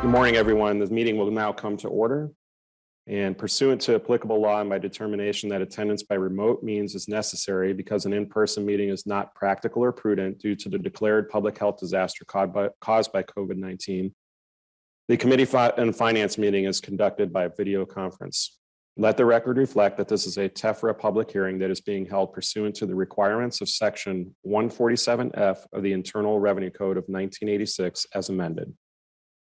Good morning, everyone. This meeting will now come to order. And pursuant to applicable law and by determination that attendance by remote means is necessary because an in-person meeting is not practical or prudent due to the declared public health disaster caused by COVID-19, the Committee and Finance meeting is conducted by video conference. Let the record reflect that this is a TEFRA public hearing that is being held pursuant to the requirements of Section 147F of the Internal Revenue Code of 1986 as amended.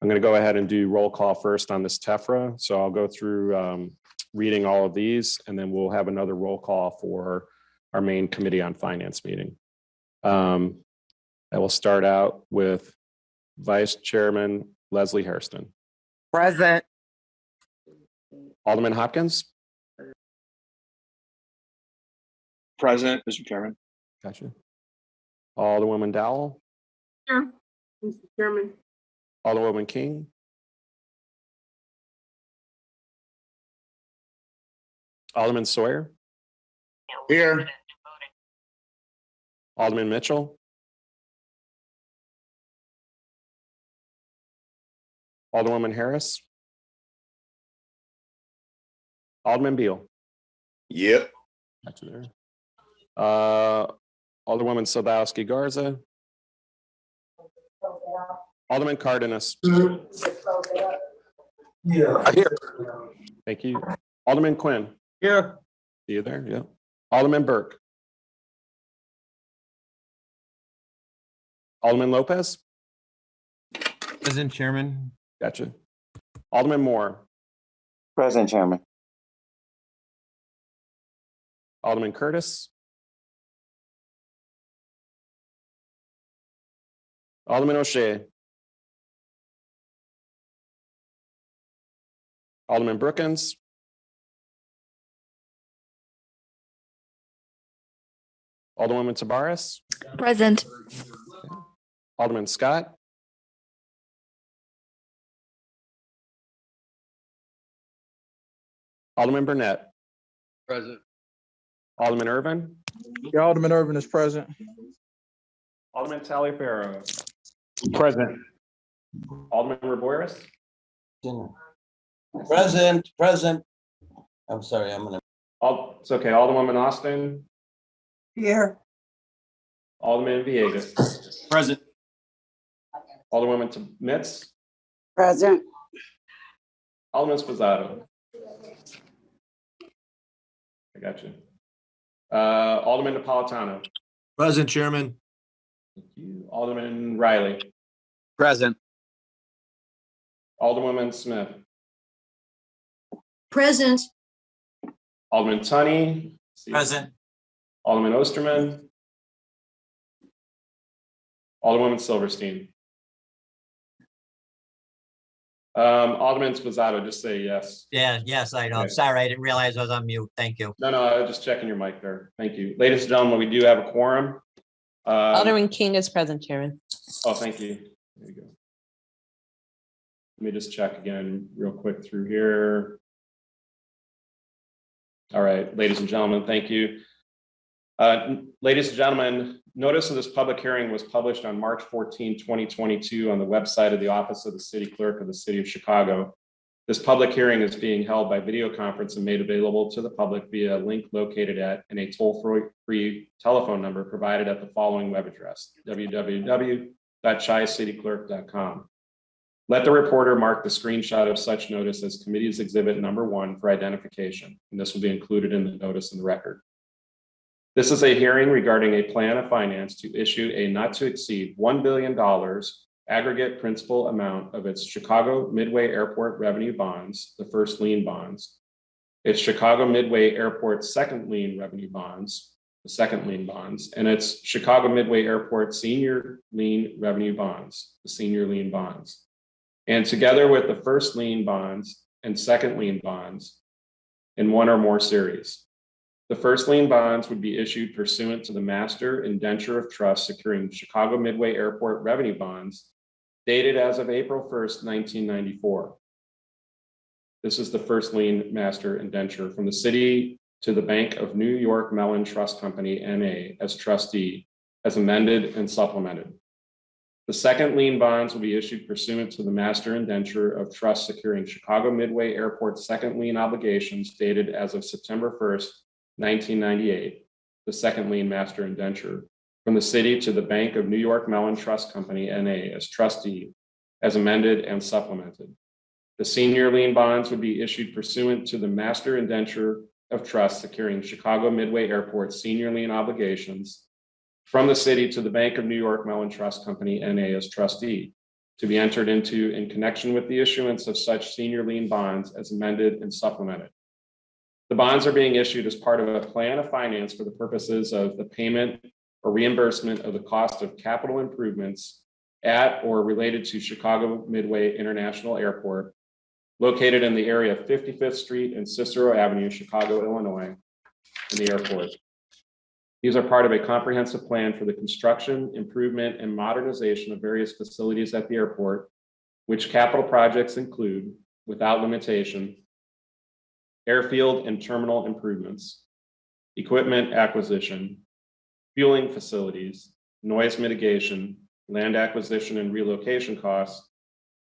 I'm going to go ahead and do roll call first on this TEFRA. So I'll go through reading all of these, and then we'll have another roll call for our main Committee on Finance meeting. I will start out with Vice Chairman Leslie Hairston. Present. Alderman Hopkins. Present, Mr. Chairman. Gotcha. Alderwoman Dowell. Here, Mr. Chairman. Alderwoman King. Alderman Sawyer. Here. Alderman Mitchell. Alderwoman Harris. Alderman Beal. Yep. Gotcha there. Alderwoman Sadowski Garza. Alderman Cardenas. Yeah. Here. Thank you. Alderman Quinn. Here. See you there? Yeah. Alderman Burke. Alderman Lopez. Present, Chairman. Gotcha. Alderman Moore. Present, Chairman. Alderman Curtis. Alderman O'Shea. Alderman Brookins. Alderwoman Tabares. Present. Alderman Scott. Alderman Burnett. Present. Alderman Irvin. Yeah, Alderman Irvin is present. Alderman Taliaferro. Present. Alderman Raboris. Present. I'm sorry, It's okay. Alderwoman Austin. Here. Alderman Villegas. Present. Alderwoman Mitz. Present. Alderman Spizzato. I got you. Alderman Napolitano. Present, Chairman. Thank you. Alderman Riley. Present. Alderwoman Smith. Present. Alderman Tunney. present. Alderman Osterman. Alderwoman Silverstein. Alderman Spizzato, just say yes. Yeah, yes, I know. Okay. Sorry, I didn't realize I was on mute. Thank you. No, I was just checking your mic there. Thank you. Ladies and gentlemen, we do have a quorum. Alderman King is present, Chairman. Oh, thank you. There you go. Let me just check again real quick through here. All right, ladies and gentlemen, thank you. Ladies and gentlemen, notice of this public hearing was published on March 14, 2022 on the website of the Office of the City Clerk of the City of Chicago. This public hearing is being held by video conference and made available to the public via a link located at and a toll-free telephone number provided at the following web address, www.chicityclerk.com. Let the reporter mark the screenshot of such notice as Committee's Exhibit Number 1 for identification, and this will be included in the notice in the record. This is a hearing regarding a plan of finance to issue a not to exceed $1 billion aggregate principal amount of its Chicago Midway Airport revenue bonds, the first lien bonds, its Chicago Midway Airport second lien revenue bonds, the second lien bonds, and its Chicago Midway Airport senior lien revenue bonds, the senior lien bonds. And together with the first lien bonds and second lien bonds in one or more series. The first lien bonds would be issued pursuant to the master indenture of trust securing Chicago Midway Airport revenue bonds dated as of April 1st, 1994. This is the first lien master indenture from the city to the Bank of New York Mellon Trust Company, NA, as trustee, as amended and supplemented. The second lien bonds will be issued pursuant to the master indenture of trust securing Chicago Midway Airport's second lien obligations dated as of September 1st, 1998, the second lien master indenture, from the city to the Bank of New York Mellon Trust Company, NA, as trustee, as amended and supplemented. The senior lien bonds would be issued pursuant to the master indenture of trust securing Chicago Midway Airport's senior lien obligations from the city to the Bank of New York Mellon Trust Company, NA, as trustee, to be entered into in connection with the issuance of such senior lien bonds as amended and supplemented. The bonds are being issued as part of a plan of finance for the purposes of the payment or reimbursement of the cost of capital improvements at or related to Chicago Midway International Airport, located in the area of 55th Street and Cicero Avenue, Chicago, Illinois, in the airport. These are part of a comprehensive plan for the construction, improvement, and modernization of various facilities at the airport, which capital projects include, without limitation, airfield and terminal improvements, equipment acquisition, fueling facilities, noise mitigation, land acquisition and relocation costs,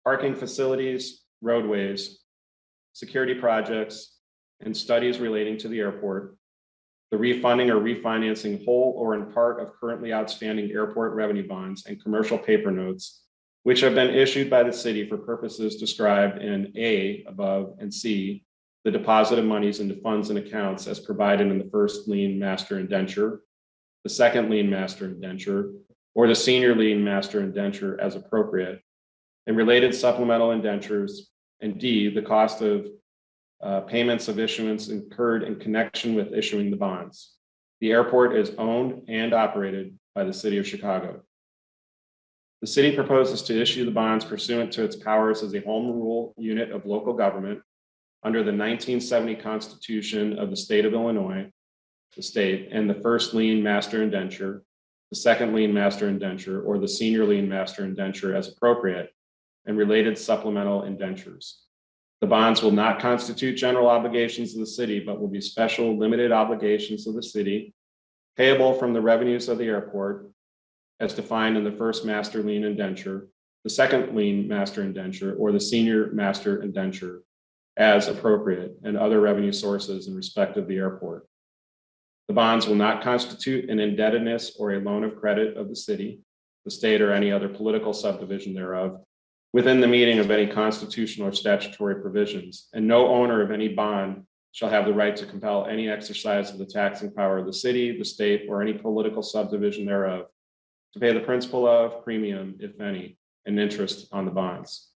parking facilities, roadways, security projects, and studies relating to the airport, the refunding or refinancing whole or in part of currently outstanding airport revenue bonds and commercial paper notes, which have been issued by the city for purposes described in A above and C, the deposit of monies into funds and accounts as provided in the first lien master indenture, the second lien master indenture, or the senior lien master indenture as appropriate, and related supplemental indentures, and D, the cost of payments of issuance incurred in connection with issuing the bonds. The airport is owned and operated by the city of Chicago. The city proposes to issue the bonds pursuant to its powers as a home rule unit of local government under the 1970 Constitution of the state of Illinois, the state, and the first lien master indenture, the second lien master indenture, or the senior lien master indenture as appropriate, and related supplemental indentures. The bonds will not constitute general obligations of the city, but will be special limited obligations of the city, payable from the revenues of the airport, as defined in the first master lien indenture, the second lien master indenture, or the senior master indenture, as appropriate, and other revenue sources in respect of the airport. The bonds will not constitute an indebtedness or a loan of credit of the city, the state, or any other political subdivision thereof, within the meaning of any constitutional or statutory provisions, and no owner of any bond shall have the right to compel any exercise of the taxing power of the city, the state, or any political subdivision thereof to pay the principal of, premium, if any, and interest on the bonds.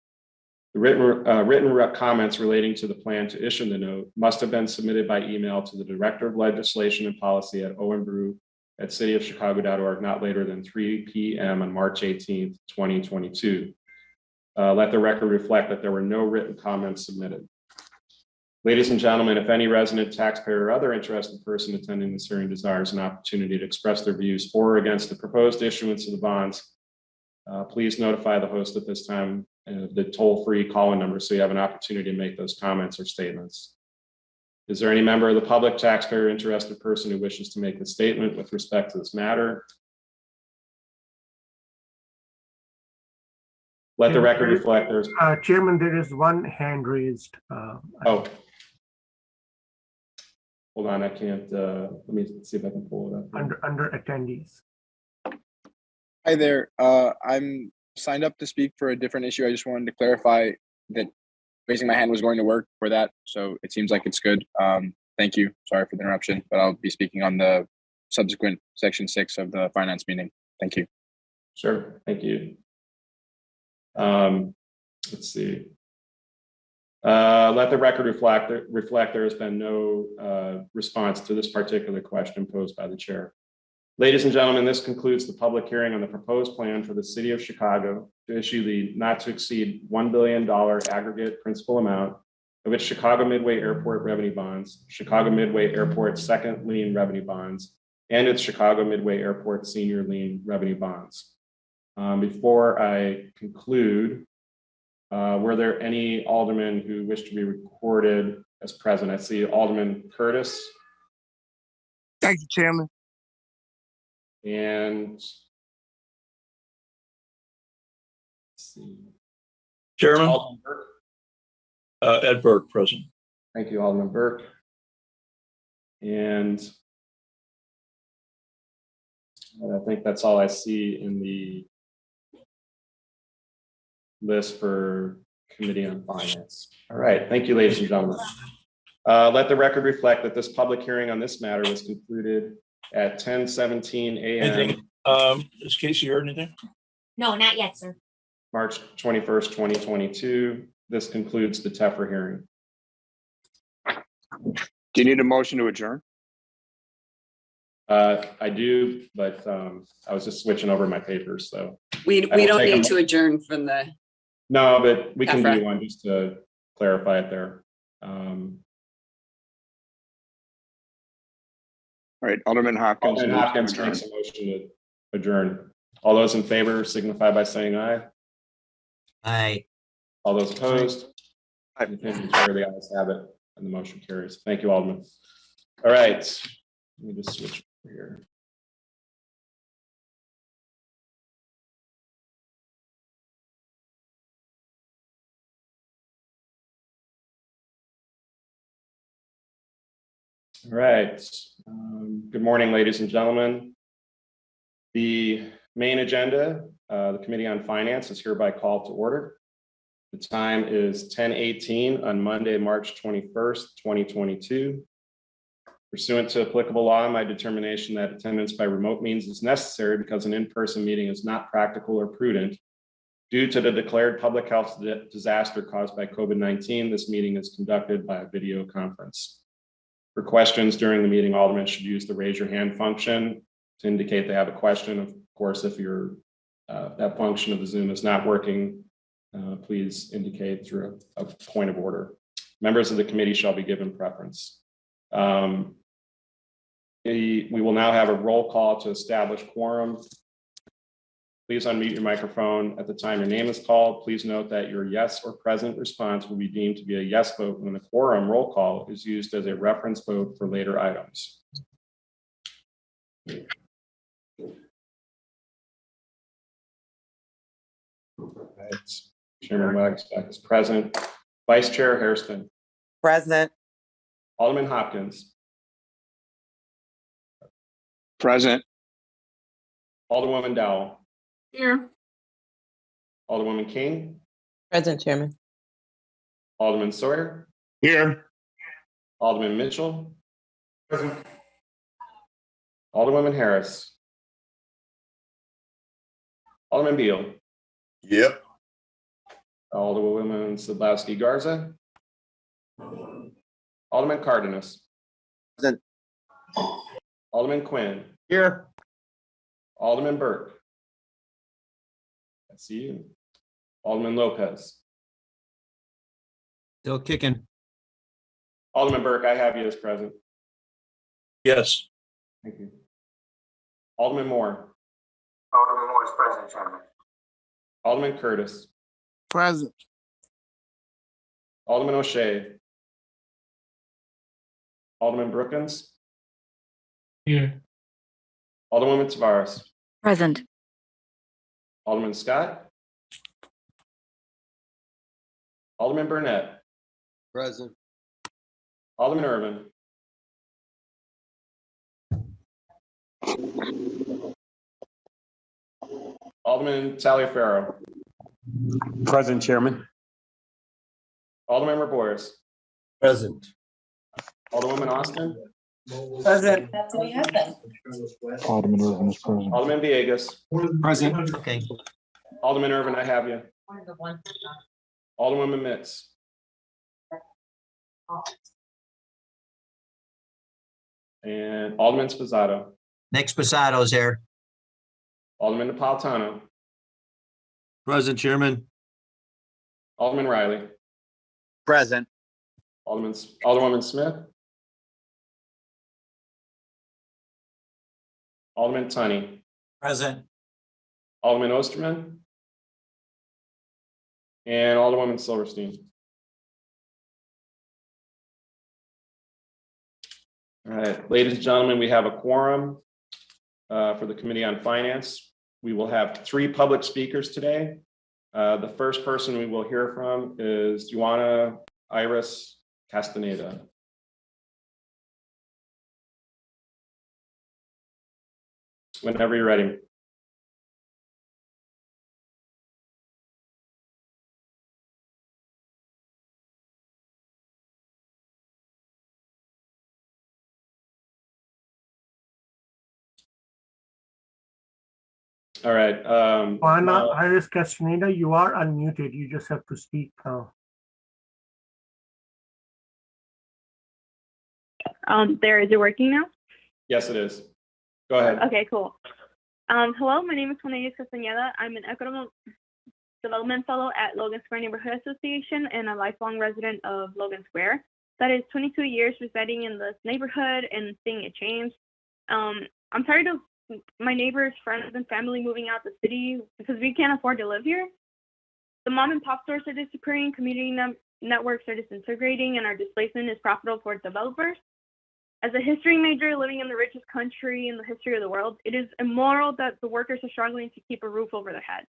The written comments relating to the plan to issue the note must have been submitted by email to the Director of Legislation and Policy at owenbrew@cityofchicago.org not later than 3 p.m. on March 18th, 2022. Let the record reflect that there were no written comments submitted. Ladies and gentlemen, if any resident, taxpayer, or other interested person attending this hearing desires an opportunity to express their views for or against the proposed issuance of the bonds, please notify the host at this time the toll-free call-in number so you have an opportunity to make those comments or statements. Is there any member of the public, taxpayer, or interested person who wishes to make a statement with respect to this matter? Let the record reflect there's. Chairman, there is one hand raised. Oh. Hold on, I can't, let me see if I can pull it up. Under attendees. Hi there. I'm signed up to speak for a different issue. I just wanted to clarify that raising my hand was going to work for that. So it seems like it's good. Thank you. Sorry for the interruption, but I'll be speaking on the subsequent section 6 of the finance meeting. Thank you. Sure, thank you. Let's see. Let the record reflect there has been no response to this particular question posed by the chair. Ladies and gentlemen, this concludes the public hearing on the proposed plan for the city of Chicago to issue the not to exceed $1 billion aggregate principal amount of its Chicago Midway Airport revenue bonds, Chicago Midway Airport second lien revenue bonds, and its Chicago Midway Airport senior lien revenue bonds. Before I conclude, were there any aldermen who wish to be recorded as present? I see Alderman Curtis. Thank you, Chairman. And see. Chairman, Alderman Burke. Ed Burke, present. Thank you, Alderman Burke. And I think that's all I see in the list for Committee on Finance. All right, thank you, ladies and gentlemen. Let the record reflect that this public hearing on this matter was concluded at 10:17 a.m. Anything, has Casey heard anything? No, not yet, sir. March 21st, 2022. This concludes the TEFRA hearing. Do you need a motion to adjourn? I do, but I was just switching over my papers, so. We I will don't take need a- to adjourn from the, No, but we can do TEFRA. one just to clarify it there. All right, Alderman Hopkins. Alderman Hopkins makes a motion to adjourn. All those in favor signify by saying aye. Aye. All those opposed? I think the ayes have it, and the motion carries. Thank you, Alderman. All right, let me just switch over here. All right, good morning, ladies and gentlemen. The main agenda, the Committee on Finance is hereby called to order. The time is 10:18 on Monday, March 21st, 2022. Pursuant to applicable law, my determination that attendance by remote means is necessary because an in-person meeting is not practical or prudent. Due to the declared public health disaster caused by COVID-19, this meeting is conducted by a video conference. For questions during the meeting, Aldermen should use the raise your hand function to indicate they have a question. Of course, if that function of the Zoom is not working, please indicate through a point of order. Members of the committee shall be given preference. We will now have a roll call to establish quorum. Please unmute your microphone at the time your name is called. Please note that your yes or present response will be deemed to be a yes vote when the quorum roll call is used as a reference vote for later items. Right. Chairman Wagstaff is present. Vice Chair Hairston. present, Alderman Hopkins. Present. Alderwoman Dowell. Here. Alderwoman King. Present, Chairman. Alderman Sawyer. Here. Alderman Mitchell. Present. Alderwoman Harris. Alderman Beal. Yep. Alderwoman Sadlowski Garza. Alderman Cardenas. Present. Alderman Quinn. Here. Alderman Burke. I see you. Alderman Lopez. Still kicking. Alderman Burke, I have you as present. Yes. Thank you. Alderman Moore. Alderman Moore is present, Chairman. Alderman Curtis. Present. Alderman O'Shea. Alderman Brookins. Here. Alderwoman Tavares. Present. Alderman Scott. Alderman Burnett. Present. Alderman Irvin. Alderman Taliaferro. Present, Chairman. Alderman Rabois. Present. Alderwoman Austin. Present. That's what we have then. Alderman Irvin is present. Alderman Villegas. Present. Okay. Alderman Irvin, I have you. Alderwoman Mitz. And Alderman Spizzato. Nick Spasato's here. Alderman Napolitano. Present, Chairman. Alderman Riley. Present. Alderwoman Smith. Alderman Tunney. Present. Alderman Osterman. And Alderwoman Silverstein. All right, ladies and gentlemen, we have a quorum for the Committee on Finance. We will have 3 public speakers today. The first person we will hear from is Juana Iris Castaneda. Whenever you're ready. All right. Juana Iris Castaneda, you are unmuted. You just have to speak now. Is it working now? Yes, it is. Go ahead. Okay, cool. Hello, my name is Juana Iris Castaneda. I'm an Equitable Development Fellow at Logan Square Neighborhood Association and a lifelong resident of Logan Square. That is 22 years residing in this neighborhood and seeing it change. I'm tired of my neighbors, friends, and family moving out the city because we can't afford to live here. The mom and pop stores are disappearing, community networks are disintegrating, and our displacement is profitable for developers. As a history major living in the richest country in the history of the world, it is immoral that the workers are struggling to keep a roof over their head.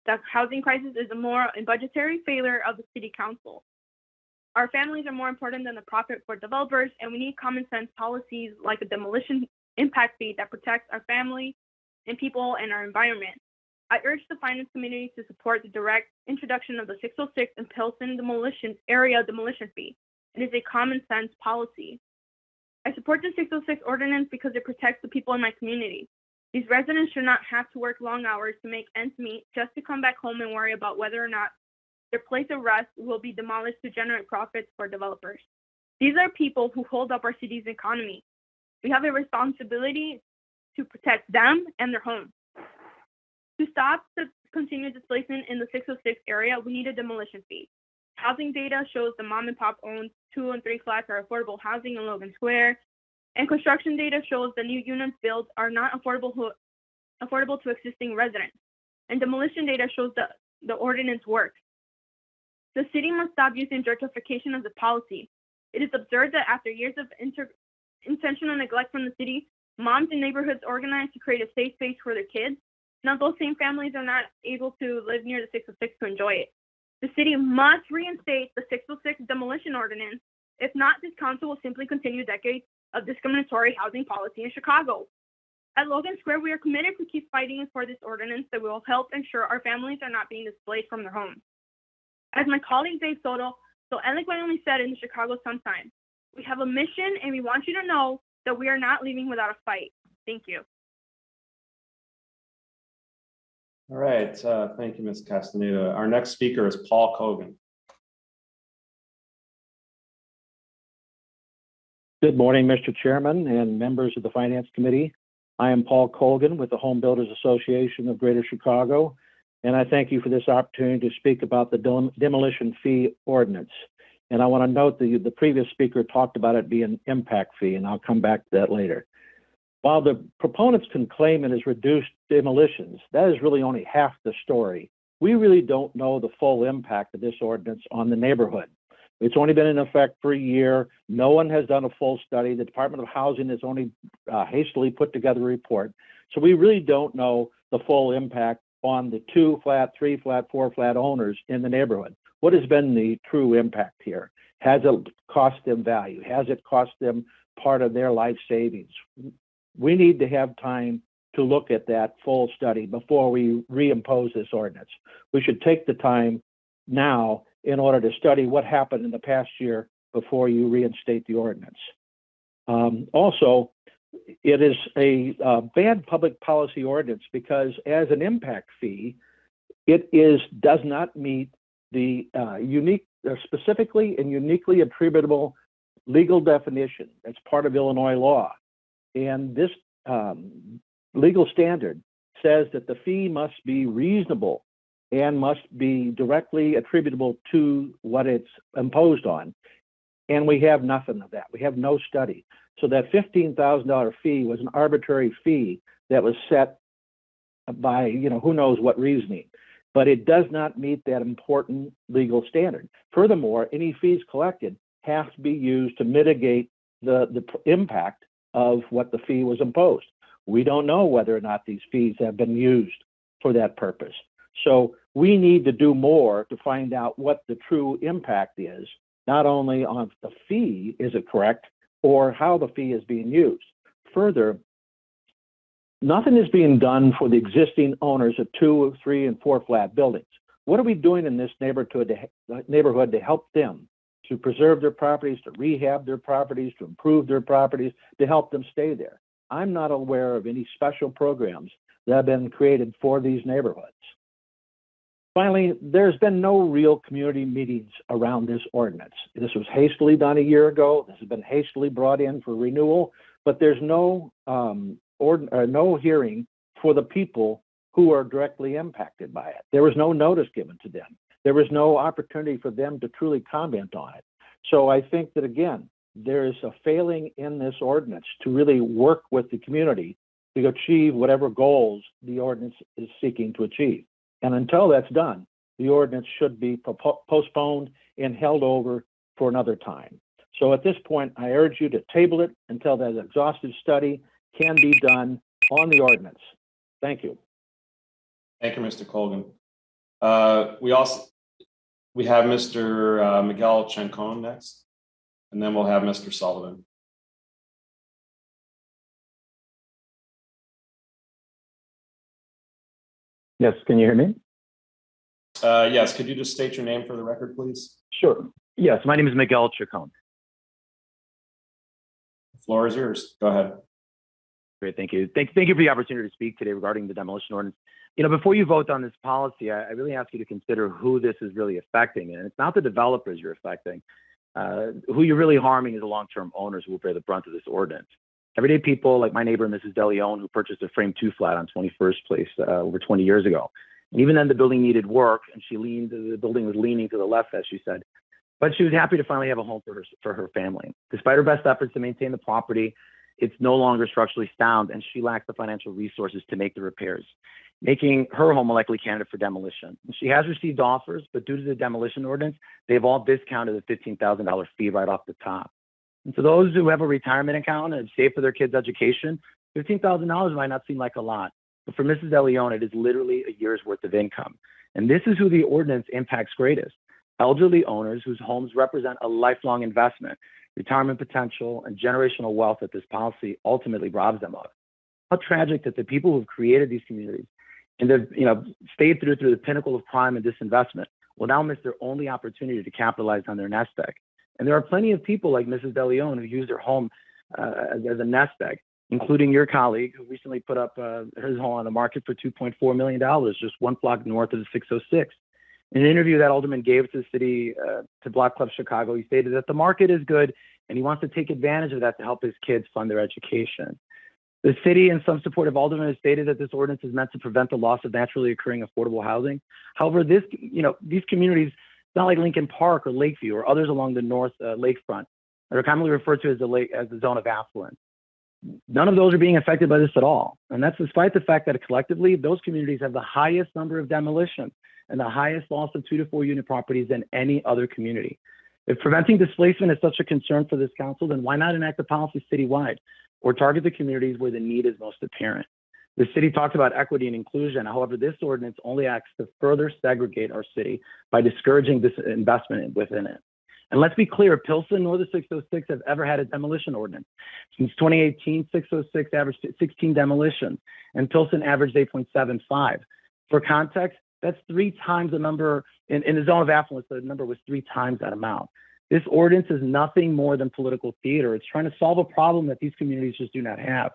The housing crisis is a moral and budgetary failure of the city council. Our families are more important than the profit for developers, and we need common sense policies like a demolition impact fee that protects our family and people and our environment. I urge the finance community to support the direct introduction of the 606 and Pilsen area demolition fee. It is a common sense policy. I support the 606 ordinance because it protects the people in my community. These residents should not have to work long hours to make ends meet just to come back home and worry about whether or not their place of rest will be demolished to generate profits for developers. These are people who hold up our city's economy. We have a responsibility to protect them and their homes. To stop the continued displacement in the 606 area, we need a demolition fee. Housing data shows the mom and pop owned 2 and 3 flats are affordable housing in Logan Square, and construction data shows the new units built are not affordable to existing residents. And demolition data shows the ordinance works. The city must stop using gentrification as a policy. It is absurd that after years of intentional neglect from the city, moms in neighborhoods organize to create a safe space for their kids. Now those same families are not able to live near the 606 to enjoy it. The city must reinstate the 606 demolition ordinance. If not, this council will simply continue decades of discriminatory housing policy in Chicago. At Logan Square, we are committed to keep fighting for this ordinance that will help ensure our families are not being displaced from their homes. As my colleague Dave Soto so eloquently said in the Chicago Sun-Times, we have a mission and we want you to know that we are not leaving without a fight. Thank you. All right. Thank you, Ms. Castaneda. Our next speaker is Paul Kogan. Good morning, Mr. Chairman and members of the Finance Committee. I am Paul Colgan with the Home Builders Association of Greater Chicago, and I thank you for this opportunity to speak about the demolition fee ordinance. And I want to note that the previous speaker talked about it being impact fee, and I'll come back to that later. While the proponents can claim it has reduced demolitions, that is really only half the story. We really don't know the full impact of this ordinance on the neighborhood. It's only been in effect for a year. No one has done a full study. The Department of Housing has only hastily put together a report. So we really don't know the full impact on the 2-flat, 3-flat, 4-flat owners in the neighborhood. What has been the true impact here? Has it cost them value? Has it cost them part of their life savings? We need to have time to look at that full study before we reimpose this ordinance. We should take the time now in order to study what happened in the past year before you reinstate the ordinance. Also, it is a bad public policy ordinance because as an impact fee, it does not meet the specifically and uniquely attributable legal definition that's part of Illinois law. And this legal standard says that the fee must be reasonable and must be directly attributable to what it's imposed on. And we have nothing of that. We have no study. So that $15,000 fee was an arbitrary fee that was set by, who knows what reasoning, but it does not meet that important legal standard. Furthermore, any fees collected have to be used to mitigate the impact of what the fee was imposed. We don't know whether or not these fees have been used for that purpose. So we need to do more to find out what the true impact is, not only on the fee, is it correct, or how the fee is being used. Further, nothing is being done for the existing owners of 2, 3, and 4 flat buildings. What are we doing in this neighborhood to help them, to preserve their properties, to rehab their properties, to improve their properties, to help them stay there? I'm not aware of any special programs that have been created for these neighborhoods. Finally, there's been no real community meetings around this ordinance. This was hastily done a year ago. This has been hastily brought in for renewal, but there's no hearing for the people who are directly impacted by it. There was no notice given to them. There was no opportunity for them to truly comment on it. So I think that, again, there is a failing in this ordinance to really work with the community to achieve whatever goals the ordinance is seeking to achieve. And until that's done, the ordinance should be postponed and held over for another time. So at this point, I urge you to table it until that exhaustive study can be done on the ordinance. Thank you. Thank you, Mr. Colgan. We have Mr. Miguel Chancon next, and then we'll have Mr. Sullivan. Yes, can you hear me? Yes, could you just state your name for the record, please? Sure. Yes, my name is Miguel Chacon. The floor is yours. Go ahead. Great, thank you. Thank you for the opportunity to speak today regarding the demolition ordinance. You know, before you vote on this policy, I really ask you to consider who this is really affecting. And it's not the developers you're affecting. Who you're really harming is the long-term owners who will bear the brunt of this ordinance. Everyday people like my neighbor, Mrs. DeLeon, who purchased a frame 2 flat on 21st Place over 20 years ago. And even then the building needed work and the building was leaning to the left, as she said. But she was happy to finally have a home for her family. Despite her best efforts to maintain the property, it's no longer structurally sound and she lacks the financial resources to make the repairs, making her home a likely candidate for demolition. She has received offers, but due to the demolition ordinance, they've all discounted the $15,000 fee right off the top. And for those who have a retirement account and save for their kids' education, $15,000 might not seem like a lot, but for Mrs. DeLeon, it is literally a year's worth of income. And this is who the ordinance impacts greatest: elderly owners whose homes represent a lifelong investment, retirement potential, and generational wealth that this policy ultimately robs them of. How tragic that the people who've created these communities and have, stayed through the pinnacle of crime and disinvestment will now miss their only opportunity to capitalize on their nest egg. And there are plenty of people like Mrs. DeLeon who use their home as a nest egg, including your colleague who recently put up his home on the market for $2.4 million, just one block north of the 606. In an interview that Alderman gave to the city, to Block Club Chicago, he stated that the market is good and he wants to take advantage of that to help his kids fund their education. The city and some supportive aldermen have stated that this ordinance is meant to prevent the loss of naturally occurring affordable housing. However, these communities, it's not like Lincoln Park or Lakeview or others along the north lakefront that are commonly referred to as the zone of affluence. None of those are being affected by this at all. And that's despite the fact that collectively, those communities have the highest number of demolitions and the highest loss of 2 to 4 unit properties than any other community. If preventing displacement is such a concern for this council, then why not enact a policy citywide or target the communities where the need is most apparent? The city talks about equity and inclusion. However, this ordinance only acts to further segregate our city by discouraging this investment within it. And let's be clear, Pilsen nor the 606 have ever had a demolition ordinance. Since 2018, 606 averaged 16 demolitions, and Pilsen averaged 8.75. For context, that's 3 times the number in the zone of affluence. The number was 3 times that amount. This ordinance is nothing more than political theater. It's trying to solve a problem that these communities just do not have.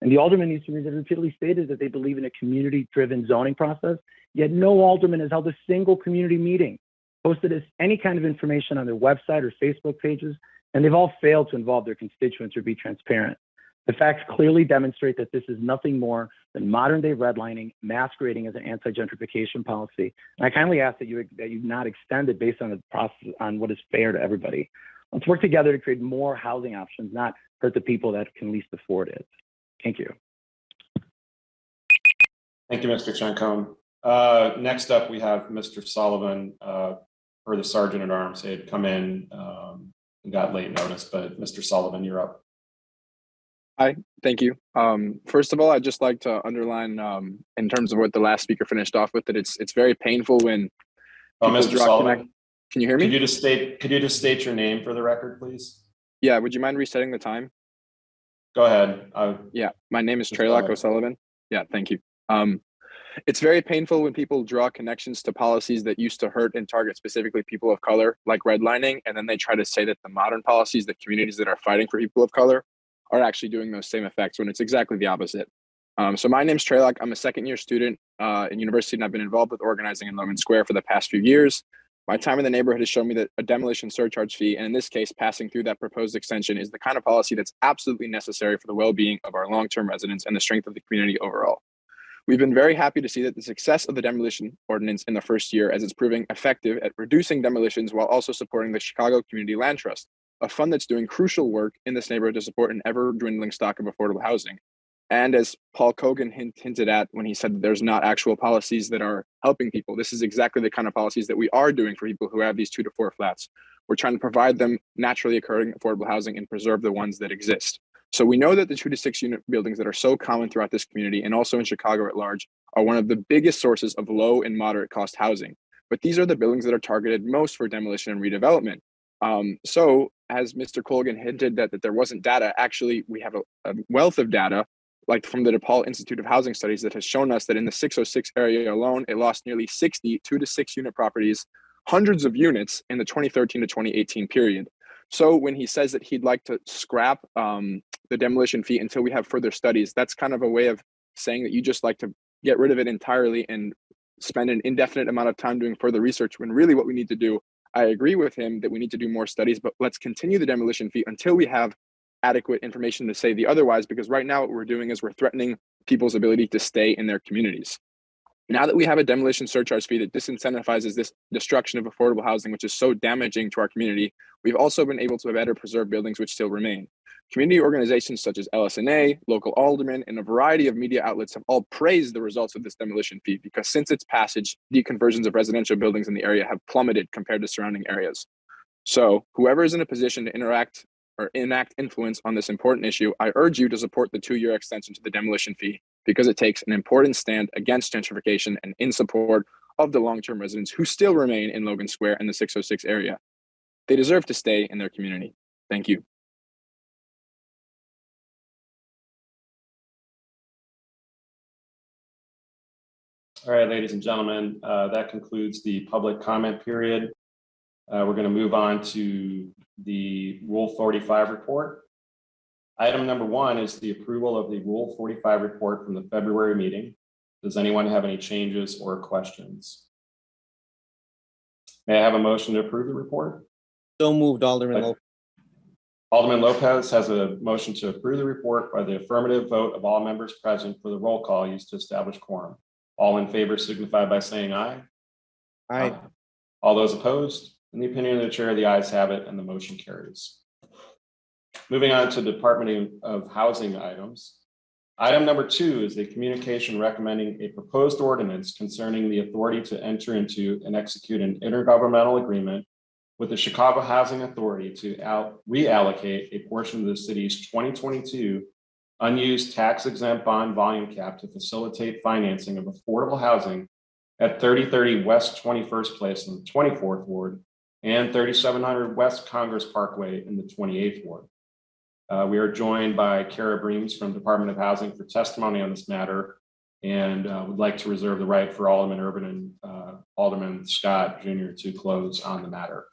And the aldermen in these communities have repeatedly stated that they believe in a community-driven zoning process, yet no alderman has held a single community meeting, posted any kind of information on their website or Facebook pages, and they've all failed to involve their constituents or be transparent. The facts clearly demonstrate that this is nothing more than modern-day redlining masquerading as an anti-gentrification policy. And I kindly ask that you not extend it based on the process on what is fair to everybody. Let's work together to create more housing options, not hurt the people that can least afford it. Thank you. Thank you, Mr. Chancon. Next up, we have Mr. Sullivan, for the Sergeant at Arms. He had come in and got late notice, but Mr. Sullivan, you're up. Hi, thank you. First of all, I'd just like to underline, in terms of what the last speaker finished off with, that it's very painful when people Mr. draw Sullivan, Can you hear me? could you just state your name for the record, please? Yeah, would you mind resetting the time? Go ahead. Yeah, my name is Just Traylock go ahead. O'Sullivan. Yeah, thank you. It's very painful when people draw connections to policies that used to hurt and target specifically people of color, like redlining, and then they try to say that the modern policies, the communities that are fighting for people of color, are actually doing those same effects when it's exactly the opposite. So my name's Traylock. I'm a second-year student in university, and I've been involved with organizing in Logan Square for the past few years. My time in the neighborhood has shown me that a demolition surcharge fee, and in this case, passing through that proposed extension, is the kind of policy that's absolutely necessary for the well-being of our long-term residents and the strength of the community overall. We've been very happy to see that the success of the demolition ordinance in the first year, as it's proving effective at reducing demolitions while also supporting the Chicago Community Land Trust, a fund that's doing crucial work in this neighborhood to support an ever-dwindling stock of affordable housing. And as Paul Kogan hinted at when he said that there's not actual policies that are helping people, this is exactly the kind of policies that we are doing for people who have these 2 to 4 flats. We're trying to provide them naturally occurring affordable housing and preserve the ones that exist. So we know that the 2 to 6 unit buildings that are so common throughout this community and also in Chicago at large are one of the biggest sources of low and moderate cost housing. But these are the buildings that are targeted most for demolition and redevelopment. So as Mr. Colgan hinted that there wasn't data, actually we have a wealth of data, like from the DePaul Institute of Housing Studies, that has shown us that in the 606 area alone, it lost nearly 60 2 to 6 unit properties, hundreds of units in the 2013 to 2018 period. So when he says that he'd like to scrap the demolition fee until we have further studies, that's kind of a way of saying that you just like to get rid of it entirely and spend an indefinite amount of time doing further research, when really what we need to do, I agree with him that we need to do more studies, but let's continue the demolition fee until we have adequate information to say the otherwise, because right now what we're doing is we're threatening people's ability to stay in their communities. Now that we have a demolition surcharge fee that disincentivizes this destruction of affordable housing, which is so damaging to our community, we've also been able to better preserve buildings which still remain. Community organizations such as LSNA, local aldermen, and a variety of media outlets have all praised the results of this demolition fee, because since its passage, deconversions of residential buildings in the area have plummeted compared to surrounding areas. So whoever is in a position to interact or enact influence on this important issue, I urge you to support the 2-year extension to the demolition fee, because it takes an important stand against gentrification and in support of the long-term residents who still remain in Logan Square and the 606 area. They deserve to stay in their community. Thank you. All right, ladies and gentlemen, that concludes the public comment period. We're going to move on to the Rule 45 report. Item number 1 is the approval of the Rule 45 report from the February meeting. Does anyone have any changes or questions? May I have a motion to approve the report? So moved, Alderman Lopez. Alderman Lopez has a motion to approve the report by the affirmative vote of all members present for the roll call used to establish quorum. All in favor signify by saying aye. Aye. All those opposed? In the opinion of the chair, the ayes have it and the motion carries. Moving on to Department of Housing items. Item number 2 is a communication recommending a proposed ordinance concerning the authority to enter into and execute an intergovernmental agreement with the Chicago Housing Authority to reallocate a portion of the city's 2022 unused tax-exempt bond volume cap to facilitate financing of affordable housing at 3030 West 21st Place in the 24th Ward and 3700 West Congress Parkway in the 28th Ward. We are joined by Kara Breams from Department of Housing for testimony on this matter, and would like to reserve the right for Alderman Urban and Alderman Scott Jr. to close on the matter.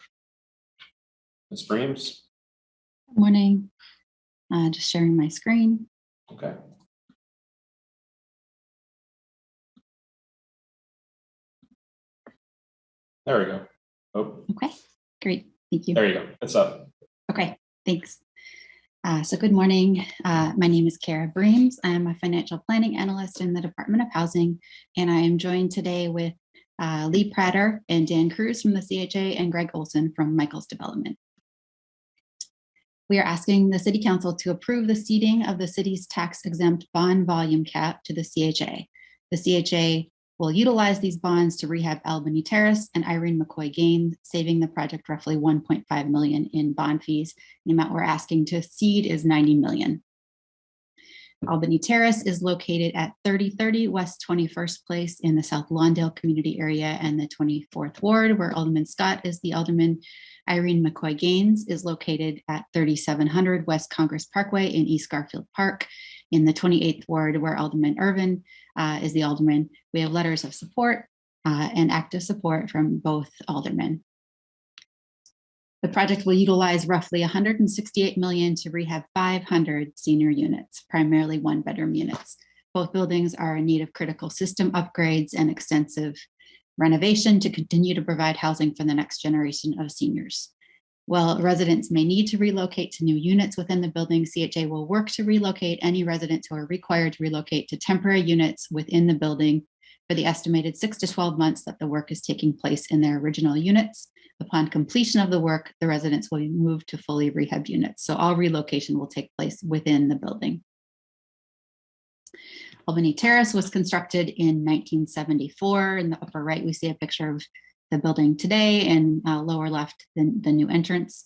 Ms. Breams? Good morning. Just sharing my screen. Okay. There we go. Oh. Okay, great. Thank you. There you go. It's up. Okay, thanks. So good morning. My name is Kara Breams. I am a financial planning analyst in the Department of Housing, and I am joined today with Lee Prater and Dan Cruz from the CHA and Greg Olson from Michaels Development. We are asking the City Council to approve the ceding of the city's tax-exempt bond volume cap to the CHA. The CHA will utilize these bonds to rehab Albany Terrace and Irene McCoy Gaines, saving the project roughly $1.5 million in bond fees. The amount we're asking to cede is $90 million. Albany Terrace is located at 3030 West 21st Place in the South Lawndale community area and the 24th Ward, where Alderman Scott is the alderman. Irene McCoy Gaines is located at 3700 West Congress Parkway in East Garfield Park in the 28th Ward, where Alderman Irvin is the alderman. We have letters of support and active support from both aldermen. The project will utilize roughly $168 million to rehab 500 senior units, primarily one-bedroom units. Both buildings are in need of critical system upgrades and extensive renovation to continue to provide housing for the next generation of seniors. While residents may need to relocate to new units within the building, CHA will work to relocate any residents who are required to relocate to temporary units within the building for the estimated 6 to 12 months that the work is taking place in their original units. Upon completion of the work, the residents will be moved to fully rehabbed units. So all relocation will take place within the building. Albany Terrace was constructed in 1974. In the upper right, we see a picture of the building today, and lower left, the new entrance.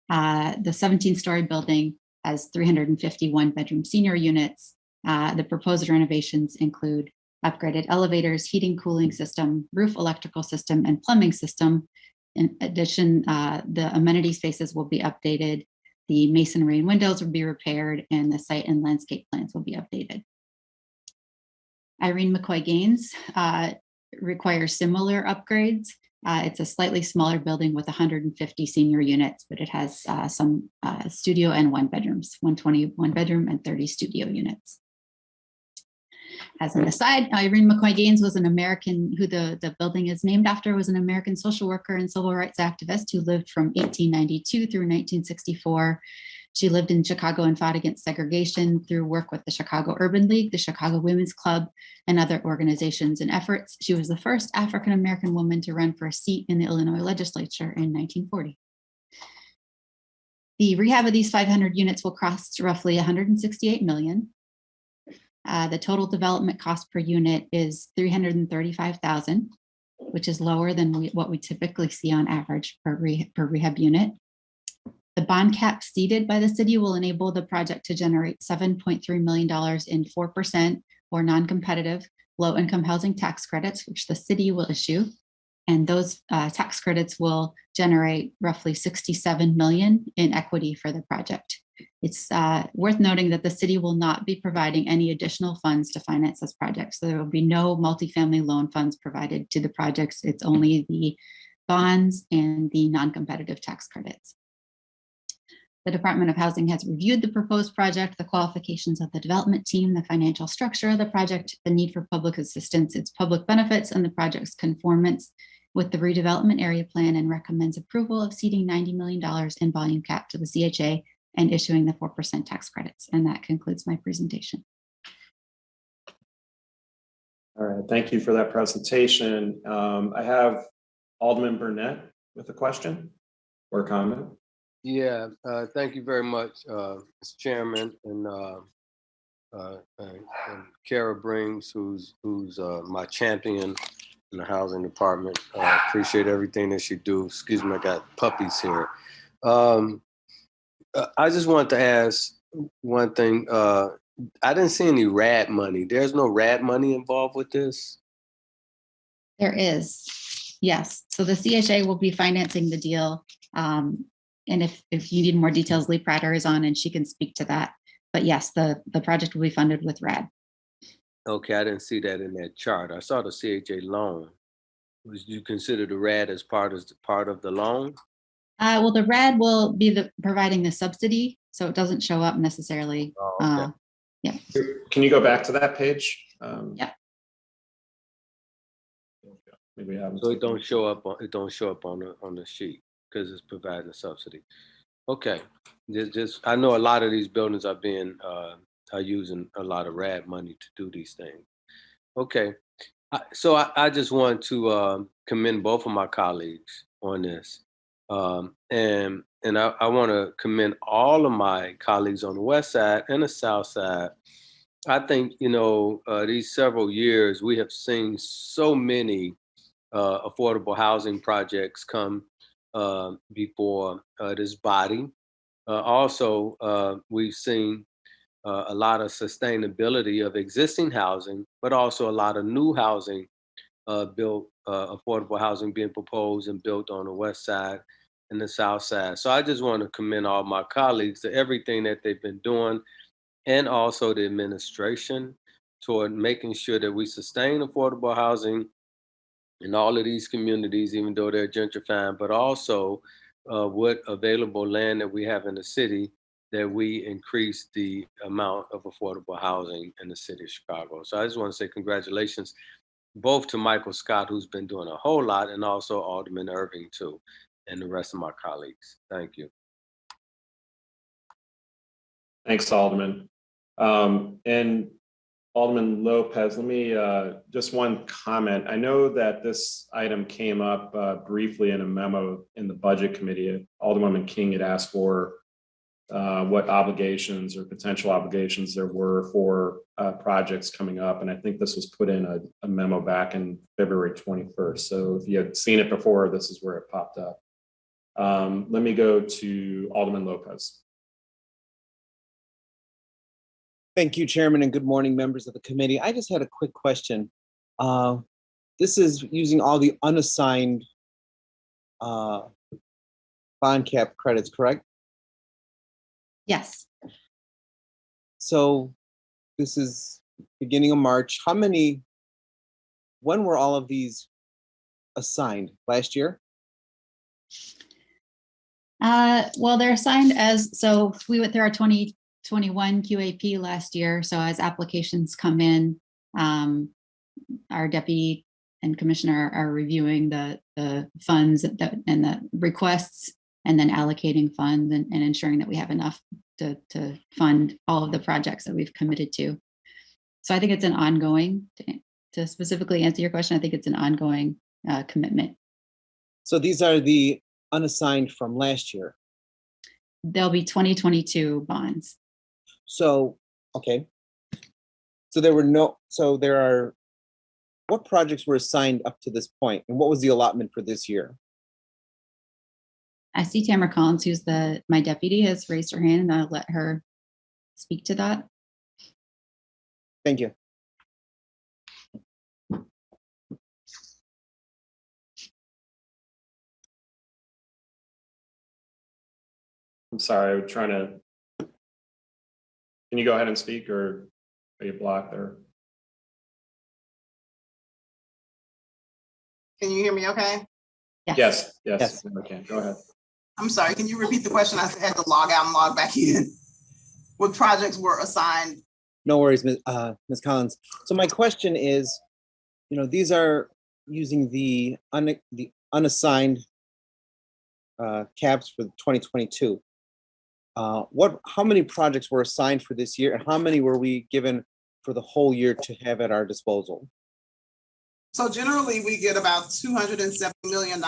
The 17-story building has 351 bedroom senior units. The proposed renovations include upgraded elevators, heating, cooling system, roof electrical system, and plumbing system. In addition, the amenity spaces will be updated, the masonry and windows will be repaired, and the site and landscape plans will be updated. Irene McCoy Gaines requires similar upgrades. It's a slightly smaller building with 150 senior units, but it has some studio and one bedrooms, 121 bedroom and 30 studio units. As an aside, Irene McCoy Gaines was an American who the building is named after, was an American social worker and civil rights activist who lived from 1892 through 1964. She lived in Chicago and fought against segregation through work with the Chicago Urban League, the Chicago Women's Club, and other organizations and efforts. She was the first African-American woman to run for a seat in the Illinois legislature in 1940. The rehab of these 500 units will cost roughly $168 million. The total development cost per unit is $335,000, which is lower than what we typically see on average per rehab unit. The bond cap seeded by the city will enable the project to generate $7.3 million in 4% or non-competitive low-income housing tax credits, which the city will issue. And those tax credits will generate roughly $67 million in equity for the project. It's worth noting that the city will not be providing any additional funds to finance this project. So there will be no multifamily loan funds provided to the projects. It's only the bonds and the non-competitive tax credits. The Department of Housing has reviewed the proposed project, the qualifications of the development team, the financial structure of the project, the need for public assistance, its public benefits, and the project's conformance with the redevelopment area plan, and recommends approval of ceding $90 million in volume cap to the CHA and issuing the 4% tax credits. And that concludes my presentation. All right, thank you for that presentation. I have Alderman Burnett with a question or a comment. Yeah, thank you very much, Mr. Chairman, and Kara Breams, who's my champion in the housing department. Appreciate everything that you do. Excuse me, I got puppies here. I just wanted to ask one thing. I didn't see any RAD money. There's no RAD money involved with this? There is, yes. So the CHA will be financing the deal. And if you need more details, Lee Prater is on and she can speak to that. But yes, the project will be funded with RAD. Okay, I didn't see that in that chart. I saw the CHA loan. Would you consider the RAD as part of the loan? Well, the RAD will be providing the subsidy, so it doesn't show up necessarily. Oh, okay. Yeah. Can you go back to that page? Yeah. Maybe I haven't. So it don't show up on the sheet because it's providing a subsidy. Okay. Just I know a lot of these buildings are using a lot of RAD money to do these things. Okay. So I just want to commend both of my colleagues on this. And I want to commend all of my colleagues on the west side and the south side. I think, these several years, we have seen so many affordable housing projects come before this body. Also, we've seen a lot of sustainability of existing housing, but also a lot of new housing built, affordable housing being proposed and built on the west side and the south side. So I just want to commend all my colleagues to everything that they've been doing, and also the administration toward making sure that we sustain affordable housing in all of these communities, even though they're gentrifying, but also with available land that we have in the city, that we increase the amount of affordable housing in the city of Chicago. So I just want to say congratulations both to Michael Scott, who's been doing a whole lot, and also Alderman Irving too, and the rest of my colleagues. Thank you. Thanks, Alderman. And Alderman Lopez, let me just one comment. I know that this item came up briefly in a memo in the Budget Committee. Alderwoman King had asked for what obligations or potential obligations there were for projects coming up. And I think this was put in a memo back in February 21st. So if you had seen it before, this is where it popped up. Let me go to Alderman Lopez. Thank you, Chairman, and good morning, members of the committee. I just had a quick question. This is using all the unassigned bond cap credits, correct? Yes. So this is beginning of March. When were all of these assigned? Last year? Well, they're assigned so we went through our 2021 QAP last year. So as applications come in, our deputy and commissioner are reviewing the funds and the requests, and then allocating funds and ensuring that we have enough to fund all of the projects that we've committed to. So I think it's an ongoing, to specifically answer your question, I think it's an ongoing commitment. So these are the unassigned from last year? There'll be 2022 bonds. So, okay. So what projects were assigned up to this point, and what was the allotment for this year? I see Tamara Collins, who's my deputy, has raised her hand, and I'll let her speak to that. Thank you. I'm sorry, I'm trying to. Can you go ahead and speak, or are you blocked there? Can you hear me okay? Yes. Okay, go ahead. I'm sorry, can you repeat the question? I had to log out and log back in. What projects were assigned? No worries, Ms. Collins. So my question is, these are using the unassigned caps for 2022. How many projects were assigned for this year, and how many were we given for the whole year to have at our disposal? So generally, we get about $270 million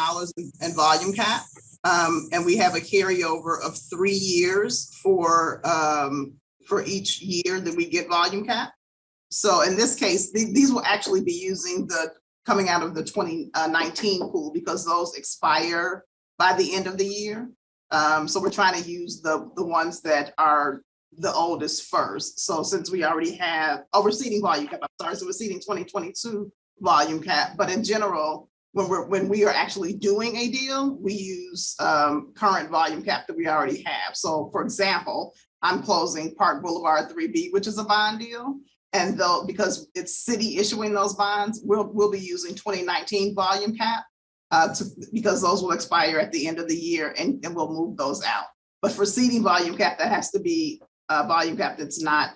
in volume cap, and we have a carryover of 3 years for each year that we get volume cap. So in this case, these will actually be using coming out of the 2019 pool, because those expire by the end of the year. So we're trying to use the ones that are the oldest first. So since we already have, we're seeding volume cap, so we're seeding 2022 volume cap. But in general, when we are actually doing a deal, we use current volume cap that we already have. So for example, I'm closing Park Boulevard 3B, which is a bond deal. And because it's city issuing those bonds, we'll be using 2019 volume cap. Because those will expire at the end of the year, and we'll move those out. But for seeding volume cap, that has to be a volume cap that's not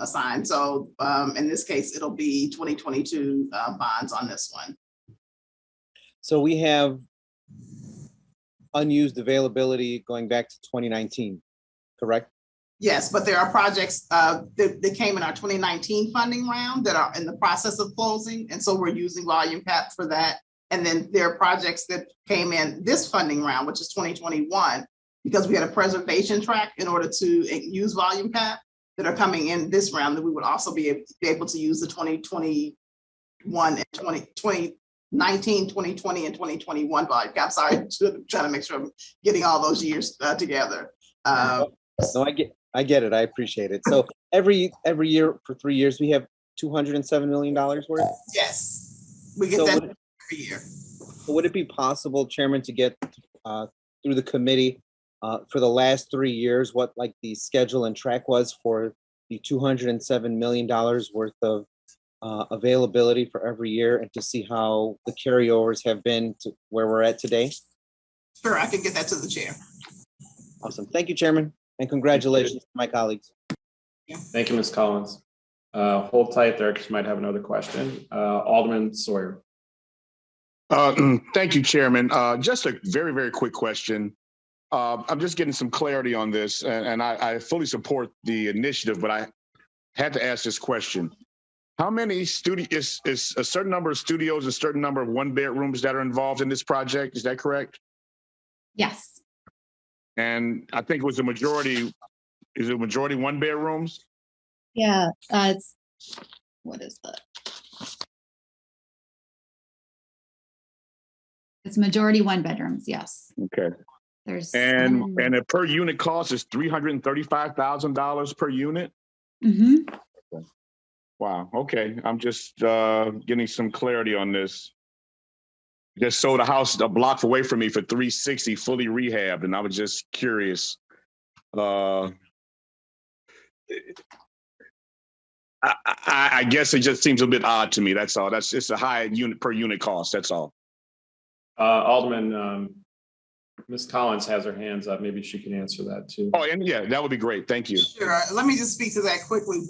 assigned. So in this case, it'll be 2022 bonds on this one. So we have unused availability going back to 2019, correct? Yes, but there are projects that came in our 2019 funding round that are in the process of closing. And so we're using volume cap for that. And then there are projects that came in this funding round, which is 2021, because we had a preservation track in order to use volume cap, that are coming in this round, that we would also be able to use the 2021 and 2019, 2020, and 2021 volume cap. Sorry, I'm trying to make sure I'm getting all those years together. No, I get it. I appreciate it. So every year for 3 years, we have $207 million worth. Yes, we get So that would, every year. would it be possible, Chairman, to get through the committee for the last 3 years, what like the schedule and track was for the $207 million worth of availability for every year, and to see how the carryovers have been to where we're at today? Sure, I can get that to the chair. Awesome. Thank you, Chairman, and congratulations to my colleagues. Thank you, Ms. Collins. Hold tight there, because you might have another question. Alderman Sawyer. Thank you, Chairman. Just a very, very quick question. I'm just getting some clarity on this, and I fully support the initiative, but I had to ask this question. How many is a certain number of studios, a certain number of one-bedrooms that are involved in this project? Is that correct? Yes. And I think it was the majority, is it majority one-bedrooms? Yeah. What is that? It's majority one bedrooms. Yes. Okay. There's and a per unit cost is $335,000 per unit. Mm-hmm. Wow. Okay. I'm just getting some clarity on this. Just sold a house a block away from me for $360, fully rehabbed, and I was just curious. I guess it just seems a bit odd to me. That's all. It's a high unit per unit cost. That's all. Alderman, Ms. Collins has her hands up. Maybe she can answer that too. Oh, and yeah, that would be great. Thank you. Sure. Let me just speak to that quickly.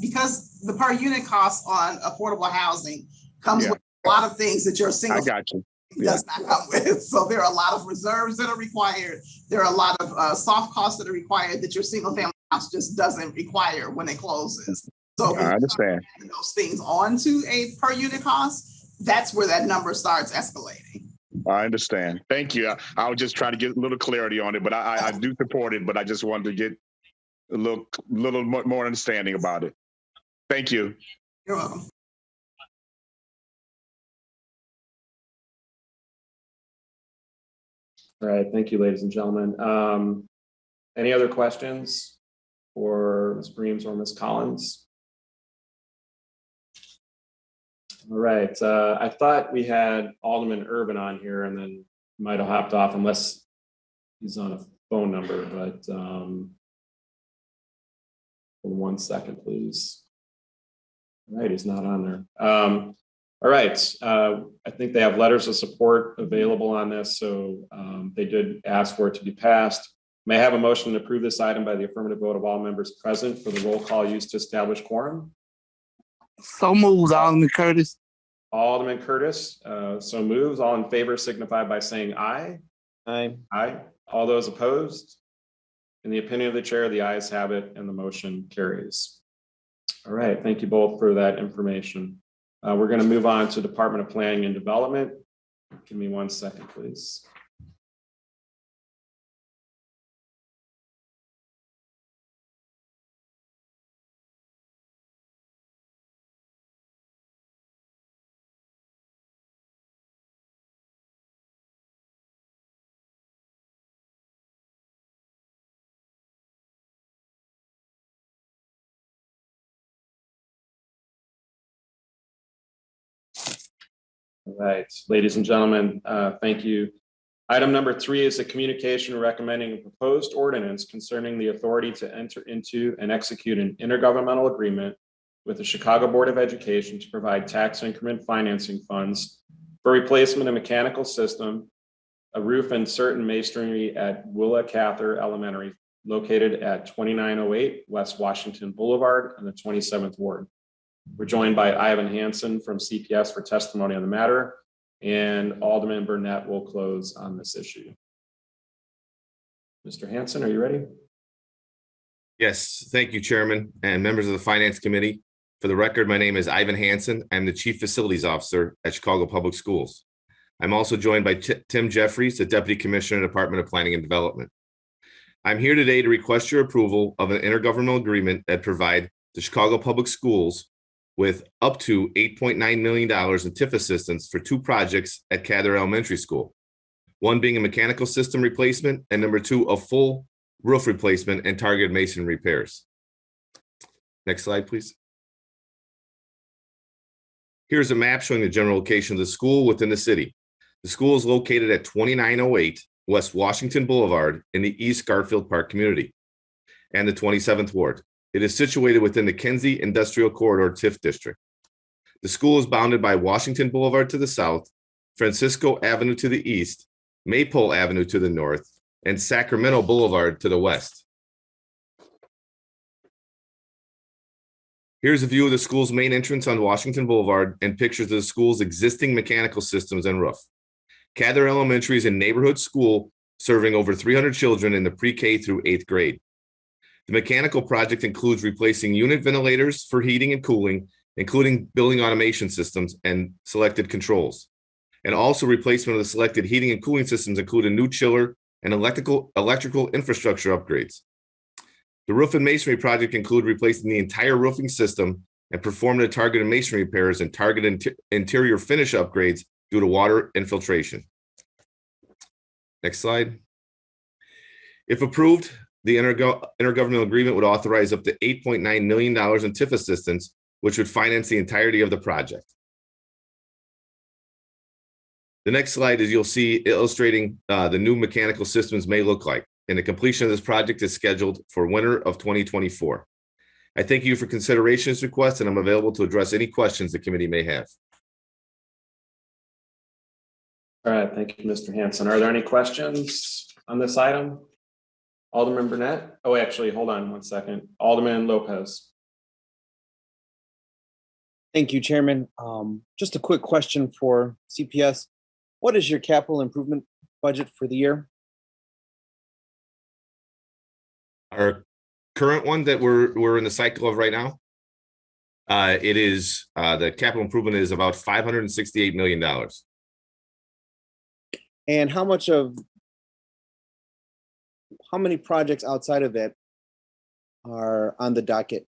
Because the per unit cost on affordable housing comes with a lot of things that your single does not come with. So there are a lot of reserves that are required. There are a lot of soft costs that are required that your single family house just doesn't require when it closes. So I understand those things onto a per unit cost, that's where that number starts escalating. I understand. Thank you. I was just trying to get a little clarity on it, but I do support it, but I just wanted to get a little more understanding about it. Thank you. You're welcome. All right. Thank you, ladies and gentlemen. Any other questions for Ms. Breams or Ms. Collins? All right. I thought we had Alderman Urban on here, and then might have hopped off unless he's on a phone number, but hold 1 second, please. All right, he's not on there. All right. I think they have letters of support available on this, so they did ask for it to be passed. May I have a motion to approve this item by the affirmative vote of all members present for the roll call used to establish quorum? So moves, Alderman Curtis. Alderman Curtis, so moves. All in favor signify by saying aye. Aye. Aye. All those opposed? In the opinion of the chair, the ayes have it and the motion carries. All right, thank you both for that information. We're going to move on to Department of Planning and Development. Give me 1 second, please. All right, ladies and gentlemen, thank you. Item number 3 is a communication recommending a proposed ordinance concerning the authority to enter into and execute an intergovernmental agreement with the Chicago Board of Education to provide tax increment financing funds for replacement of mechanical system, a roof and certain masonry at Willa Cather Elementary, located at 2908 West Washington Boulevard in the 27th Ward. We're joined by Ivan Hansen from CPS for testimony on the matter, and Alderman Burnett will close on this issue. Mr. Hansen, are you ready? Yes, thank you, Chairman and members of the Finance Committee. For the record, my name is Ivan Hansen. I'm the Chief Facilities Officer at Chicago Public Schools. I'm also joined by Tim Jeffries, the Deputy Commissioner, Department of Planning and Development. I'm here today to request your approval of an intergovernmental agreement that provide the Chicago Public Schools with up to $8.9 million in TIF assistance for 2 projects at Cather Elementary School. One being a mechanical system replacement, and number 2, a full roof replacement, and targeted masonry repairs. Next slide, please. Here's a map showing the general location of the school within the city. The school is located at 2908 West Washington Boulevard in the East Garfield Park community and the 27th Ward. It is situated within the Kinsey Industrial Corridor TIF district. The school is bounded by Washington Boulevard to the south, Francisco Avenue to the east, Maypole Avenue to the north, and Sacramento Boulevard to the west. Here's a view of the school's main entrance on Washington Boulevard and pictures of the school's existing mechanical systems and roof. Cather Elementary is a neighborhood school serving over 300 children in the pre-K through 8th grade. The mechanical project includes replacing unit ventilators for heating and cooling, including building automation systems and selected controls. And also replacement of the selected heating and cooling systems include a new chiller and electrical infrastructure upgrades. The roof and masonry project include replacing the entire roofing system and performing the targeted masonry repairs and targeted interior finish upgrades due to water infiltration. Next slide. If approved, the intergovernmental agreement would authorize up to $8.9 million in TIF assistance, which would finance the entirety of the project. The next slide is you'll see illustrating the new mechanical systems may look like. And the completion of this project is scheduled for winter of 2024. I thank you for consideration of this request, and I'm available to address any questions the committee may have. All right, thank you, Mr. Hanson. Are there any questions on this item? Alderman Burnett? Oh, actually, hold on one second. Alderman Lopez. Thank you, Chairman. Just a quick question for CPS. What is your capital improvement budget for the year? Our current one that we're in the cycle of right now, it is the capital improvement is about $568 million. And how many projects outside of that are on the docket?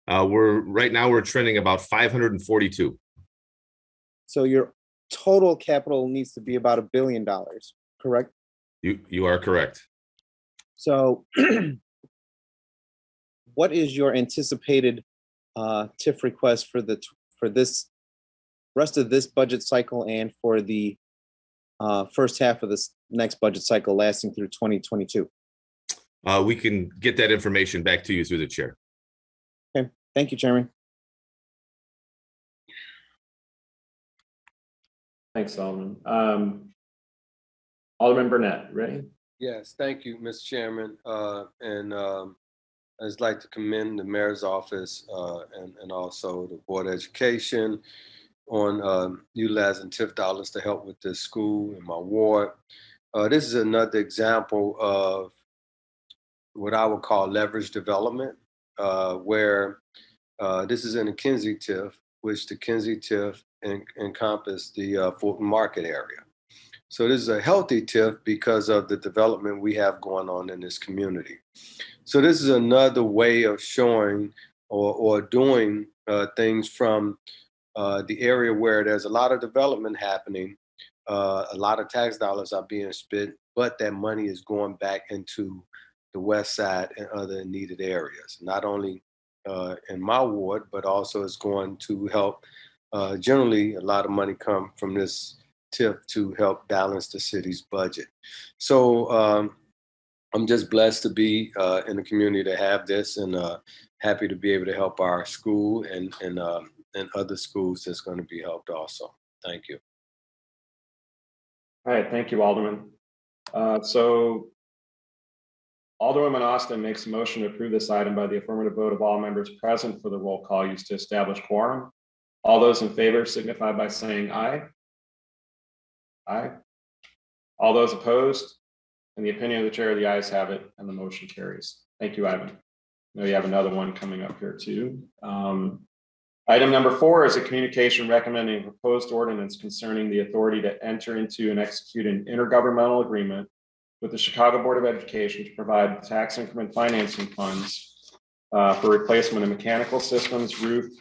Right now we're trending about 542. So your total capital needs to be about $1 billion, correct? You are correct. So what is your anticipated TIF request for this rest of this budget cycle and for the first half of this next budget cycle lasting through 2022? We can get that information back to you through the chair. Okay, thank you, Chairman. Thanks, Alderman. Alderman Burnett, ready? Yes, thank you, Mr. Chairman. I'd like to commend the mayor's office and also the Board of Education on utilizing TIF dollars to help with this school in my ward. This is another example of what I would call leverage development, where this is in the Kinsey TIF, which the Kinsey TIF encompass the Fulton Market area. So this is a healthy TIF because of the development we have going on in this community. So this is another way of showing or doing things from the area where there's a lot of development happening, a lot of tax dollars are being spent, but that money is going back into the west side and other needed areas. Not only in my ward, but also it's going to help. Generally, a lot of money come from this TIF to help balance the city's budget. So I'm just blessed to be in the community to have this, and happy to be able to help our school and other schools that's going to be helped also. Thank you. All right, thank you, Alderman. So Alderwoman Austin makes a motion to approve this item by the affirmative vote of all members present for the roll call used to establish quorum. All those in favor signify by saying aye. Aye. All those opposed? In the opinion of the chair, the ayes have it and the motion carries. Thank you, Ivan. I know you have another one coming up here too. Item number 4 is a communication recommending a proposed ordinance concerning the authority to enter into and execute an intergovernmental agreement with the Chicago Board of Education to provide tax increment financing funds for replacement of mechanical systems, roof,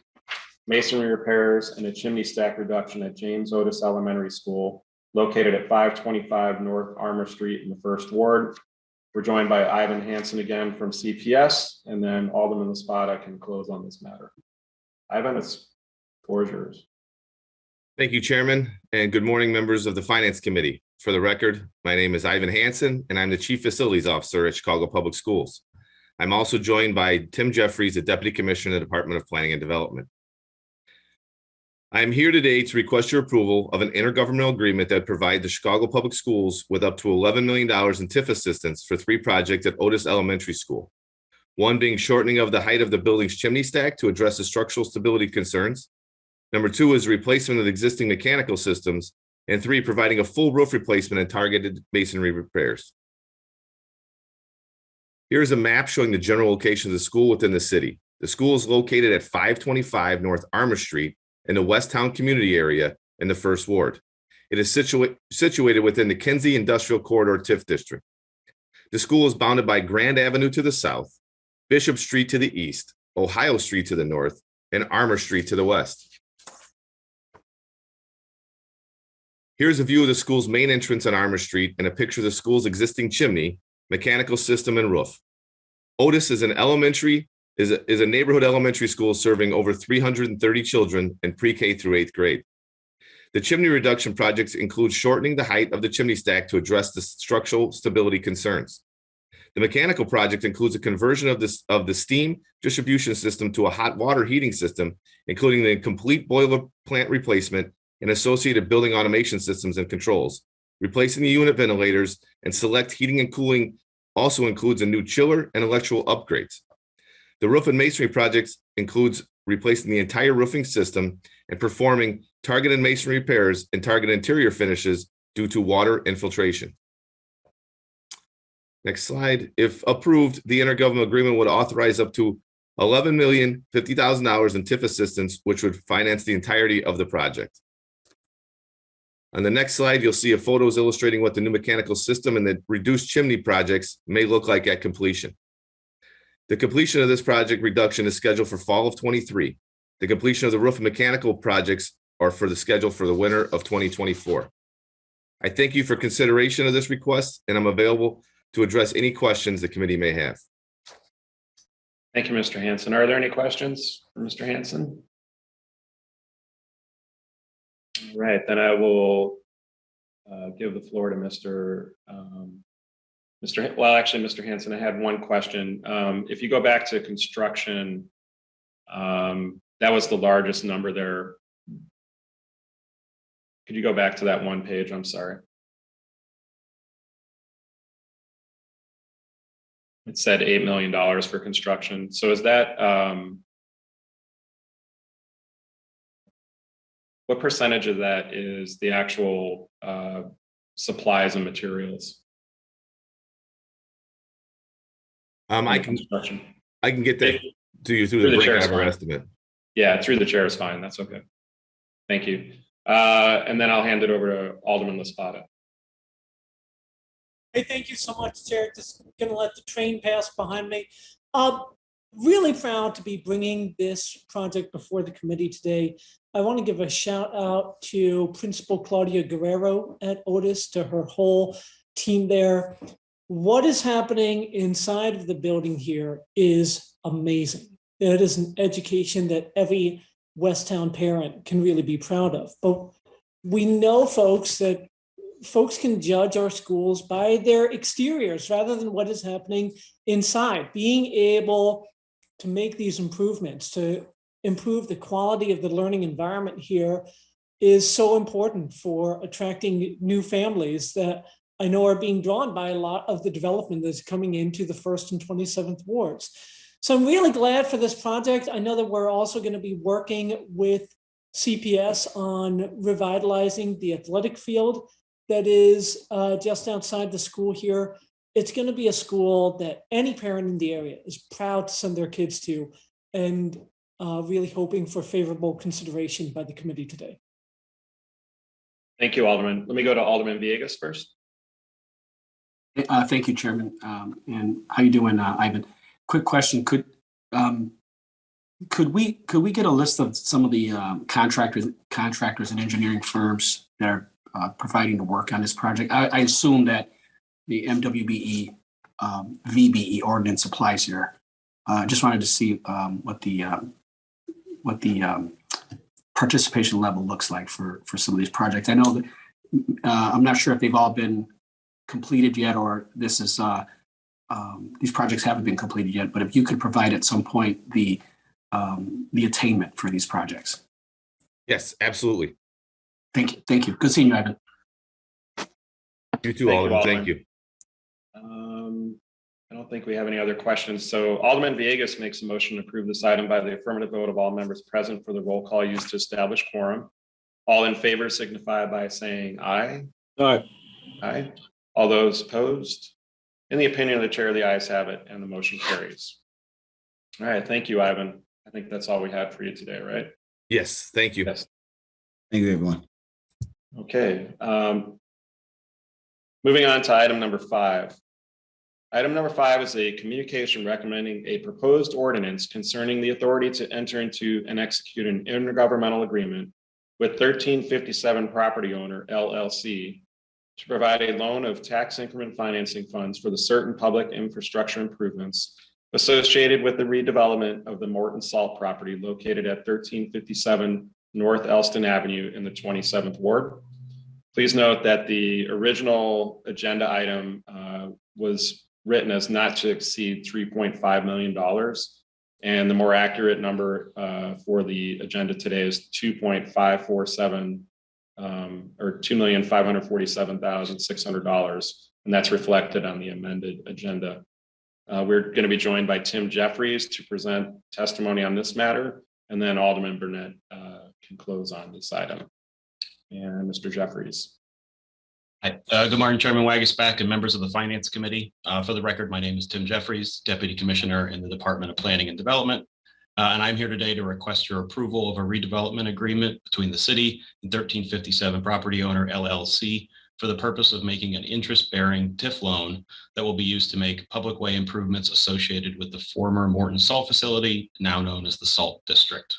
masonry repairs, and a chimney stack reduction at James Otis Elementary School, located at 525 North Armour Street in the 1st Ward. We're joined by Ivan Hansen again from CPS, and then Alderman Espada can close on this matter. Ivan, it's floor is yours. Thank you, Chairman, and good morning, members of the Finance Committee. For the record, my name is Ivan Hansen, and I'm the Chief Facilities Officer at Chicago Public Schools. I'm also joined by Tim Jeffries, the Deputy Commissioner in the Department of Planning and Development. I am here today to request your approval of an intergovernmental agreement that provides the Chicago Public Schools with up to $11 million in TIF assistance for 3 projects at Otis Elementary School. One being shortening of the height of the building's chimney stack to address the structural stability concerns. Number 2 is replacement of existing mechanical systems. And 3, providing a full roof replacement and targeted masonry repairs. Here is a map showing the general location of the school within the city. The school is located at 525 North Armour Street in the Westtown community area in the 1st Ward. It is situated within the Kinsey Industrial Corridor TIF District. The school is bounded by Grand Avenue to the south, Bishop Street to the east, Ohio Street to the north, and Armour Street to the west. Here's a view of the school's main entrance on Armour Street and a picture of the school's existing chimney, mechanical system, and roof. Otis is a neighborhood elementary school serving over 330 children in pre-K through 8th grade. The chimney reduction projects include shortening the height of the chimney stack to address the structural stability concerns. The mechanical project includes a conversion of the steam distribution system to a hot water heating system, including the complete boiler plant replacement and associated building automation systems and controls. Replacing the unit ventilators and select heating and cooling also includes a new chiller and electrical upgrades. The roof and masonry projects includes replacing the entire roofing system and performing targeted masonry repairs and targeted interior finishes due to water infiltration. Next slide. If approved, the intergovernmental agreement would authorize up to $11,050,000 in TIF assistance, which would finance the entirety of the project. On the next slide, you'll see a photos illustrating what the new mechanical system and the reduced chimney projects may look like at completion. The completion of this project reduction is scheduled for fall of 23. The completion of the roof and mechanical projects are for the schedule for the winter of 2024. I thank you for consideration of this request, and I'm available to address any questions the committee may have. Thank you, Mr. Hansen. Are there any questions for Mr. Hansen? All right, then I will give the floor to Mr. Hansen, I had one question. If you go back to construction, that was the largest number there. Could you go back to that one page? I'm sorry. It said $8 million for construction. So is that, what percentage of that is the actual supplies and materials? I can get that to you through the breakout of our estimate. Yeah, through the chair is fine. That's okay. Thank you. And then I'll hand it over to Alderman Laspada. Hey, thank you so much, Chair. Just gonna let the train pass behind me. Really proud to be bringing this project before the committee today. I want to give a shout out to Principal Claudia Guerrero at Otis, to her whole team there. What is happening inside of the building here is amazing. It is an education that every Westtown parent can really be proud of. But we know, folks, that folks can judge our schools by their exteriors rather than what is happening inside. Being able to make these improvements, to improve the quality of the learning environment here, is so important for attracting new families that I know are being drawn by a lot of the development that's coming into the 1st and 27th wards. So I'm really glad for this project. I know that we're also going to be working with CPS on revitalizing the athletic field that is just outside the school here. It's going to be a school that any parent in the area is proud to send their kids to, and really hoping for favorable consideration by the committee today. Thank you, Alderman. Let me go to Alderman Villegas first. Thank you, Chairman. And how you doing, Ivan? Quick question: Could we get a list of some of the contractors and engineering firms that are providing the work on this project? I assume that the MWBE VBE ordinance applies here. Just wanted to see what the participation level looks like for some of these projects. I know that I'm not sure if they've all been completed yet, or this is these projects haven't been completed yet. But if you could provide at some point the attainment for these projects. Yes, absolutely. Thank you. Thank you. Good seeing you, Ivan. You too, Alderman. Thank you. I don't think we have any other questions. So Alderman Villegas makes a motion to approve this item by the affirmative vote of all members present for the roll call used to establish quorum. All in favor signify by saying aye. Aye. Aye. All those opposed? In the opinion of the chair, the ayes have it and the motion carries. All right, thank you, Ivan. I think that's all we had for you today, right? Yes, thank you. Yes. Thank you, everyone. Okay. Moving on to item number 5. Item number 5 is a communication recommending a proposed ordinance concerning the authority to enter into and execute an intergovernmental agreement with 1357 Property Owner LLC to provide a loan of tax increment financing funds for the certain public infrastructure improvements associated with the redevelopment of the Morton Salt property located at 1357 North Elston Avenue in the 27th Ward. Please note that the original agenda item was written as not to exceed $3.5 million. And the more accurate number for the agenda today is 2.547 or $2,547,600. And that's reflected on the amended agenda. We're going to be joined by Tim Jeffries to present testimony on this matter. And then Alderman Burnett can close on this item. And Mr. Jeffries. Hi, good morning, Chairman Wagasback and members of the Finance Committee. For the record, my name is Tim Jeffries, Deputy Commissioner in the Department of Planning and Development. And I'm here today to request your approval of a redevelopment agreement between the city and 1357 Property Owner LLC for the purpose of making an interest-bearing TIF loan that will be used to make public way improvements associated with the former Morton Salt facility, now known as the Salt District.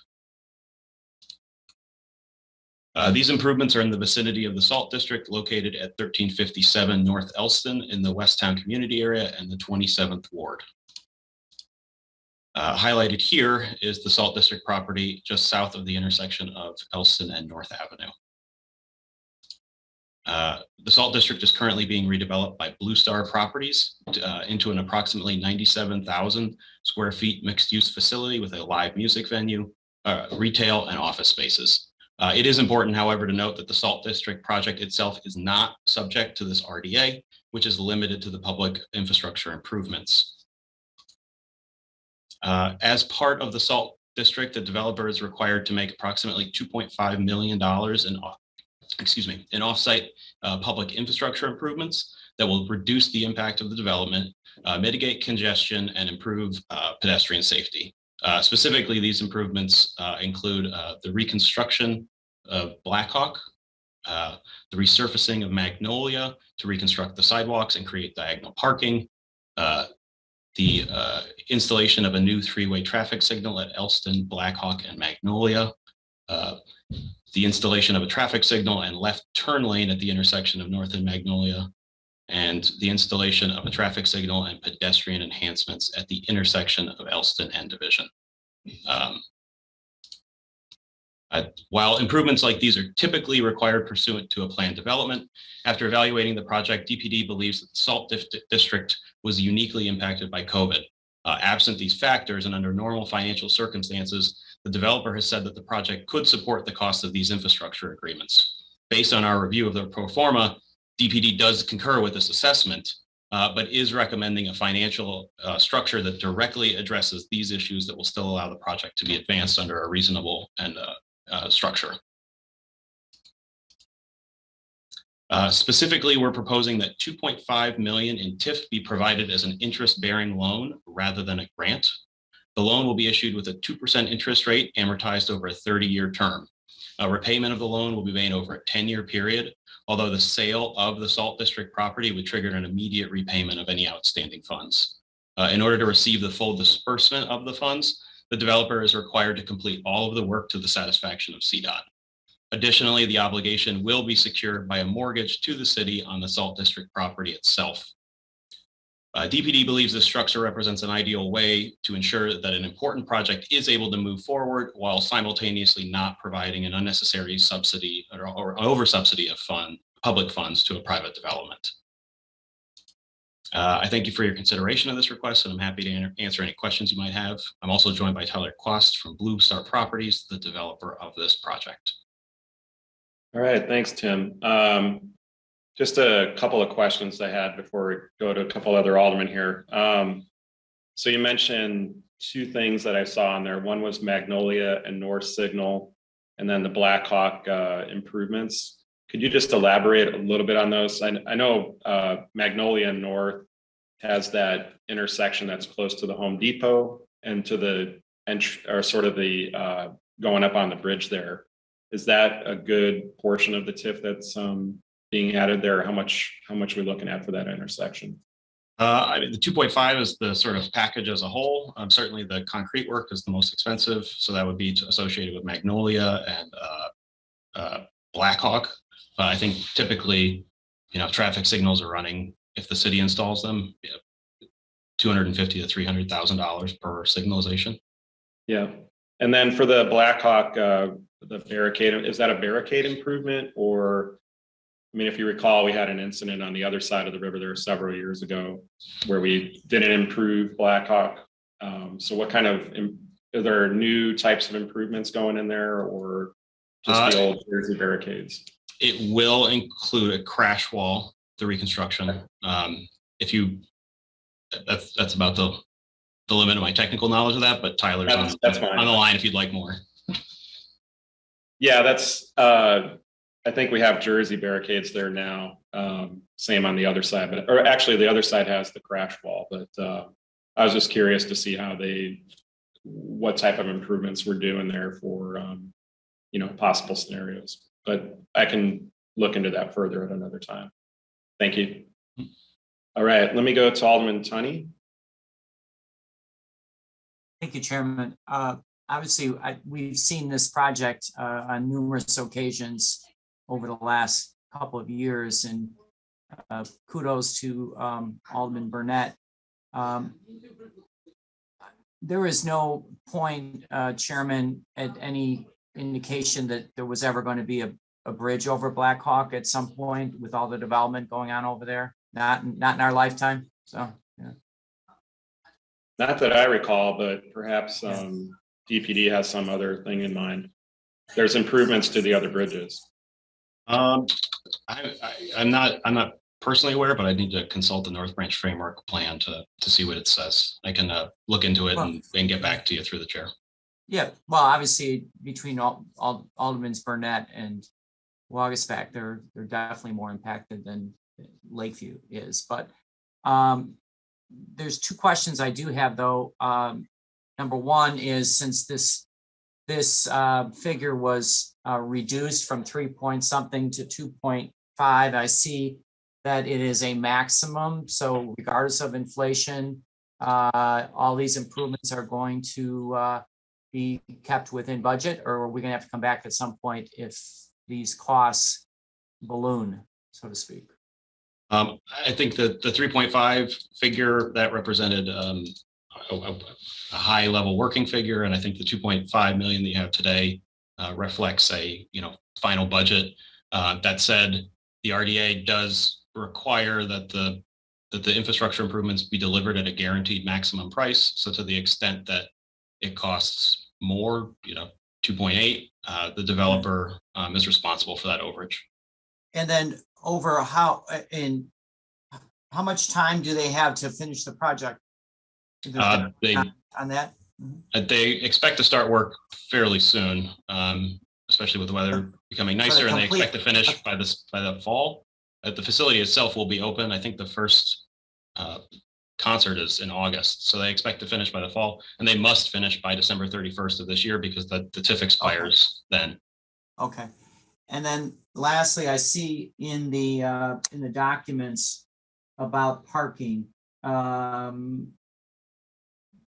These improvements are in the vicinity of the Salt District located at 1357 North Elston in the Westtown community area and the 27th Ward. Highlighted here is the Salt District property just south of the intersection of Elston and North Avenue. The Salt District is currently being redeveloped by Blue Star Properties into an approximately 97,000 square feet mixed-use facility with a live music venue, retail, and office spaces. It is important, however, to note that the Salt District project itself is not subject to this RDA, which is limited to the public infrastructure improvements. As part of the Salt District, the developer is required to make approximately $2.5 million in off-site public infrastructure improvements that will reduce the impact of the development, mitigate congestion, and improve pedestrian safety. Specifically, these improvements include the reconstruction of Blackhawk, the resurfacing of Magnolia to reconstruct the sidewalks and create diagonal parking, the installation of a new three-way traffic signal at Elston, Blackhawk, and Magnolia, the installation of a traffic signal and left turn lane at the intersection of North and Magnolia, and the installation of a traffic signal and pedestrian enhancements at the intersection of Elston and Division. While improvements like these are typically required pursuant to a planned development, after evaluating the project, DPD believes that the Salt District was uniquely impacted by COVID. Absent these factors and under normal financial circumstances, the developer has said that the project could support the cost of these infrastructure agreements. Based on our review of the pro forma, DPD does concur with this assessment, but is recommending a financial structure that directly addresses these issues that will still allow the project to be advanced under a reasonable and structure. Specifically, we're proposing that $2.5 million in TIF be provided as an interest-bearing loan rather than a grant. The loan will be issued with a 2% interest rate amortized over a 30-year term. Repayment of the loan will be made over a 10-year period, although the sale of the Salt District property would trigger an immediate repayment of any outstanding funds. In order to receive the full disbursement of the funds, the developer is required to complete all of the work to the satisfaction of CDOT. Additionally, the obligation will be secured by a mortgage to the city on the Salt District property itself. DPD believes this structure represents an ideal way to ensure that an important project is able to move forward while simultaneously not providing an unnecessary subsidy or over subsidy of public funds to a private development. I thank you for your consideration of this request, and I'm happy to answer any questions you might have. I'm also joined by Tyler Quast from Blue Star Properties, the developer of this project. All right, thanks, Tim. Just a couple of questions I had before we go to a couple other aldermen here. So you mentioned two things that I saw on there. One was Magnolia and North Signal, and then the Blackhawk improvements. Could you just elaborate a little bit on those? I know Magnolia North has that intersection that's close to the Home Depot and to the or sort of the going up on the bridge there. Is that a good portion of the TIF that's being added there? How much are we looking at for that intersection? I mean, the 2.5 is the sort of package as a whole. Certainly the concrete work is the most expensive. So that would be associated with Magnolia and Blackhawk. I think typically, traffic signals are running, if the city installs them, $250,000 to $300,000 per signalization. Yeah. And then for the Blackhawk, the barricade, is that a barricade improvement? Or, I mean, if you recall, we had an incident on the other side of the river there several years ago where we didn't improve Blackhawk. So what kind of, are there new types of improvements going in there, or just the old Jersey barricades? It will include a crash wall, the reconstruction. That's about the limit of my technical knowledge of that, but Tyler's that's fine. On the line if you'd like more. Yeah, that's, I think we have Jersey barricades there now. Same on the other side, or actually the other side has the crash wall, but I was just curious to see what type of improvements we're doing there for, possible scenarios. But I can look into that further at another time. Thank you. All right, let me go to Alderman Tunney. Thank you, Chairman. Obviously, we've seen this project on numerous occasions over the last couple of years, and kudos to Alderman Burnett. There is no point, Chairman, at any indication that there was ever going to be a bridge over Blackhawk at some point with all the development going on over there. Not in our lifetime. So, yeah. Not that I recall, but perhaps DPD has some other thing in mind. There's improvements to the other bridges. I'm not personally aware, but I need to consult the North Branch Framework Plan to see what it says. I can look into it and get back to you through the chair. Yeah, well, obviously between Aldermans Burnett and Waguespack, they're definitely more impacted than Lakeview is. But there's two questions I do have though. Number one is, since this figure was reduced from 3 point something to 2.5, I see that it is a maximum. So regardless of inflation, all these improvements are going to be kept within budget, or are we going to have to come back at some point if these costs balloon, so to speak? I think that the 3.5 figure that represented a high level working figure, and I think the 2.5 million that you have today reflects a final budget. That said, the RDA does require that the infrastructure improvements be delivered at a guaranteed maximum price. So to the extent that it costs more, 2.8, the developer is responsible for that overage. And then over how much time do they have to finish the project? On that? They expect to start work fairly soon, especially with the weather becoming nicer, and they expect to finish by the fall. The facility itself will be open. I think the first concert is in August, so they expect to finish by the fall, and they must finish by December 31st of this year because the TIF expires then. Okay, and then lastly, I see in the documents about parking.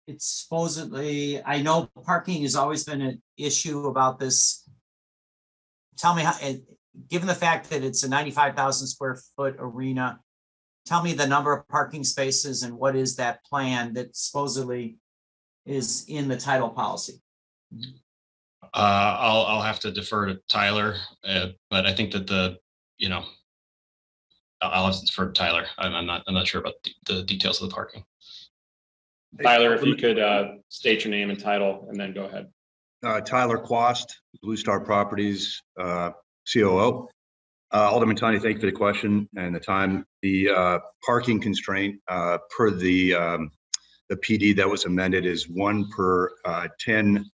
It's supposedly, I know parking has always been an issue about this. Tell me how, given the fact that it's a 95,000 square foot arena, tell me the number of parking spaces and what is that plan that supposedly is in the title policy? I'll have to defer to Tyler, but I think that I'll have to defer to Tyler. I'm not sure about the details of the parking. Tyler, if you could state your name and title and then go ahead. Tyler Quast, Blue Star Properties, COO. Alderman Tiny, thank you for the question and the time. The parking constraint per the PD that was amended is 1 per 10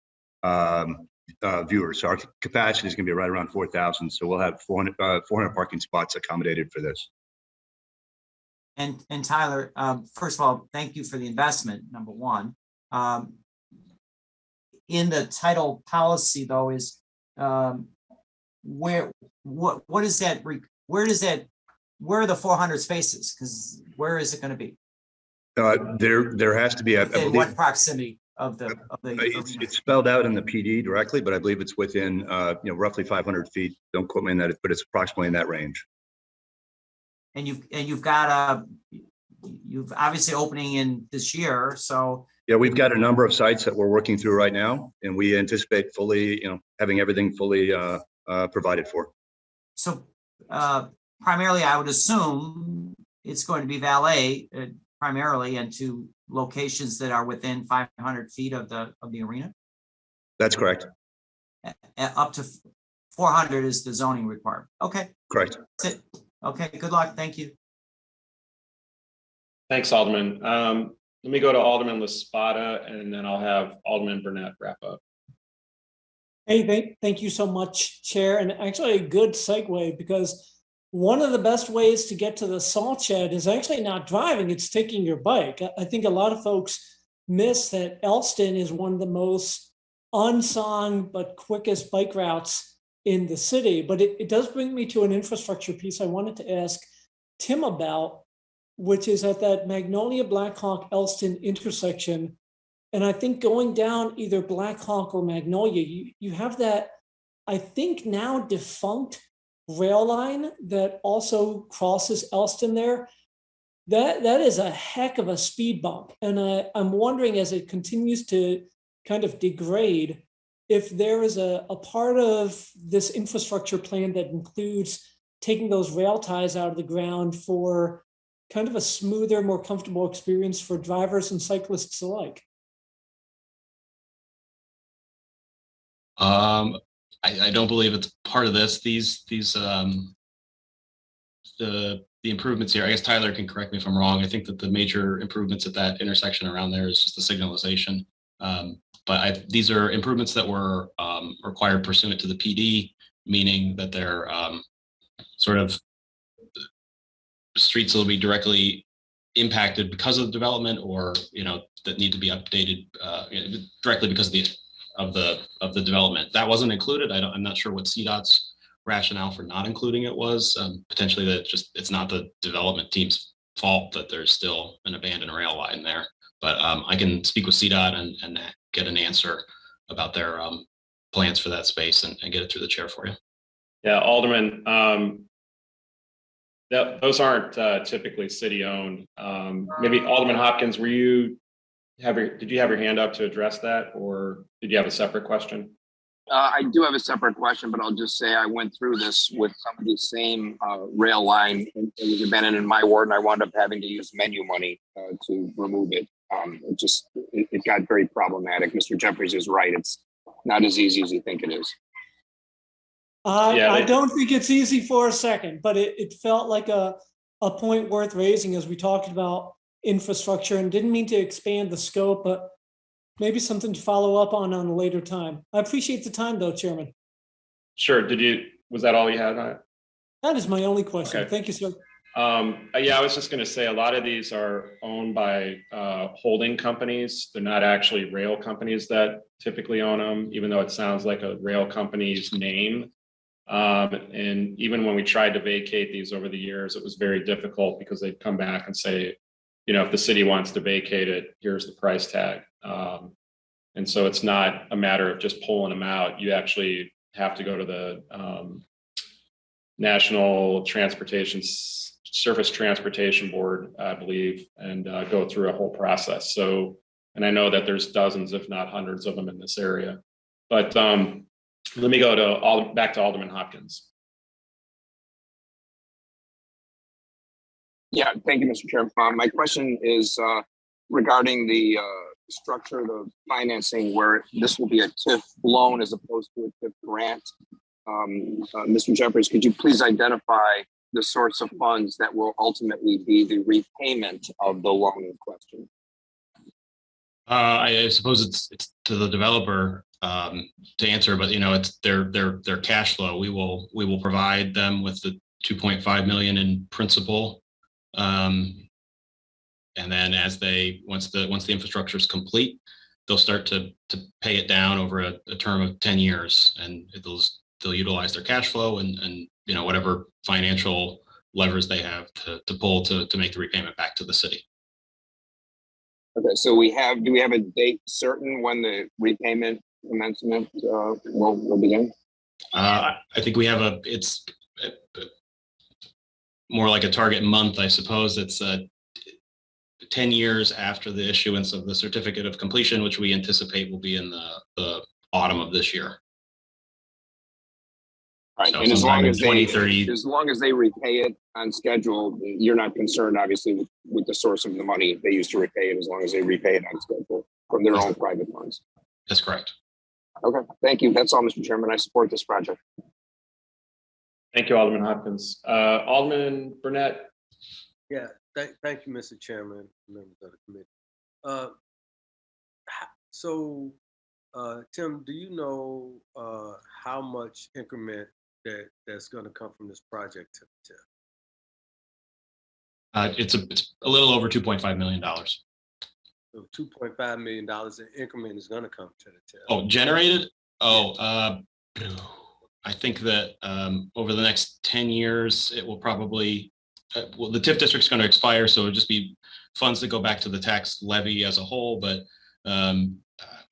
viewers. So our capacity is going to be right around 4,000. So we'll have 400 parking spots accommodated for this. And Tyler, first of all, thank you for the investment, number one. In the title policy, though, is where are the 400 spaces? Because where is it going to be? There has to be In what proximity of the it's spelled out in the PD directly, but I believe it's within roughly 500 feet. Don't quote me on that, but it's approximately in that range. And you've got you've obviously opening in this year, so yeah, we've got a number of sites that we're working through right now, and we anticipate fully, having everything fully provided for. So primarily, I would assume it's going to be valet primarily, and to locations that are within 500 feet of the arena. That's correct. Up to 400 is the zoning requirement. Okay. Correct. That's it. Okay. Good luck. Thank you. Thanks, Alderman. Let me go to Alderman LaSpada, and then I'll have Alderman Burnett wrap up. Hey, thank you so much, Chair. And actually a good segue, because one of the best ways to get to the salt shed is actually not driving, it's taking your bike. I think a lot of folks miss that Elston is one of the most unsung but quickest bike routes in the city. But it does bring me to an infrastructure piece I wanted to ask Tim about, which is at that Magnolia Blackhawk Elston intersection. And I think going down either Blackhawk or Magnolia, you have that, I think now defunct rail line that also crosses Elston there. That is a heck of a speed bump. And I'm wondering, as it continues to kind of degrade, if there is a part of this infrastructure plan that includes taking those rail ties out of the ground for kind of a smoother, more comfortable experience for drivers and cyclists alike. I don't believe it's part of this. The improvements here, I guess Tyler can correct me if I'm wrong. I think that the major improvements at that intersection around there is just the signalization. But these are improvements that were required pursuant to the PD, meaning that they're sort of streets will be directly impacted because of the development, or that need to be updated directly because of the development. That wasn't included. I'm not sure what CDOT's rationale for not including it was. Potentially that it's not the development team's fault that there's still an abandoned rail line there. But I can speak with CDOT and get an answer about their plans for that space and get it through the chair for you. Yeah, Alderman, those aren't typically city-owned. Maybe Alderman Hopkins, did you have your hand up to address that, or did you have a separate question? I do have a separate question, but I'll just say I went through this with some of the same rail line. It was abandoned in my ward, and I wound up having to use menu money to remove it. It got very problematic. Mr. Jeffries is right. It's not as easy as you think it is. I don't think it's easy for a second, but it felt like a point worth raising as we talked about infrastructure, and didn't mean to expand the scope, but maybe something to follow up on a later time. I appreciate the time though, Chairman. Sure. Was that all you had? That is my only question. Okay. Thank you, sir. Yeah, I was just going to say a lot of these are owned by holding companies. They're not actually rail companies that typically own them, even though it sounds like a rail company's name. And even when we tried to vacate these over the years, it was very difficult because they'd come back and say, if the city wants to vacate it, here's the price tag. And so it's not a matter of just pulling them out. You actually have to go to the National Transportation Surface Transportation Board, I believe, and go through a whole process. So, and I know that there's dozens, if not hundreds of them in this area. But let me go to back to Alderman Hopkins. Yeah, thank you, Mr. Chair. My question is regarding the structure of the financing where this will be a TIF loan as opposed to a TIF grant. Mr. Jeffries, could you please identify the source of funds that will ultimately be the repayment of the loan in question? I suppose it's to the developer to answer, but it's their cash flow. We will provide them with the 2.5 million in principal, and then once the infrastructure is complete, they'll start to pay it down over a term of 10 years, and they'll utilize their cash flow and whatever financial levers they have to pull to make the repayment back to the city. Okay, so do we have a date certain when the repayment commencement will begin? I think we have it's more like a target month, I suppose. It's 10 years after the issuance of the certificate of completion, which we anticipate will be in the autumn of this year. All right, So and as long as 2030. as long as they repay it on schedule, you're not concerned, obviously, with the source of the money they used to repay it, as long as they repay it on schedule from their own private funds. That's correct. Okay, thank you. That's all, Mr. Chairman. I support this project. Thank you, Alderman Hopkins. Alderman Burnett. Yeah, thank you, Mr. Chairman, members of the committee. So, Tim, do you know how much increment that's going to come from this project to the TIF? It's a little over $2.5 million. So $2.5 million in increment is going to come to the TIF. Oh, generated? Oh, I think that over the next 10 years, it will probably, the TIF district's going to expire, so it'll just be funds that go back to the tax levy as a whole. But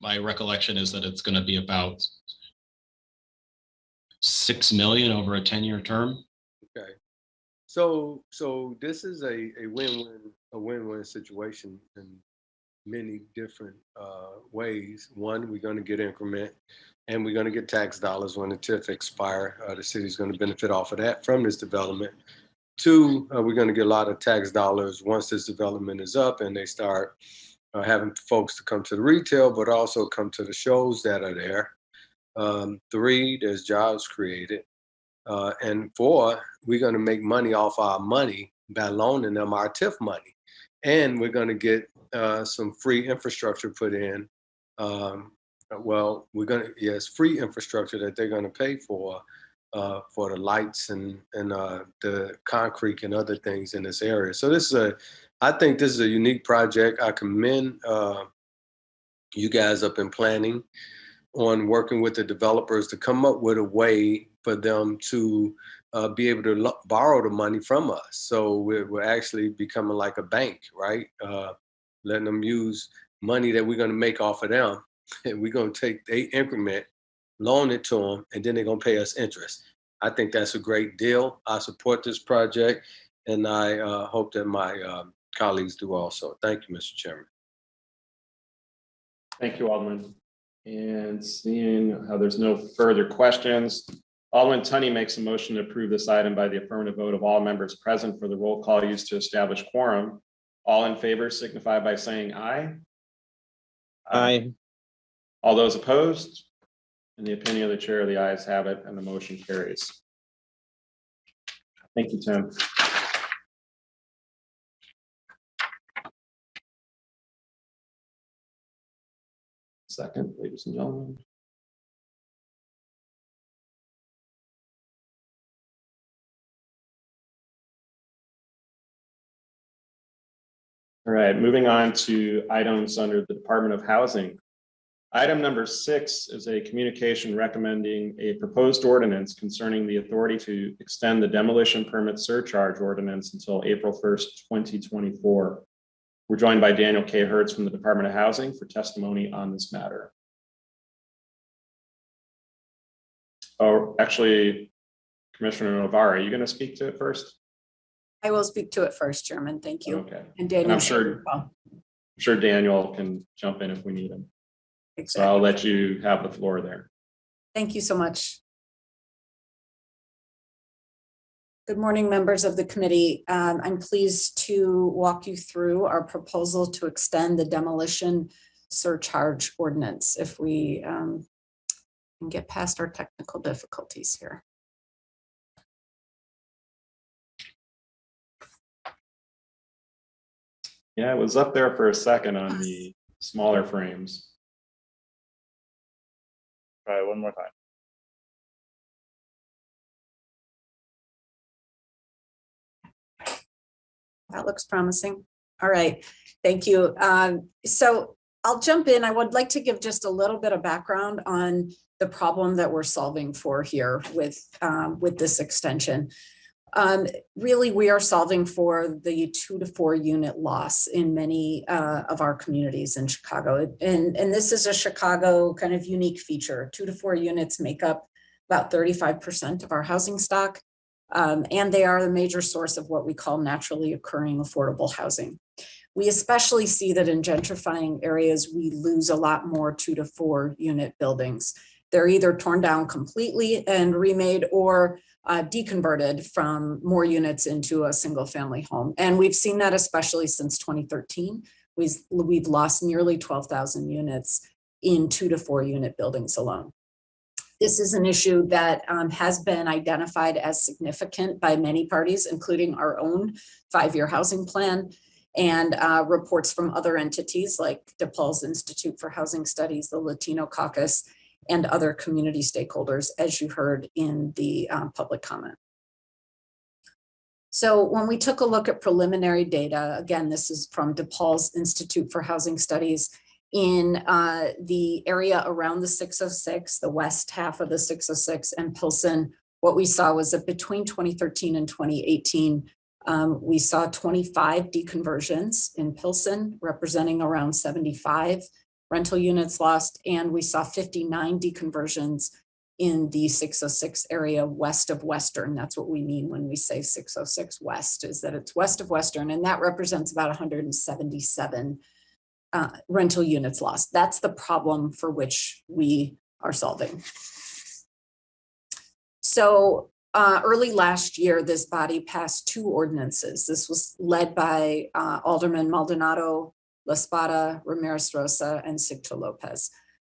my recollection is that it's going to be about $6 million over a 10-year term. Okay. So this is a win-win situation in many different ways. One, we're going to get increment, and we're going to get tax dollars when the TIF expire. The city's going to benefit off of that from this development. Two, we're going to get a lot of tax dollars once this development is up and they start having folks to come to the retail, but also come to the shows that are there. Three, there's jobs created. And four, we're going to make money off our money by loaning them our TIF money. And we're going to get some free infrastructure put in. It's free infrastructure that they're going to pay for the lights and the concrete and other things in this area. So I think this is a unique project. I commend you guys up in planning on working with the developers to come up with a way for them to be able to borrow the money from us. So we're actually becoming like a bank, right? Letting them use money that we're going to make off of them. And we're going to take the increment, loan it to them, and then they're going to pay us interest. I think that's a great deal. I support this project, and I hope that my colleagues do also. Thank you, Mr. Chairman. Thank you, Alderman. And seeing how there's no further questions, Alderman Tunney makes a motion to approve this item by the affirmative vote of all members present for the roll call used to establish quorum. All in favor signify by saying aye. Aye. All those opposed? In the opinion of the chair, the ayes have it and the motion carries. Thank you, Tim. Second, ladies and gentlemen. All right, moving on to items under the Department of Housing. Item number 6 is a communication recommending a proposed ordinance concerning the authority to extend the demolition permit surcharge ordinance until April 1st, 2024. We're joined by Daniel K. Hertz from the Department of Housing for testimony on this matter. Oh, actually, Commissioner Navarro, are you going to speak to it first? I will speak to it first, Chairman. Thank you. Okay. And And Daniel. I'm sure Daniel can jump in if we need him. So Exactly. I'll let you have the floor there. Thank you so much. Good morning, members of the committee. I'm pleased to walk you through our proposal to extend the demolition surcharge ordinance if we can get past our technical difficulties here. Yeah, it was up there for a second on the smaller frames. Try it one more time. That looks promising. All right, thank you. So I'll jump in. I would like to give just a little bit of background on the problem that we're solving for here with this extension. Really, we are solving for the 2 to 4 unit loss in many of our communities in Chicago. And this is a Chicago kind of unique feature. 2 to 4 units make up about 35% of our housing stock. And they are the major source of what we call naturally occurring affordable housing. We especially see that in gentrifying areas, we lose a lot more 2 to 4 unit buildings. They're either torn down completely and remade or deconverted from more units into a single family home. And we've seen that especially since 2013. We've lost nearly 12,000 units in 2 to 4 unit buildings alone. This is an issue that has been identified as significant by many parties, including our own 5-year housing plan and reports from other entities like DePaul's Institute for Housing Studies, the Latino Caucus, and other community stakeholders, as you heard in the public comment. So when we took a look at preliminary data, again, this is from DePaul's Institute for Housing Studies, in the area around the 606, the west half of the 606 and Pilsen, what we saw was that between 2013 and 2018, we saw 25 deconversions in Pilsen, representing around 75 rental units lost, and we saw 59 deconversions in the 606 area west of Western. That's what we mean when we say 606 West, is that it's west of Western, and that represents about 177 rental units lost. That's the problem for which we are solving. So early last year, this body passed 2 ordinances. This was led by Alderman Maldonado, La Espada, Ramirez Rosa, and Sigto Lopez.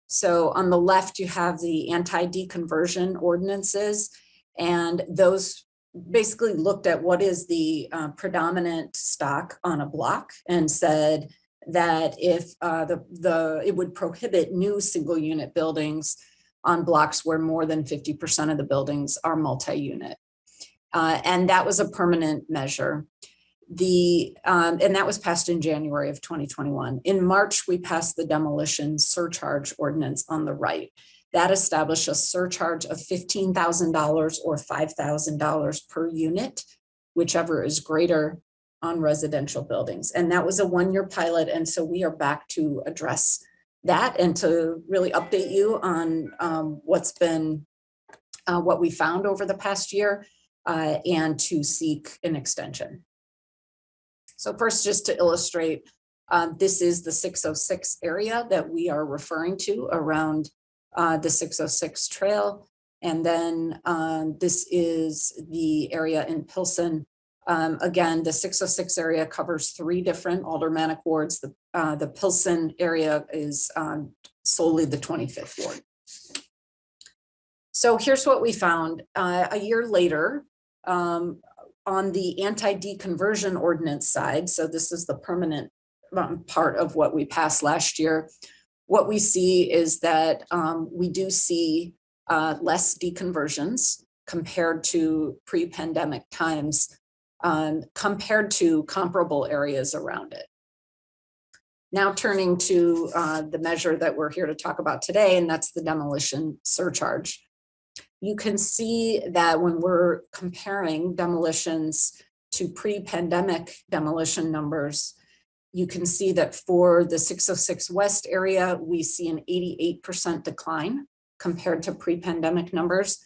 So on the left, you have the anti-deconversion ordinances, and those basically looked at what is the predominant stock on a block and said that if it would prohibit new single unit buildings on blocks where more than 50% of the buildings are multi-unit. And that was a permanent measure. And that was passed in January of 2021. In March, we passed the demolition surcharge ordinance on the right. That established a surcharge of $15,000 or $5,000 per unit, whichever is greater, on residential buildings. And that was a 1-year pilot. And so we are back to address that and to really update you on what we found over the past year and to seek an extension. So first, just to illustrate, this is the 606 area that we are referring to around the 606 trail. And then this is the area in Pilsen. Again, the 606 area covers 3 different aldermanic wards. The Pilsen area is solely the 25th ward. So here's what we found. A year later, on the anti-deconversion ordinance side, so this is the permanent part of what we passed last year, what we see is that we do see less deconversions compared to pre-pandemic times, compared to comparable areas around it. Now turning to the measure that we're here to talk about today, and that's the demolition surcharge. You can see that when we're comparing demolitions to pre-pandemic demolition numbers, you can see that for the 606 West area, we see an 88% decline compared to pre-pandemic numbers.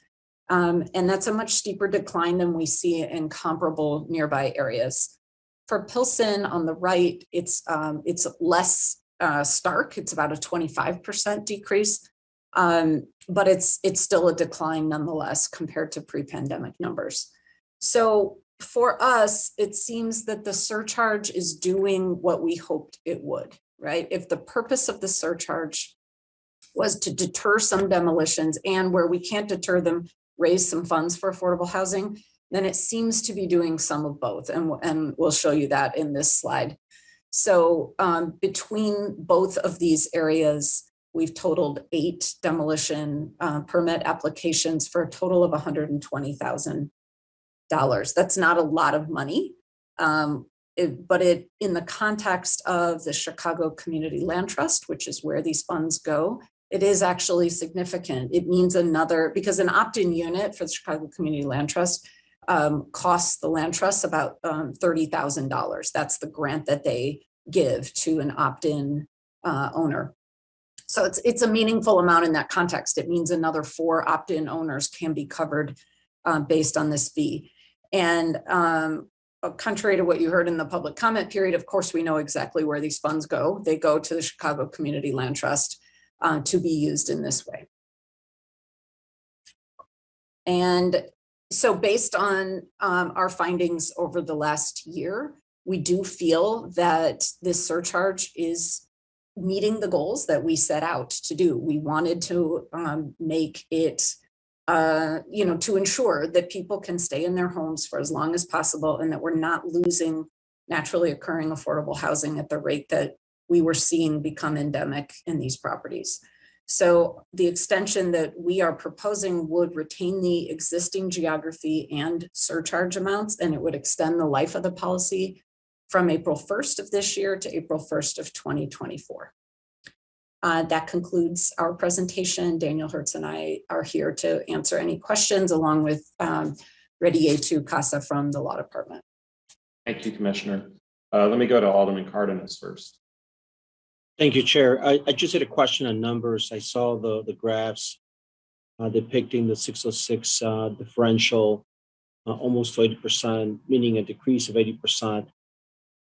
And that's a much steeper decline than we see in comparable nearby areas. For Pilsen on the right, it's less stark. It's about a 25% decrease, but it's still a decline nonetheless compared to pre-pandemic numbers. So for us, it seems that the surcharge is doing what we hoped it would, right? If the purpose of the surcharge was to deter some demolitions and where we can't deter them, raise some funds for affordable housing, then it seems to be doing some of both. And we'll show you that in this slide. So between both of these areas, we've totaled 8 demolition permit applications for a total of $120,000. That's not a lot of money, but in the context of the Chicago Community Land Trust, which is where these funds go, it is actually significant. It means because an opt-in unit for the Chicago Community Land Trust costs the land trust about $30,000. That's the grant that they give to an opt-in owner. So it's a meaningful amount in that context. It means another 4 opt-in owners can be covered based on this fee. And contrary to what you heard in the public comment period, of course, we know exactly where these funds go. They go to the Chicago Community Land Trust to be used in this way. And so based on our findings over the last year, we do feel that this surcharge is meeting the goals that we set out to do. We wanted to make it, to ensure that people can stay in their homes for as long as possible and that we're not losing naturally occurring affordable housing at the rate that we were seeing become endemic in these properties. So the extension that we are proposing would retain the existing geography and surcharge amounts, and it would extend the life of the policy from April 1st of this year to April 1st of 2024. That concludes our presentation. Daniel Hertz and I are here to answer any questions along with Reddy Casa from the Law Department. Thank you, Commissioner. Let me go to Alderman Cardenas first. Thank you, Chair. I just had a question on numbers. I saw the graphs depicting the 606 differential almost to 80%, meaning a decrease of 80%.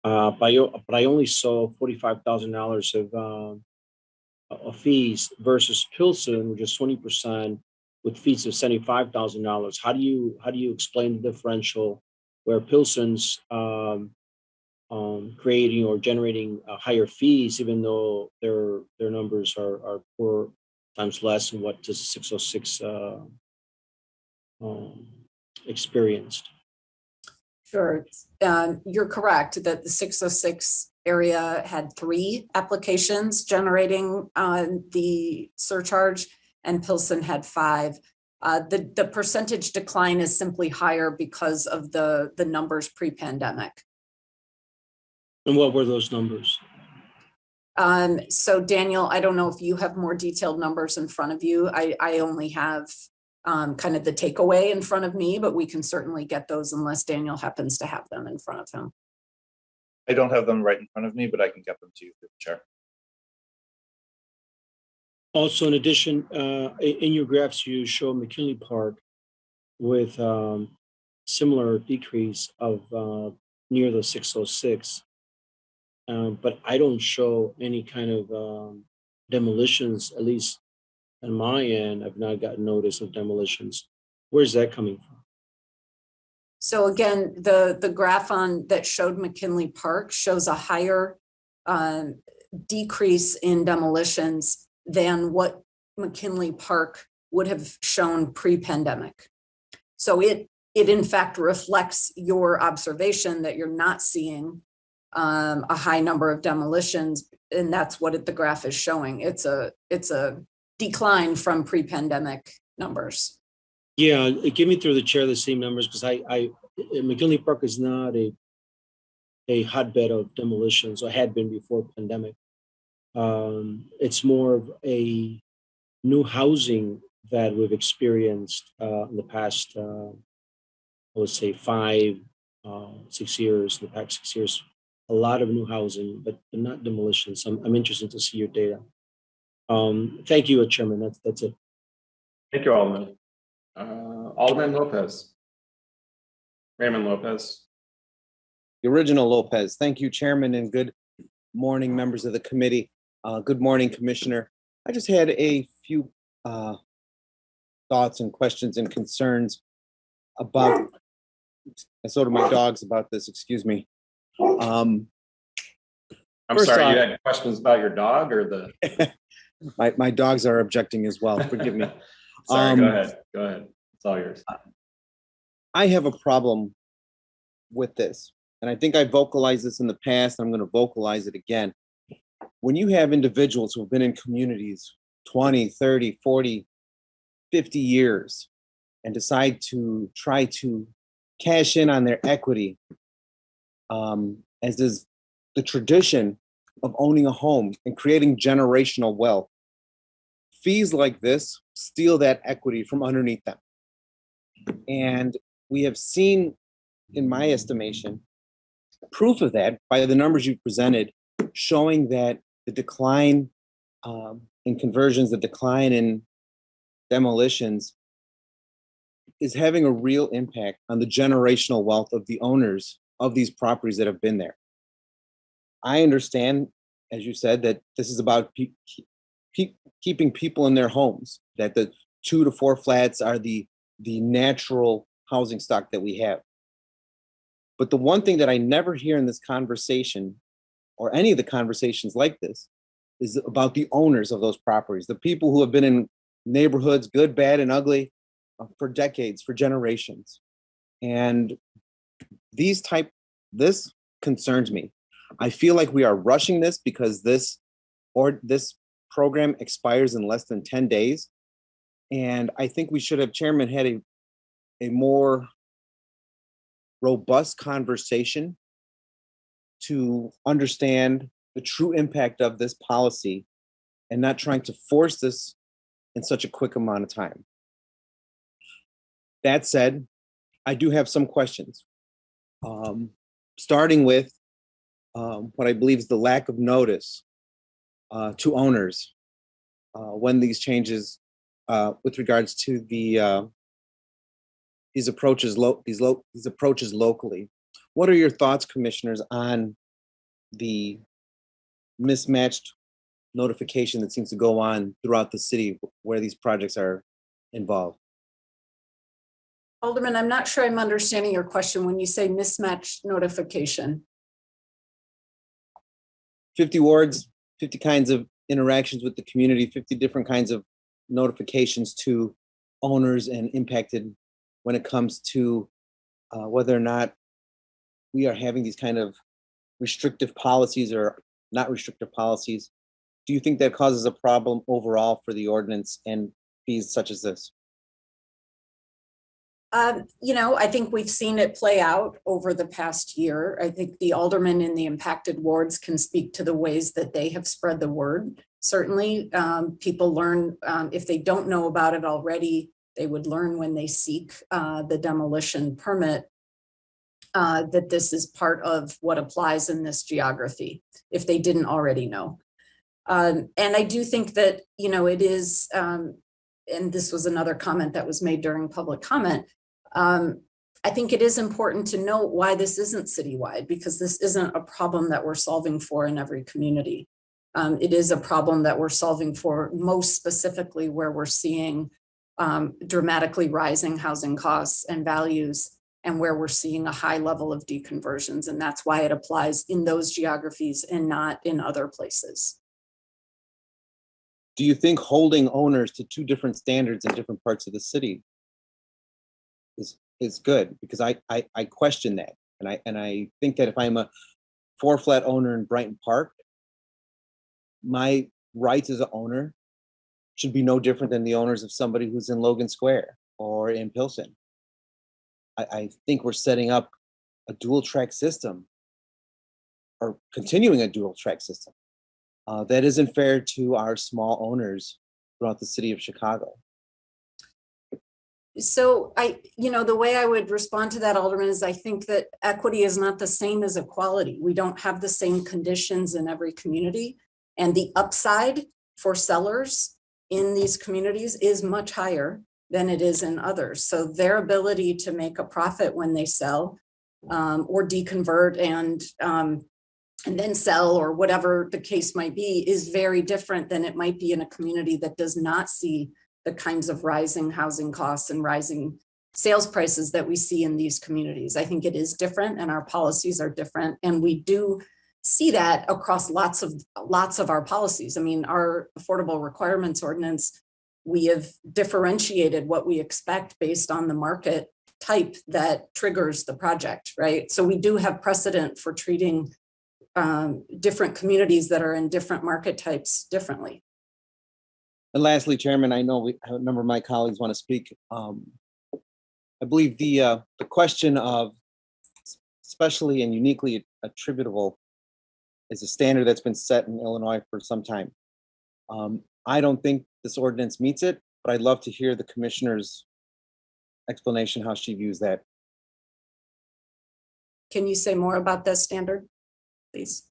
But I only saw $45,000 of fees versus Pilsen, which is 20% with fees of $75,000. How do you explain the differential where Pilsen's creating or generating higher fees, even though their numbers are 4 times less than what the 606 experienced? Sure. You're correct that the 606 area had 3 applications generating the surcharge and Pilsen had 5. The percentage decline is simply higher because of the numbers pre-pandemic. And what were those numbers? So Daniel, I don't know if you have more detailed numbers in front of you. I only have kind of the takeaway in front of me, but we can certainly get those unless Daniel happens to have them in front of him. I don't have them right in front of me, but I can get them to you, Chair. Also, in addition, in your graphs, you show McKinley Park with similar decrease of near the 606. But I don't show any kind of demolitions, at least on my end. I've not gotten notice of demolitions. Where's that coming from? So again, the graph that showed McKinley Park shows a higher decrease in demolitions than what McKinley Park would have shown pre-pandemic. So it in fact reflects your observation that you're not seeing a high number of demolitions, and that's what the graph is showing. It's a decline from pre-pandemic numbers. Yeah, give me through the chair the same numbers, because McKinley Park is not a hotbed of demolitions, or had been before pandemic. It's more of a new housing that we've experienced in the past, I would say 5, 6 years. In the past 6 years, a lot of new housing, but not demolitions. I'm interested to see your data. Thank you, Chairman. That's it. Thank you, Alderman. Alderman Lopez. Raymond Lopez. The original Lopez. Thank you, Chairman, and good morning, members of the committee. Good morning, Commissioner. I just had a few thoughts and questions and concerns about, and so do my dogs about this, excuse me. I'm First sorry, off- you had questions about your dog or the? My dogs are objecting as well, forgive me. Sorry, go ahead. Go ahead. It's all yours. I have a problem with this, and I think I vocalized this in the past. I'm going to vocalize it again. When you have individuals who have been in communities 20, 30, 40, 50 years and decide to try to cash in on their equity, as is the tradition of owning a home and creating generational wealth, fees like this steal that equity from underneath them. And we have seen, in my estimation, proof of that by the numbers you presented, showing that the decline in conversions, the decline in demolitions is having a real impact on the generational wealth of the owners of these properties that have been there. I understand, as you said, that this is about keeping people in their homes, that the 2 to 4 flats are the natural housing stock that we have. But the one thing that I never hear in this conversation, or any of the conversations like this, is about the owners of those properties, the people who have been in neighborhoods, good, bad, and ugly, for decades, for generations. And this concerns me. I feel like we are rushing this because this program expires in less than 10 days. And I think we should have, Chairman, had a more robust conversation to understand the true impact of this policy and not trying to force this in such a quick amount of time. That said, I do have some questions, starting with what I believe is the lack of notice to owners when these changes with regards to these approaches locally. What are your thoughts, commissioners, on the mismatched notification that seems to go on throughout the city where these projects are involved? Alderman, I'm not sure I'm understanding your question when you say mismatched notification. 50 wards, 50 kinds of interactions with the community, 50 different kinds of notifications to owners and impacted when it comes to whether or not we are having these kind of restrictive policies or not restrictive policies. Do you think that causes a problem overall for the ordinance and fees such as this? I think we've seen it play out over the past year. I think the aldermen in the impacted wards can speak to the ways that they have spread the word. Certainly, people learn, if they don't know about it already, they would learn when they seek the demolition permit that this is part of what applies in this geography, if they didn't already know. And I do think that, it is, and this was another comment that was made during public comment, I think it is important to note why this isn't citywide, because this isn't a problem that we're solving for in every community. It is a problem that we're solving for most specifically where we're seeing dramatically rising housing costs and values, and where we're seeing a high level of deconversions. And that's why it applies in those geographies and not in other places. Do you think holding owners to 2 different standards in different parts of the city is good? Because I question that. And I think that if I'm a 4-flat owner in Brighton Park, my rights as an owner should be no different than the owners of somebody who's in Logan Square or in Pilsen. I think we're setting up a dual track system, or continuing a dual track system that isn't fair to our small owners throughout the city of Chicago. So the way I would respond to that, Alderman, is I think that equity is not the same as equality. We don't have the same conditions in every community, and the upside for sellers in these communities is much higher than it is in others. So their ability to make a profit when they sell or deconvert and then sell, or whatever the case might be, is very different than it might be in a community that does not see the kinds of rising housing costs and rising sales prices that we see in these communities. I think it is different, and our policies are different. And we do see that across lots of our policies. I mean, our affordable requirements ordinance, we have differentiated what we expect based on the market type that triggers the project, right? So we do have precedent for treating different communities that are in different market types differently. And lastly, Chairman, I know a number of my colleagues want to speak. I believe the question of especially and uniquely attributable is a standard that's been set in Illinois for some time. I don't think this ordinance meets it, but I'd love to hear the commissioner's explanation how she views that. Can you say more about that standard, please?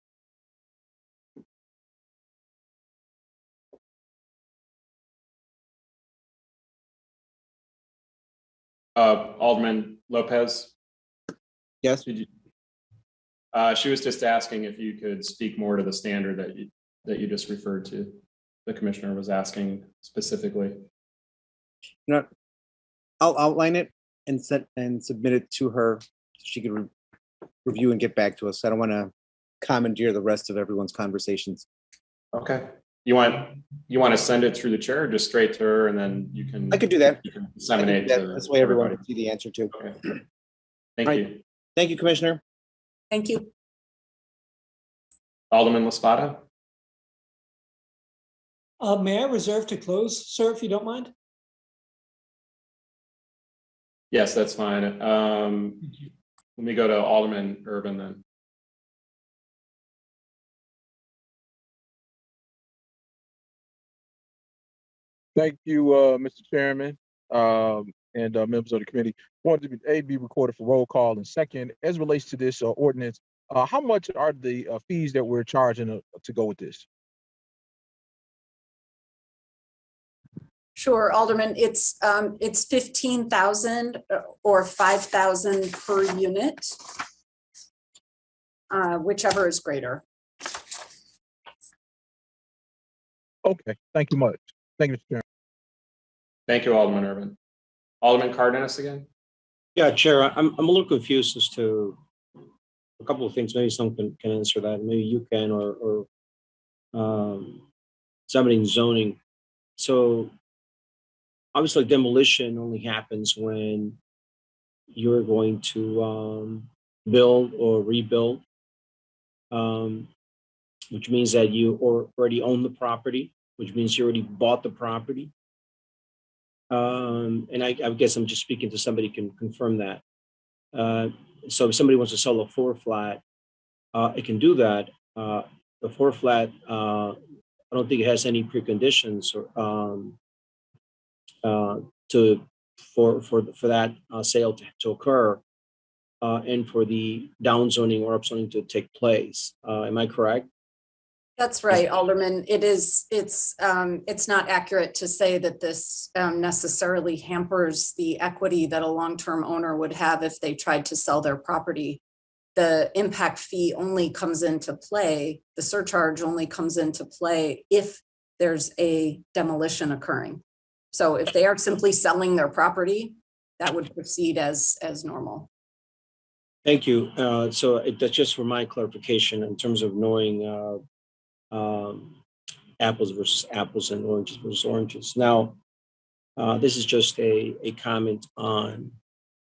Alderman Lopez? Yes. She was just asking if you could speak more to the standard that you just referred to. The commissioner was asking specifically. I'll outline it and submit it to her so she could review and get back to us. I don't want to commandeer the rest of everyone's conversations. Okay. You want to send it through the chair or just straight to her, and then you can. I could do that. You can disseminate to this way everyone everybody. can see the answer too. Okay. Thank you. Thank you, Commissioner. Thank you. Alderman LaSpada? May I reserve to close, sir, if you don't mind? Yes, that's fine. Let me go to Alderman Urban then. Thank you, Mr. Chairman, and members of the committee. Wanted to be recorded for roll call, and second, as it relates to this ordinance, how much are the fees that we're charging to go with this? Sure, Alderman. It's 15,000 or 5,000 per unit, whichever is greater. Okay, thank you much. Thank you, Mr. Chairman. Thank you, Alderman Urban. Alderman Cardenas again? Yeah, Chair, I'm a little confused as to a couple of things. Maybe someone can answer that. Maybe you can, or somebody in zoning. So obviously demolition only happens when you're going to build or rebuild, which means that you already own the property, which means you already bought the property. And I guess I'm just speaking to somebody who can confirm that. So if somebody wants to sell a floor flat, it can do that. The floor flat, I don't think it has any preconditions for that sale to occur, and for the downzoning or upzoning to take place. Am I correct? That's right, Alderman. It's not accurate to say that this necessarily hampers the equity that a long-term owner would have if they tried to sell their property. The impact fee only comes into play, the surcharge only comes into play if there's a demolition occurring. So if they are simply selling their property, that would proceed as normal. Thank you. So that's just for my clarification in terms of knowing apples versus apples and oranges versus oranges. Now, this is just a comment on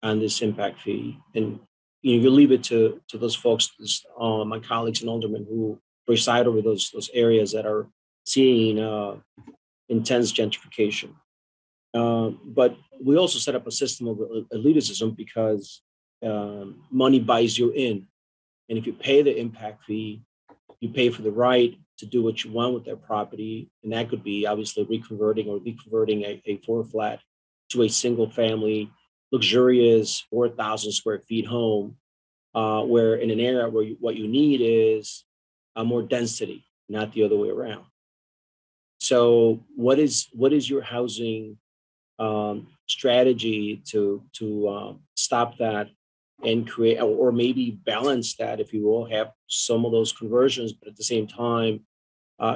this impact fee, and you leave it to those folks, my colleagues and aldermen who preside over those areas that are seeing intense gentrification. But we also set up a system of elitism because money buys you in, and if you pay the impact fee, you pay for the right to do what you want with their property, and that could be obviously reconverting or deconverting a floor flat to a single family, luxurious 4,000 square feet home, where in an area where what you need is more density, not the other way around. So what is your housing strategy to stop that and create, or maybe balance that, if you will, have some of those conversions, but at the same time,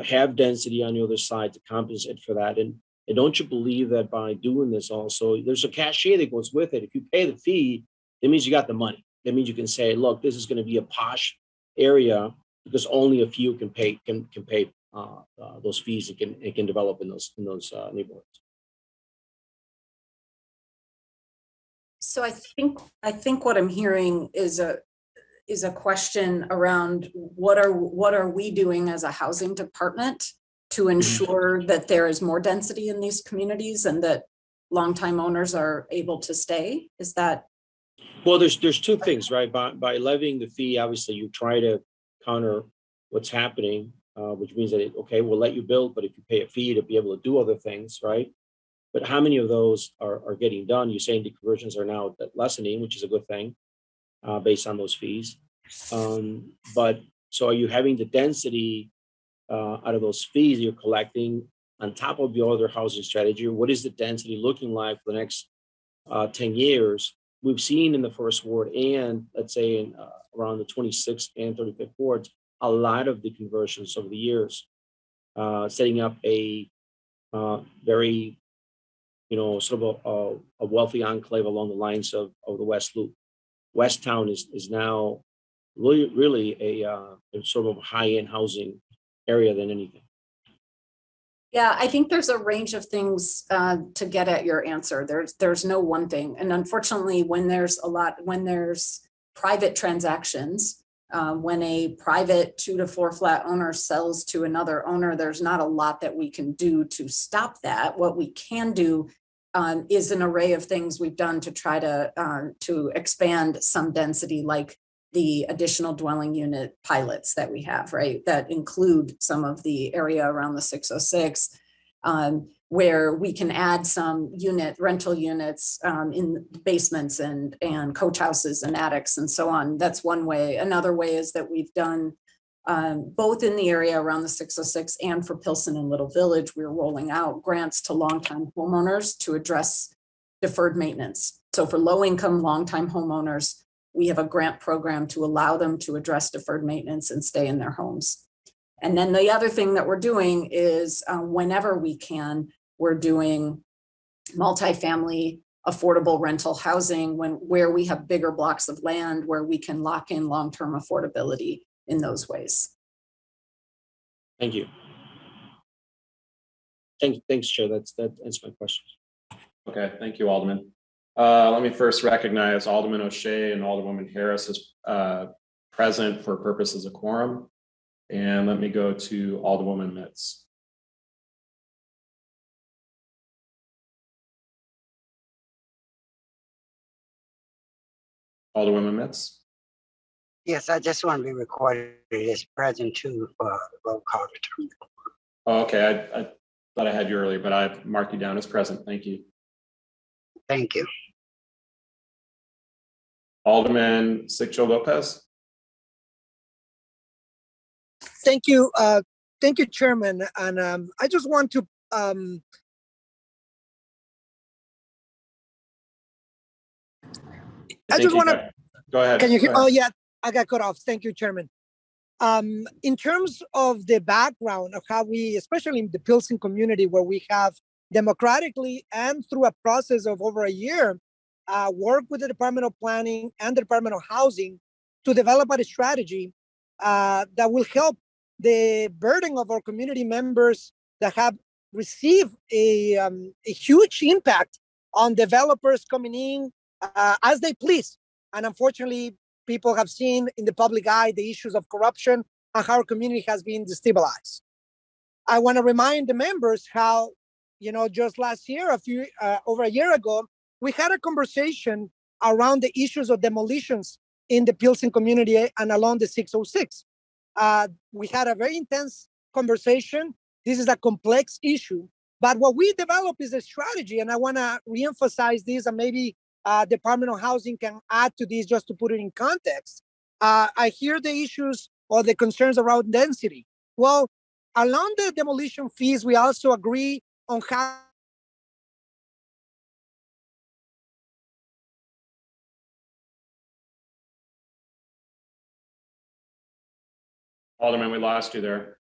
have density on the other side to compensate for that. And don't you believe that by doing this also, there's a cachet that goes with it. If you pay the fee, that means you got the money. That means you can say, look, this is going to be a posh area because only a few can pay those fees and can develop in those neighborhoods. So I think what I'm hearing is a question around what are we doing as a housing department to ensure that there is more density in these communities and that longtime owners are able to stay? Is that? Well, there's two things, right? By levying the fee, obviously you try to counter what's happening, which means that we'll let you build, but if you pay a fee to be able to do other things, right? But how many of those are getting done? You're saying the conversions are now lessening, which is a good thing, based on those fees. But so are you having the density out of those fees you're collecting on top of your other housing strategy? What is the density looking like for the next 10 years? We've seen in the first ward and let's say in around the 26th and 35th wards, a lot of the conversions over the years, setting up a very, sort of a wealthy enclave along the lines of the West Loop. West Town is now really a sort of high-end housing area than anything. Yeah, I think there's a range of things to get at your answer. There's no one thing. And unfortunately, when there's private transactions, when a private 2 to 4 flat owner sells to another owner, there's not a lot that we can do to stop that. What we can do is an array of things we've done to try to expand some density, like the additional dwelling unit pilots that we have, right? That include some of the area around the 606, where we can add some rental units in basements and coach houses and attics and so on. That's one way. Another way is that we've done both in the area around the 606 and for Pilsen and Little Village, we're rolling out grants to longtime homeowners to address deferred maintenance. So for low-income, longtime homeowners, we have a grant program to allow them to address deferred maintenance and stay in their homes. And then the other thing that we're doing is whenever we can, we're doing multifamily affordable rental housing where we have bigger blocks of land where we can lock in long-term affordability in those ways. Thank you. Thanks, Chair. That's my question. Okay, thank you, Alderman. Let me first recognize Alderman O'Shea and Alderwoman Harris as present for purposes of quorum. And let me go to Alderwoman Mitz. Alderwoman Mitz. Yes, I just want to be recorded as present too for roll call determination. Oh, okay, I thought I had you earlier, but I marked you down as present. Thank you. Thank you. Alderman Siccho Lopez. Thank you, Chairman. And I just want to Go ahead. Can you hear? Oh yeah, I got cut off. Thank you, Chairman. In terms of the background of how we, especially in the Pilsen community, where we have democratically and through a process of over a year, work with the Department of Planning and the Department of Housing to develop a strategy that will help the burden of our community members that have received a huge impact on developers coming in as they please. And unfortunately, people have seen in the public eye the issues of corruption and how our community has been destabilized. I want to remind the members how, just last year, over a year ago, we had a conversation around the issues of demolitions in the Pilsen community and along the 606. We had a very intense conversation. This is a complex issue, but what we developed is a strategy, and I want to reemphasize this, and maybe Department of Housing can add to this just to put it in context. I hear the issues or the concerns around density. Well, along the demolition fees, we also agree on how Alderman, we lost you there.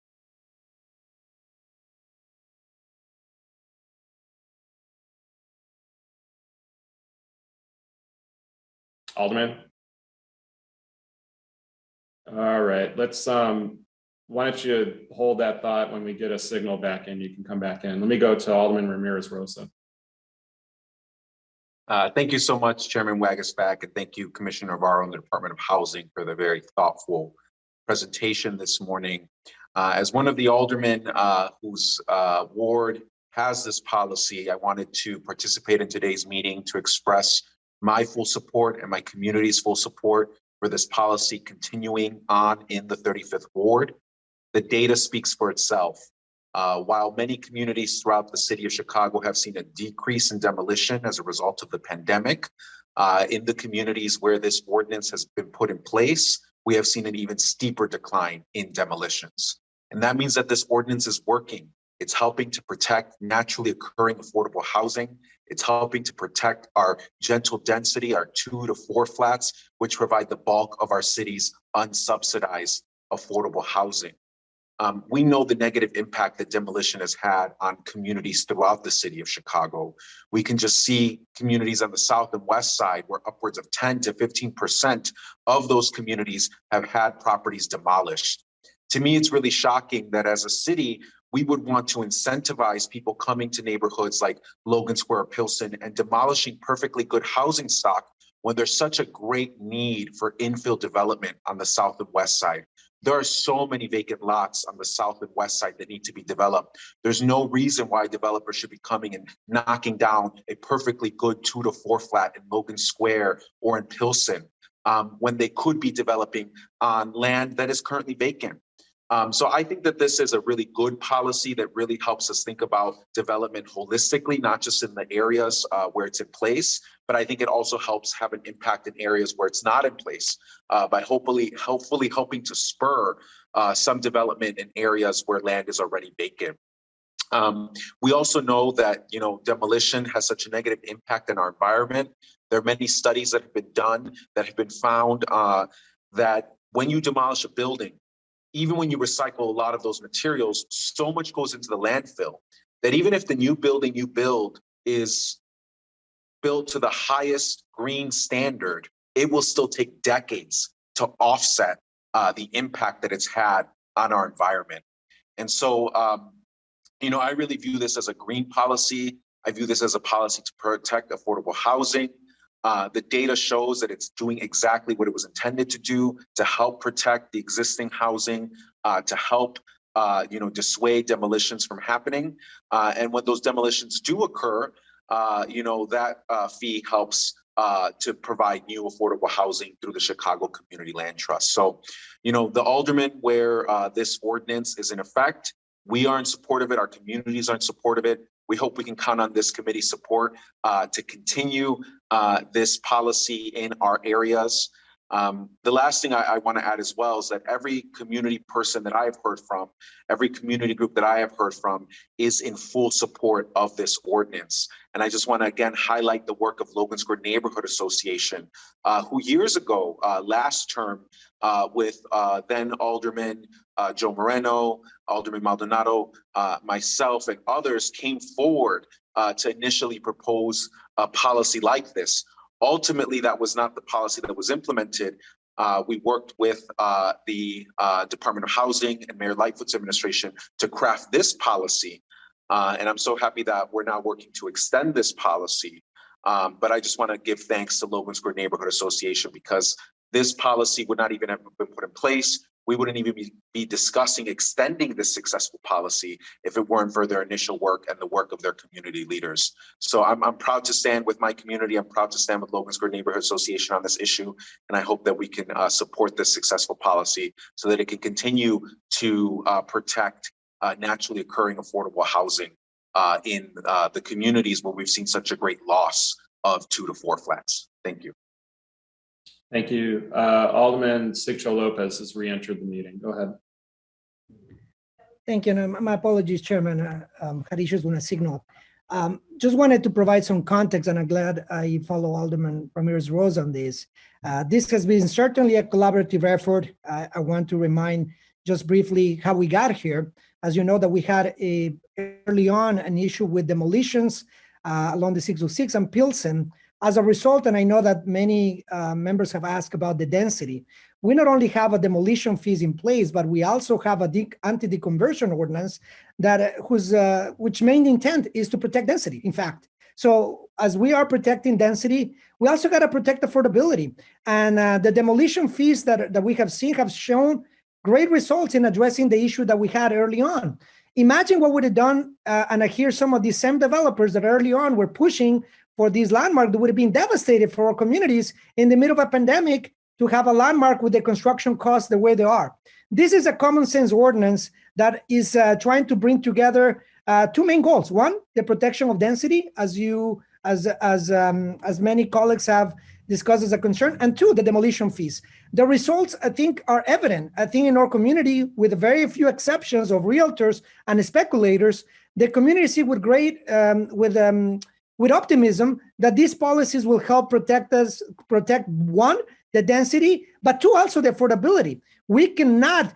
Alderman? All right, let's, why don't you hold that thought? When we get a signal back in, you can come back in. Let me go to Alderman Ramirez Rosa. Thank you so much, Chairman Wagasback, and thank you, Commissioner Navarro and the Department of Housing for the very thoughtful presentation this morning. As one of the aldermen whose ward has this policy, I wanted to participate in today's meeting to express my full support and my community's full support for this policy continuing on in the 35th Ward. The data speaks for itself. While many communities throughout the city of Chicago have seen a decrease in demolition as a result of the pandemic, in the communities where this ordinance has been put in place, we have seen an even steeper decline in demolitions. And that means that this ordinance is working. It's helping to protect naturally occurring affordable housing. It's helping to protect our gentle density, our 2 to 4 flats, which provide the bulk of our city's unsubsidized affordable housing. We know the negative impact that demolition has had on communities throughout the city of Chicago. We can just see communities on the south and west side where upwards of 10 to 15% of those communities have had properties demolished. To me, it's really shocking that as a city, we would want to incentivize people coming to neighborhoods like Logan Square or Pilsen and demolishing perfectly good housing stock when there's such a great need for infill development on the south and west side. There are so many vacant lots on the south and west side that need to be developed. There's no reason why developers should be coming and knocking down a perfectly good 2 to 4 flat in Logan Square or in Pilsen when they could be developing on land that is currently vacant. So I think that this is a really good policy that really helps us think about development holistically, not just in the areas where it's in place, but I think it also helps have an impact in areas where it's not in place by hopefully helping to spur some development in areas where land is already vacant. We also know that, demolition has such a negative impact on our environment. There are many studies that have been done that have been found that when you demolish a building, even when you recycle a lot of those materials, so much goes into the landfill that even if the new building you build is built to the highest green standard, it will still take decades to offset the impact that it's had on our environment. And so, I really view this as a green policy. I view this as a policy to protect affordable housing. The data shows that it's doing exactly what it was intended to do, to help protect the existing housing, to help dissuade demolitions from happening. And when those demolitions do occur, that fee helps to provide new affordable housing through the Chicago Community Land Trust. So, the aldermen where this ordinance is in effect, we are in support of it. Our communities are in support of it. We hope we can count on this committee's support to continue this policy in our areas. The last thing I want to add as well is that every community person that I have heard from, every community group that I have heard from is in full support of this ordinance. And I just want to again highlight the work of Logan Square Neighborhood Association, who years ago, last term, with then Alderman Joe Moreno, Alderman Maldonado, myself, and others came forward to initially propose a policy like this. Ultimately, that was not the policy that was implemented. We worked with the Department of Housing and Mayor Lightfoot's administration to craft this policy. And I'm so happy that we're now working to extend this policy. But I just want to give thanks to Logan Square Neighborhood Association because this policy would not even have been put in place. We wouldn't even be discussing extending this successful policy if it weren't for their initial work and the work of their community leaders. So I'm proud to stand with my community. I'm proud to stand with Logan Square Neighborhood Association on this issue. And I hope that we can support this successful policy so that it can continue to protect naturally occurring affordable housing in the communities where we've seen such a great loss of 2 to 4 flats. Thank you. Thank you. Alderman Sigcho Lopez has re-entered the meeting. Go ahead. Thank you. And my apologies, Chairman. Had issues with a signal. Just wanted to provide some context, and I'm glad I follow Alderman Ramirez Rose on this. This has been certainly a collaborative effort. I want to remind just briefly how we got here. As you know, that we had early on an issue with demolitions along the 606 and Pilsen. As a result, and I know that many members have asked about the density, we not only have a demolition fees in place, but we also have a anti-deconversion ordinance that which main intent is to protect density, in fact. So as we are protecting density, we also got to protect affordability. And the demolition fees that we have seen have shown great results in addressing the issue that we had early on. Imagine what would have done, and I hear some of these same developers that early on were pushing for these landmarks that would have been devastated for our communities in the middle of a pandemic to have a landmark with the construction costs the way they are. This is a common sense ordinance that is trying to bring together two main goals. One, the protection of density, as many colleagues have discussed as a concern, and two, the demolition fees. The results, I think, are evident. I think in our community, with very few exceptions of realtors and speculators, the community see with great, with optimism that these policies will help protect one, the density, but two, also the affordability. We cannot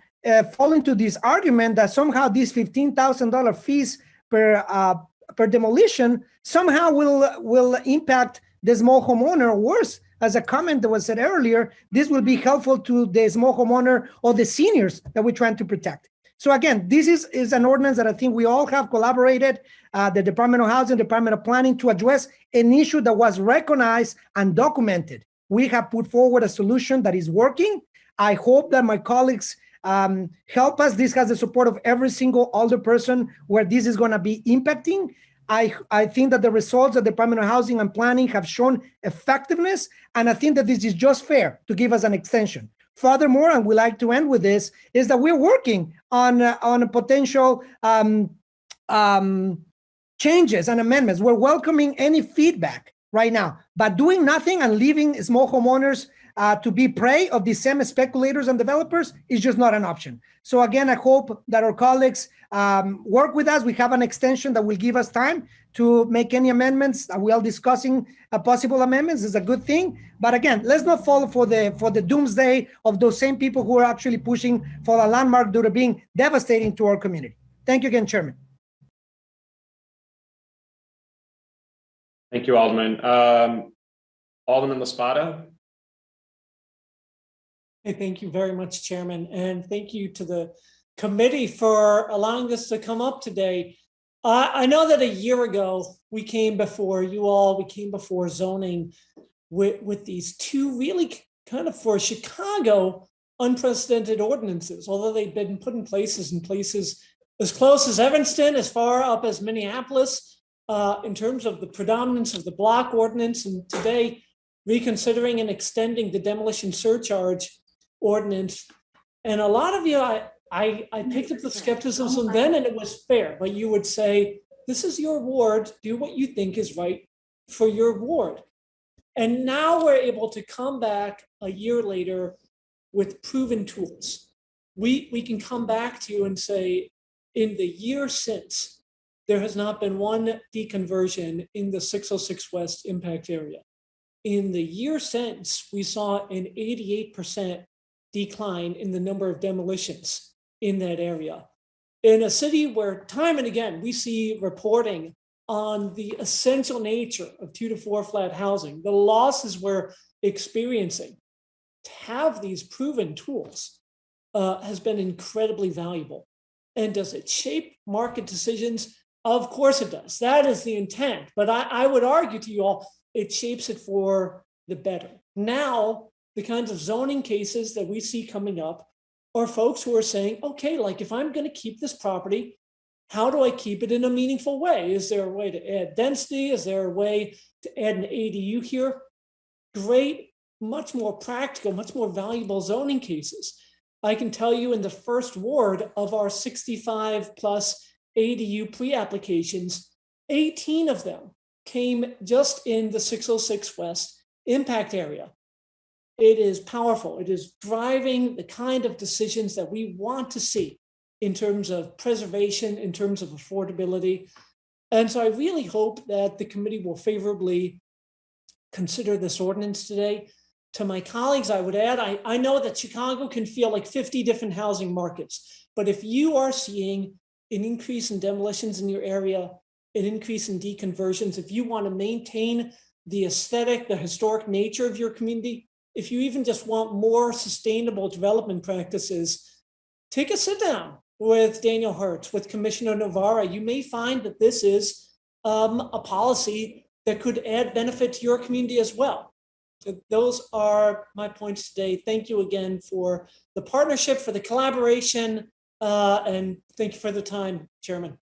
fall into this argument that somehow these $15,000 fees per demolition somehow will impact the small homeowner. Worse, as a comment that was said earlier, this will be helpful to the small homeowner or the seniors that we're trying to protect. So again, this is an ordinance that I think we all have collaborated, the Department of Housing, Department of Planning, to address an issue that was recognized and documented. We have put forward a solution that is working. I hope that my colleagues help us. This has the support of every single older person where this is going to be impacting. I think that the results of the Department of Housing and Planning have shown effectiveness, and I think that this is just fair to give us an extension. Furthermore, and we like to end with this, is that we're working on a potential changes and amendments. We're welcoming any feedback right now, but doing nothing and leaving small homeowners to be prey of these same speculators and developers is just not an option. So again, I hope that our colleagues work with us. We have an extension that will give us time to make any amendments. We are discussing possible amendments. Is a good thing. But again, let's not fall for the doomsday of those same people who are actually pushing for a landmark due to being devastating to our community. Thank you again, Chairman. Thank you, Alderman. Alderman Laspada. Hey, thank you very much, Chairman, and thank you to the committee for allowing this to come up today. I know that a year ago we came before you all, we came before zoning with these two really kind of, for Chicago, unprecedented ordinances, although they've been put in places as close as Evanston, as far up as Minneapolis, in terms of the predominance of the block ordinance, and today reconsidering and extending the demolition surcharge ordinance. And a lot of you, I picked up the skepticism then, and it was fair, but you would say, this is your ward, do what you think is right for your ward. And now we're able to come back a year later with proven tools. We can come back to you and say, in the year since, there has not been one deconversion in the 606 West impact area. In the year since, we saw an 88% decline in the number of demolitions in that area. In a city where time and again, we see reporting on the essential nature of 2 to 4 flat housing, the losses we're experiencing, to have these proven tools has been incredibly valuable. And does it shape market decisions? Of course it does. That is the intent. But I would argue to you all, it shapes it for the better. Now, the kinds of zoning cases that we see coming up are folks who are saying, okay, like if I'm going to keep this property, how do I keep it in a meaningful way? Is there a way to add density? Is there a way to add an ADU here? Great, much more practical, much more valuable zoning cases. I can tell you in the first ward of our 65 plus ADU pre-applications, 18 of them came just in the 606 West impact area. It is powerful. It is driving the kind of decisions that we want to see in terms of preservation, in terms of affordability. And so I really hope that the committee will favorably consider this ordinance today. To my colleagues, I would add, I know that Chicago can feel like 50 different housing markets, but if you are seeing an increase in demolitions in your area, an increase in deconversions, if you want to maintain the aesthetic, the historic nature of your community, if you even just want more sustainable development practices, take a sit down with Daniel Hertz, with Commissioner Navarra. You may find that this is a policy that could add benefit to your community as well. So those are my points today. Thank you again for the partnership, for the collaboration, and thank you for the time, Chairman.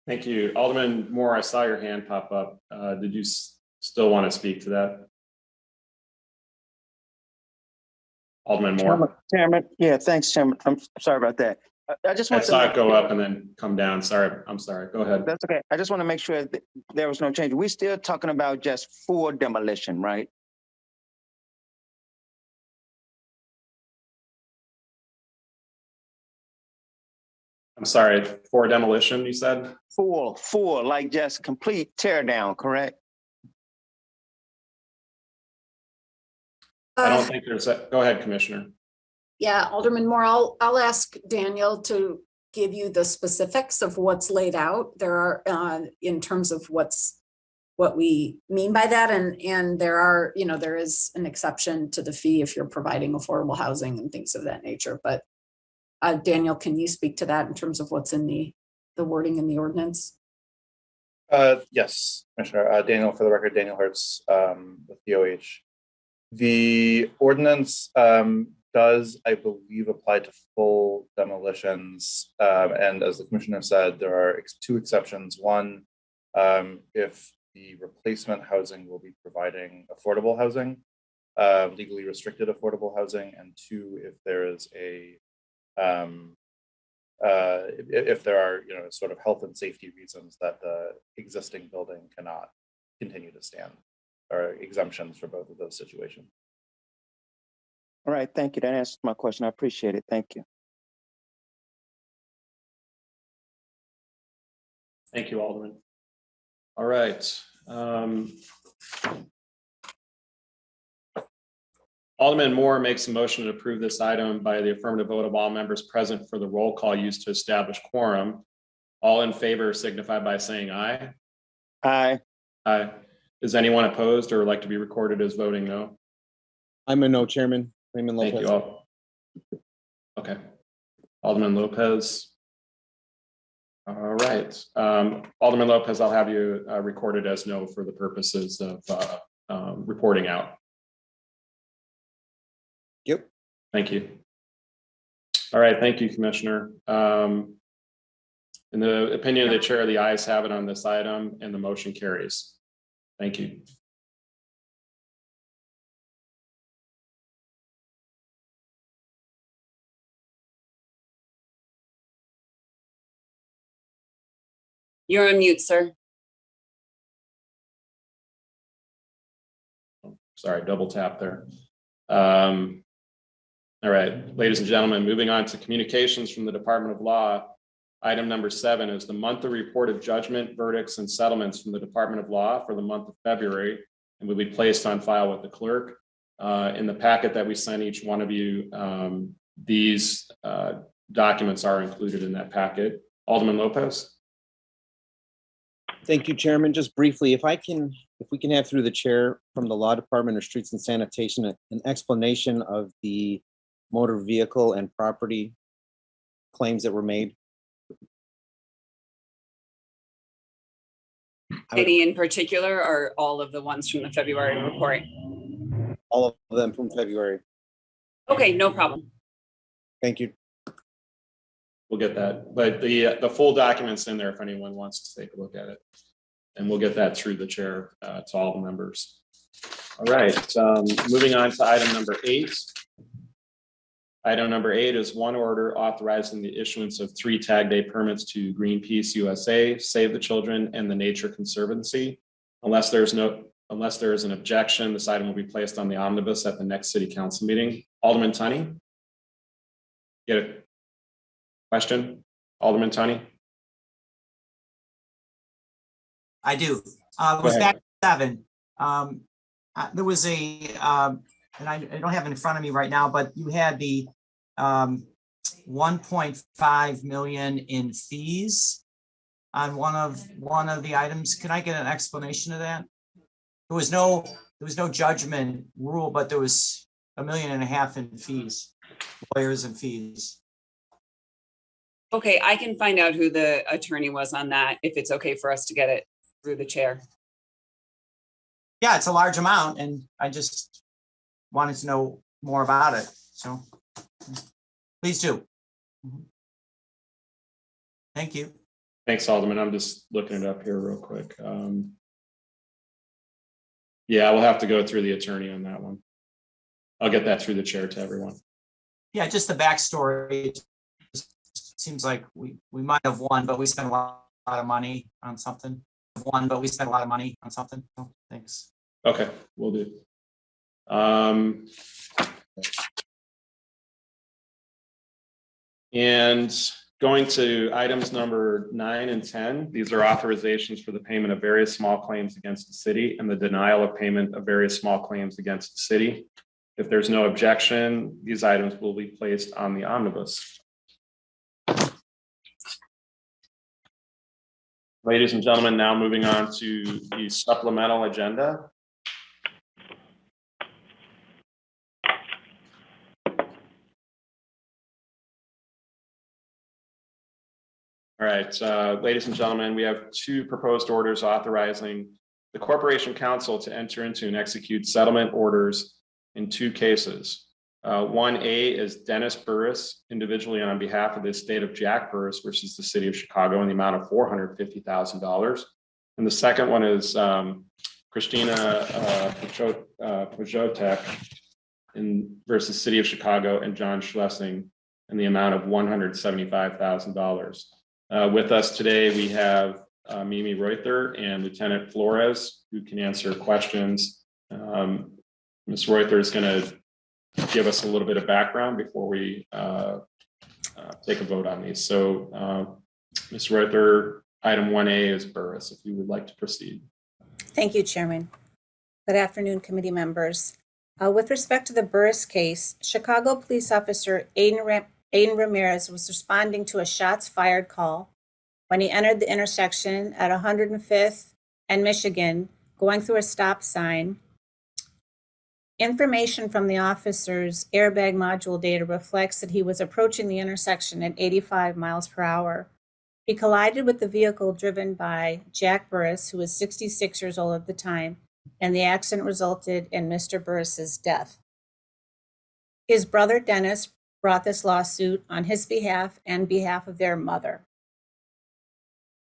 Thank you. Alderman Moore, I saw your hand pop up. Did you still want to speak to that? Alderman Moore. Chairman, yeah, thanks, Chairman. I'm sorry about that. I just I want saw to it go up and then come down. Sorry, I'm sorry. Go ahead. That's okay. I just want to make sure that there was no change. We're still talking about just for demolition, right? I'm sorry, for demolition, you said? For like just complete tear down, correct? I don't think there's a, go ahead, Commissioner. Yeah, Alderman Moore, I'll ask Daniel to give you the specifics of what's laid out. There are, in terms of what we mean by that. And there are, there is an exception to the fee if you're providing affordable housing and things of that nature. But Daniel, can you speak to that in terms of what's in the wording in the ordinance? Yes, Commissioner. Daniel, for the record, Daniel Hertz with DOH. The ordinance does, I believe, apply to full demolitions. And as the Commissioner said, there are two exceptions. One, if the replacement housing will be providing affordable housing, legally restricted affordable housing, and two, if there is a if there are, sort of health and safety reasons that the existing building cannot continue to stand, or exemptions for both of those situations. All right, thank you. That answers my question. I appreciate it. Thank you. Thank you, Alderman. All right. Alderman Moore makes a motion to approve this item by the affirmative vote of all members present for the roll call used to establish quorum. All in favor signify by saying aye. Aye. Aye. Is anyone opposed or would like to be recorded as voting no? I'm a no, Chairman. Raymond Lopez. Thank you all. Okay. Alderman Lopez. All right. Alderman Lopez, I'll have you recorded as no for the purposes of reporting out. Yep. Thank you. All right. Thank you, Commissioner. In the opinion of the chair, the ayes have it on this item and the motion carries. Thank you. You're on mute, sir. Sorry, double tap there. All right, ladies and gentlemen, moving on to communications from the Department of Law. Item number 7 is the monthly report of judgment, verdicts, and settlements from the Department of Law for the month of February, and will be placed on file with the clerk. In the packet that we sent each one of you, these documents are included in that packet. Alderman Lopez. Thank you, Chairman. Just briefly, if we can have through the chair from the Law Department or Streets and Sanitation, an explanation of the motor vehicle and property claims that were made. Any in particular, or all of the ones from the February report? All of them from February. Okay, no problem. Thank you. We'll get that, but the full document's in there if anyone wants to take a look at it. And we'll get that through the chair to all the members. All right, moving on to item number 8. Item number 8 is one order authorizing the issuance of 3 tag day permits to Greenpeace USA, Save the Children, and the Nature Conservancy. Unless there is an objection, this item will be placed on the omnibus at the next city council meeting. Alderman Tunney? Get it? Question? Alderman Tunney? I do. Go Was ahead. that there was and I don't have it in front of me right now, but you had the 1.5 million in fees on one of the items. Can I get an explanation of that? There was no judgment rule, but there was $1.5 million in fees, lawyers and fees. Okay, I can find out who the attorney was on that, if it's okay for us to get it through the chair. Yeah, it's a large amount, and I just wanted to know more about it. So please do. Thank you. Thanks, Alderman. I'm just looking it up here real quick. Yeah, we'll have to go through the attorney on that one. I'll get that through the chair to everyone. Yeah, just the backstory. It seems like we might have won, but we spent a lot of money on something. So, thanks. Okay, we'll do. And going to items number 9 and 10, these are authorizations for the payment of various small claims against the city and the denial of payment of various small claims against the city. If there's no objection, these items will be placed on the omnibus. Ladies and gentlemen, now moving on to the supplemental agenda. All right, ladies and gentlemen, we have 2 proposed orders authorizing the Corporation Council to enter into and execute settlement orders in 2 cases. 1A is Dennis Burris, individually on behalf of the estate of Jack Burris versus the city of Chicago in the amount of $450,000. And the second one is Christina Pojotek versus city of Chicago and John Schlesing in the amount of $175,000. With us today, we have Mimi Reuther and Lieutenant Flores, who can answer questions. Ms. Reuther is going to give us a little bit of background before we take a vote on these. So, Ms. Reuther, item 1A is Burris, if you would like to proceed. Thank you, Chairman. Good afternoon, committee members. With respect to the Burris case, Chicago police officer Aiden Ramirez was responding to a shots fired call when he entered the intersection at 105th and Michigan, going through a stop sign. Information from the officer's airbag module data reflects that he was approaching the intersection at 85 miles per hour. He collided with the vehicle driven by Jack Burris, who was 66 years old at the time, and the accident resulted in Mr. Burris's death. His brother Dennis brought this lawsuit on his behalf and behalf of their mother.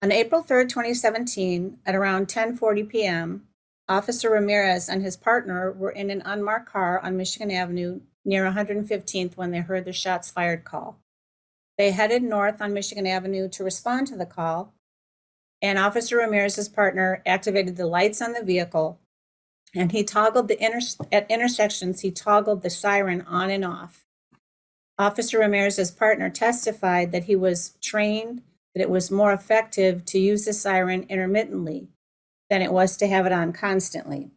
On April 3rd, 2017, at around 10:40 p.m., Officer Ramirez and his partner were in an unmarked car on Michigan Avenue near 115th when they heard the shots fired call. They headed north on Michigan Avenue to respond to the call, and Officer Ramirez's partner activated the lights on the vehicle, and he toggled at intersections, he toggled the siren on and off. Officer Ramirez's partner testified that he was trained that it was more effective to use the siren intermittently than it was to have it on constantly,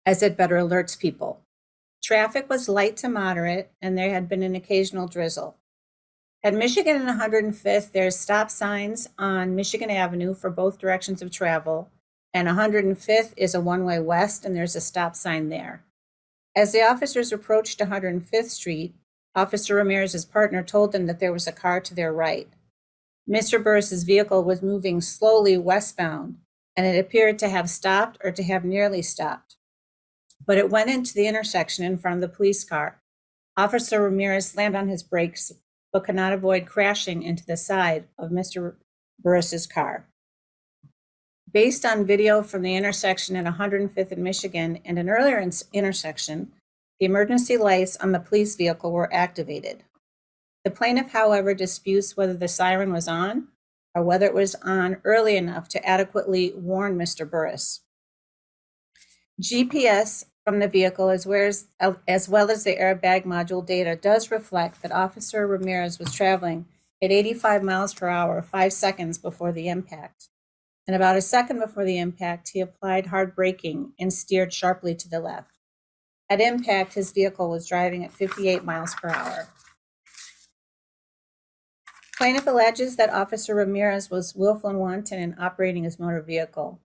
as it better alerts people. Traffic was light to moderate, and there had been an occasional drizzle. At Michigan and 105th, there's stop signs on Michigan Avenue for both directions of travel, and 105th is a one-way west, and there's a stop sign there. As the officers approached 105th Street, Officer Ramirez's partner told them that there was a car to their right. Mr. Burris's vehicle was moving slowly westbound, and it appeared to have stopped or to have nearly stopped. But it went into the intersection in front of the police car. Officer Ramirez slammed on his brakes, but could not avoid crashing into the side of Mr. Burris's car. Based on video from the intersection at 105th and Michigan and an earlier intersection, the emergency lights on the police vehicle were activated. The plaintiff, however, disputes whether the siren was on or whether it was on early enough to adequately warn Mr. Burris. GPS from the vehicle, as well as the airbag module data, does reflect that Officer Ramirez was traveling at 85 miles per hour 5 seconds before the impact. and about a second before the impact, he applied hard braking and steered sharply to the left. At impact, his vehicle was driving at 58 miles per hour. Plaintiff alleges that Officer Ramirez was willful and wanton in operating his motor vehicle.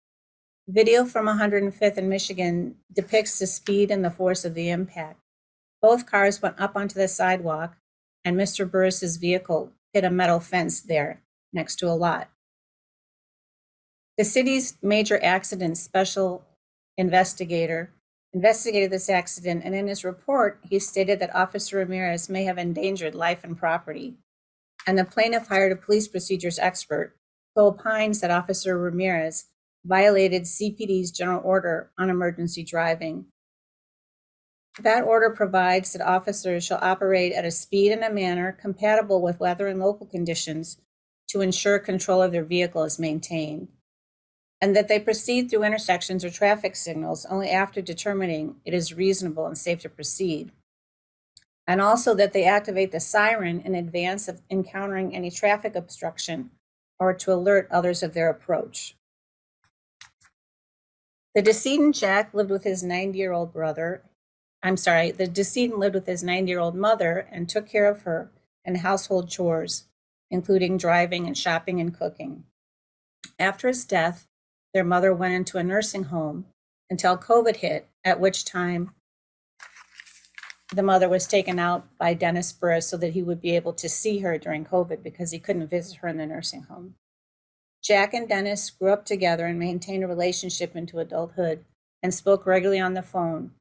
Video from 105th in Michigan depicts the speed and the force of the impact. Both cars went up onto the sidewalk, and Mr. Burris's vehicle hit a metal fence there next to a lot. The city's major accident special investigator investigated this accident, and in his report, he stated that Officer Ramirez may have endangered life and property. And the plaintiff hired a police procedures expert who opines that Officer Ramirez violated CPD's general order on emergency driving. That order provides that officers shall operate at a speed and a manner compatible with weather and local conditions to ensure control of their vehicle is maintained, and that they proceed through intersections or traffic signals only after determining it is reasonable and safe to proceed, and also that they activate the siren in advance of encountering any traffic obstruction or to alert others of their approach. The decedent Jack lived with his 90-year-old brother. The decedent lived with his 90-year-old mother and took care of her and household chores, including driving and shopping and cooking. After his death, their mother went into a nursing home until COVID hit, at which time the mother was taken out by Dennis Burris so that he would be able to see her during COVID because he couldn't visit her in the nursing home. Jack and Dennis grew up together and maintained a relationship into adulthood and spoke regularly on the phone,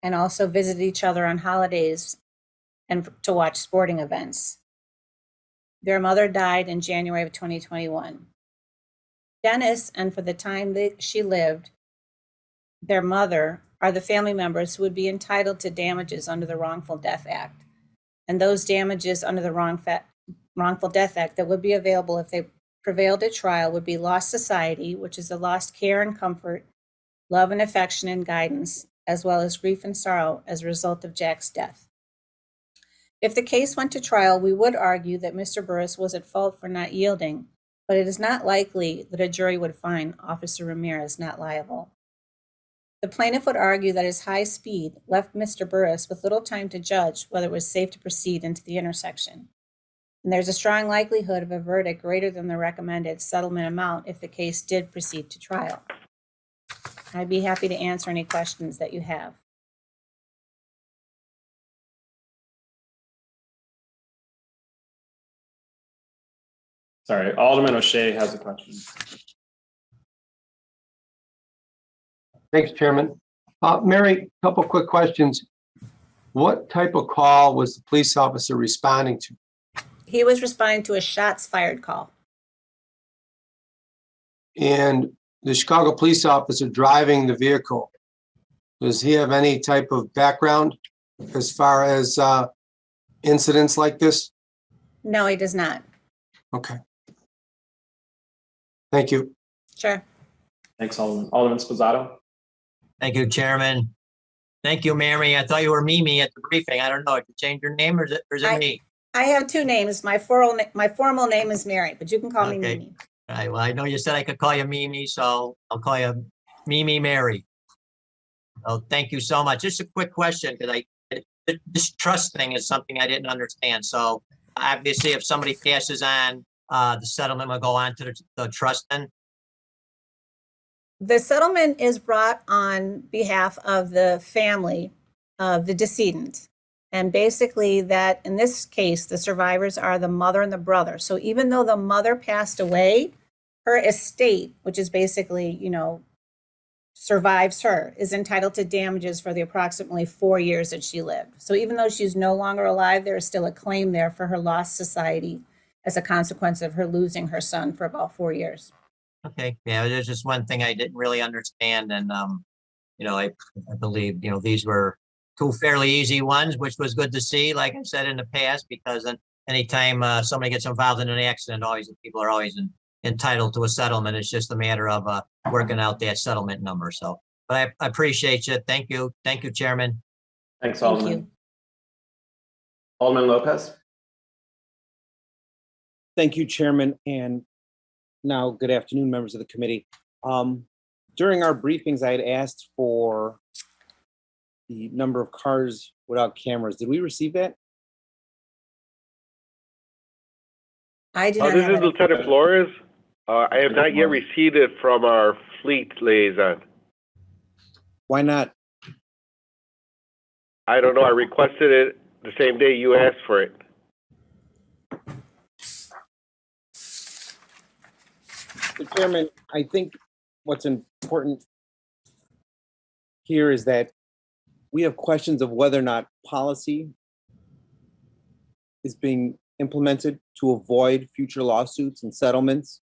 and also visited each other on holidays and to watch sporting events. Their mother died in January of 2021. Dennis, and for the time that she lived, their mother are the family members who would be entitled to damages under the Wrongful Death Act. And those damages under the Wrongful Death Act that would be available if they prevailed at trial would be lost society, which is the lost care and comfort, love and affection and guidance, as well as grief and sorrow as a result of Jack's death. If the case went to trial, we would argue that Mr. Burris was at fault for not yielding, but it is not likely that a jury would find Officer Ramirez not liable. The plaintiff would argue that his high speed left Mr. Burris with little time to judge whether it was safe to proceed into the intersection. And there's a strong likelihood of a verdict greater than the recommended settlement amount if the case did proceed to trial. I'd be happy to answer any questions that you have. Sorry, Alderman O'Shea has a question. Thanks, Chairman. Mary, a couple quick questions. What type of call was the police officer responding to? He was responding to a shots fired call. And the Chicago police officer driving the vehicle, does he have any type of background as far as incidents like this? No, he does not. Okay. Thank you. Sure. Thanks, Alderman. Alderman Sposato. Thank you, Chairman. Thank you, Mary. I thought you were Mimi at the briefing. I don't know. Did you change your name or is it me? I have two names. My formal name is Mary, but you can call me Okay. Mimi. All right. Well, I know you said I could call you Mimi, so I'll call you Mimi Mary. Oh, thank you so much. Just a quick question, because this trust thing is something I didn't understand. So obviously, if somebody passes on, the settlement will go on to the trust then? The settlement is brought on behalf of the family of the decedent. And basically that, in this case, the survivors are the mother and the brother. So even though the mother passed away, her estate, which is basically, survives her, is entitled to damages for the approximately 4 years that she lived. So even though she's no longer alive, there is still a claim there for her lost society as a consequence of her losing her son for about 4 years. Okay, yeah, there's just one thing I didn't really understand, and I believe these were two fairly easy ones, which was good to see. Like I said in the past, because anytime somebody gets involved in an accident, people are always entitled to a settlement. It's just a matter of working out that settlement number. So, but I appreciate you. Thank you, Chairman. Thanks, Alderman. Thank you. Alderman Lopez. Thank you, Chairman. And now, good afternoon, members of the committee. During our briefings, I had asked for the number of cars without cameras. Did we receive that? I did not This have is it. Lieutenant Flores. I have not yet received it from our fleet liaison. Why not? I don't know. I requested it the same day you asked for it. Mr. Chairman, I think what's important here is that we have questions of whether or not policy is being implemented to avoid future lawsuits and settlements.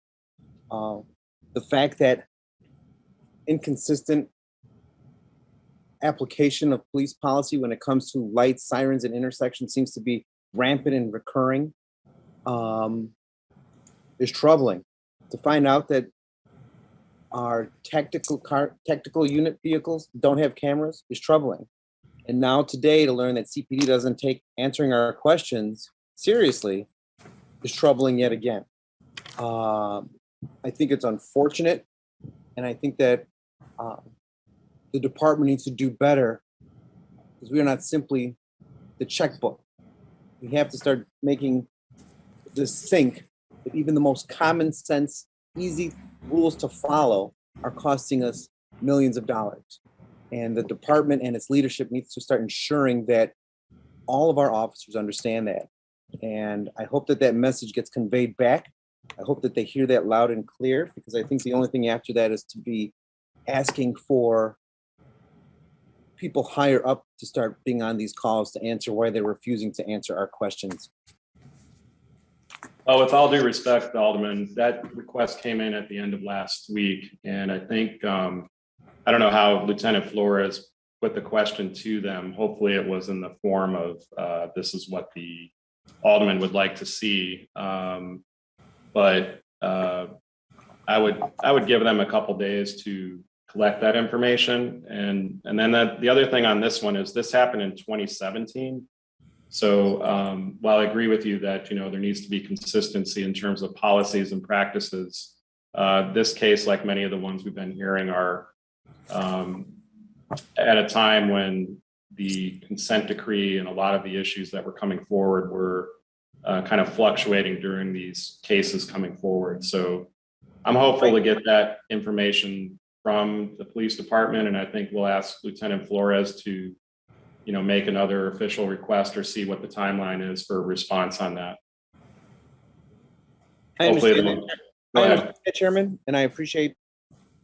The fact that inconsistent application of police policy when it comes to lights, sirens, and intersections seems to be rampant and recurring is troubling. To find out that our tactical unit vehicles don't have cameras is troubling. And now today to learn that CPD doesn't take answering our questions seriously is troubling yet again. I think it's unfortunate, and I think that the department needs to do better because we are not simply the checkbook. We have to start making this think that even the most common sense, easy rules to follow are costing us millions of dollars. And the department and its leadership needs to start ensuring that all of our officers understand that. And I hope that that message gets conveyed back. I hope that they hear that loud and clear, because I think the only thing after that is to be asking for people higher up to start being on these calls to answer why they're refusing to answer our questions. Well, with all due respect, Alderman, that request came in at the end of last week. And I think, I don't know how Lieutenant Flores put the question to them. Hopefully it was in the form of, this is what the Alderman would like to see. But I would give them a couple days to collect that information. And then the other thing on this one is this happened in 2017. So while I agree with you that, there needs to be consistency in terms of policies and practices, this case, like many of the ones we've been hearing, are at a time when the consent decree and a lot of the issues that were coming forward were kind of fluctuating during these cases coming forward. So I'm hopeful to get that information from the police department, and I think we'll ask Lieutenant Flores to make another official request or see what the timeline is for a response on that. I understand that, Chairman, and I appreciate,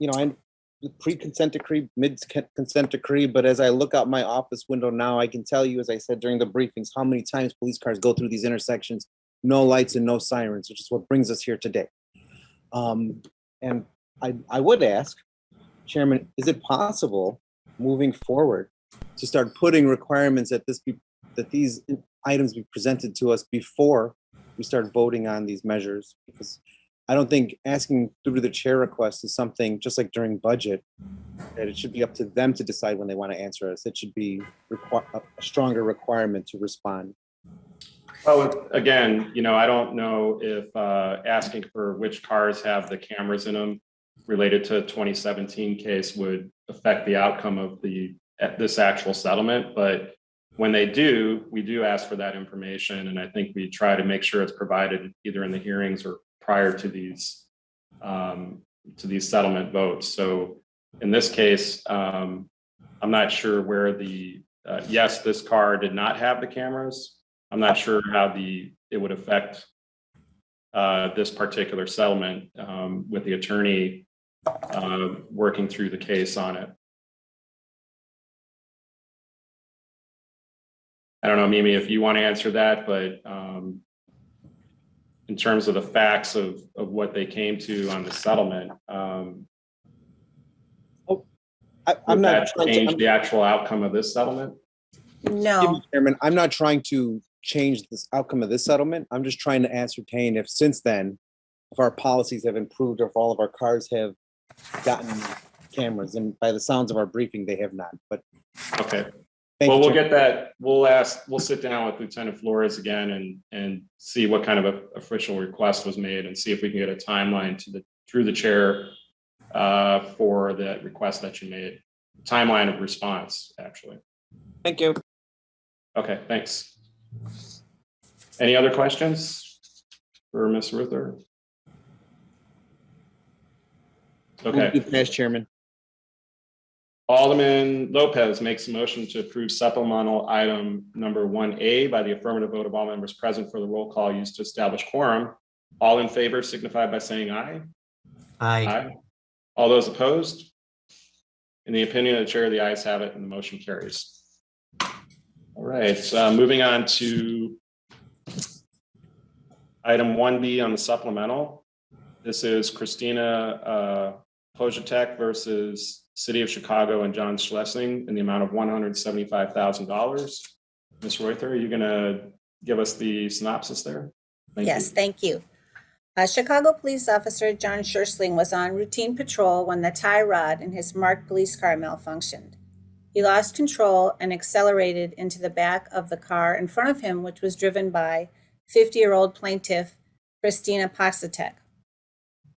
I'm the pre-consent decree, mid-consent decree, but as I look out my office window now, I can tell you, as I said during the briefings, how many times police cars go through these intersections, no lights and no sirens, which is what brings us here today. And I would ask, Chairman, is it possible moving forward to start putting requirements that these items be presented to us before we start voting on these measures? Because I don't think asking through the chair request is something, just like during budget, that it should be up to them to decide when they want to answer us. It should be a stronger requirement to respond. Well, again, I don't know if asking for which cars have the cameras in them related to a 2017 case would affect the outcome of this actual settlement. But when they do, we do ask for that information. And I think we try to make sure it's provided either in the hearings or prior to these settlement votes. So in this case, I'm not sure where yes, this car did not have the cameras. I'm not sure how it would affect this particular settlement with the attorney working through the case on it. I don't know, Mimi, if you want to answer that, but in terms of the facts of what they came to on the settlement, I'm not trying to change the actual outcome of this settlement. No, Chairman, I'm not trying to change this outcome of this settlement. I'm just trying to ascertain if since then, if our policies have improved, or if all of our cars have gotten cameras. And by the sounds of our briefing, they have not. But okay. Thank Well, you, we'll Chair. get that. We'll sit down with Lieutenant Flores again and see what kind of a official request was made and see if we can get a timeline through the chair for the request that you made. Timeline of response, actually. Thank you. Okay, thanks. Any other questions for Ms. Ruther? Okay. Move to pass, Chairman. Alderman Lopez makes a motion to approve supplemental item number 1A by the affirmative vote of all members present for the roll call used to establish quorum. All in favor signify by saying aye. Aye. All those opposed? In the opinion of the chair, the ayes have it and the motion carries. All right, moving on to item 1B on the supplemental. This is Christina Pojatek versus City of Chicago and John Schlesing in the amount of $175,000. Ms. Reuther, are you going to give us the synopsis there? Yes, thank you. Chicago police officer John Schursling was on routine patrol when the tie rod in his marked police car malfunctioned. He lost control and accelerated into the back of the car in front of him, which was driven by 50-year-old plaintiff Christina Pojatek.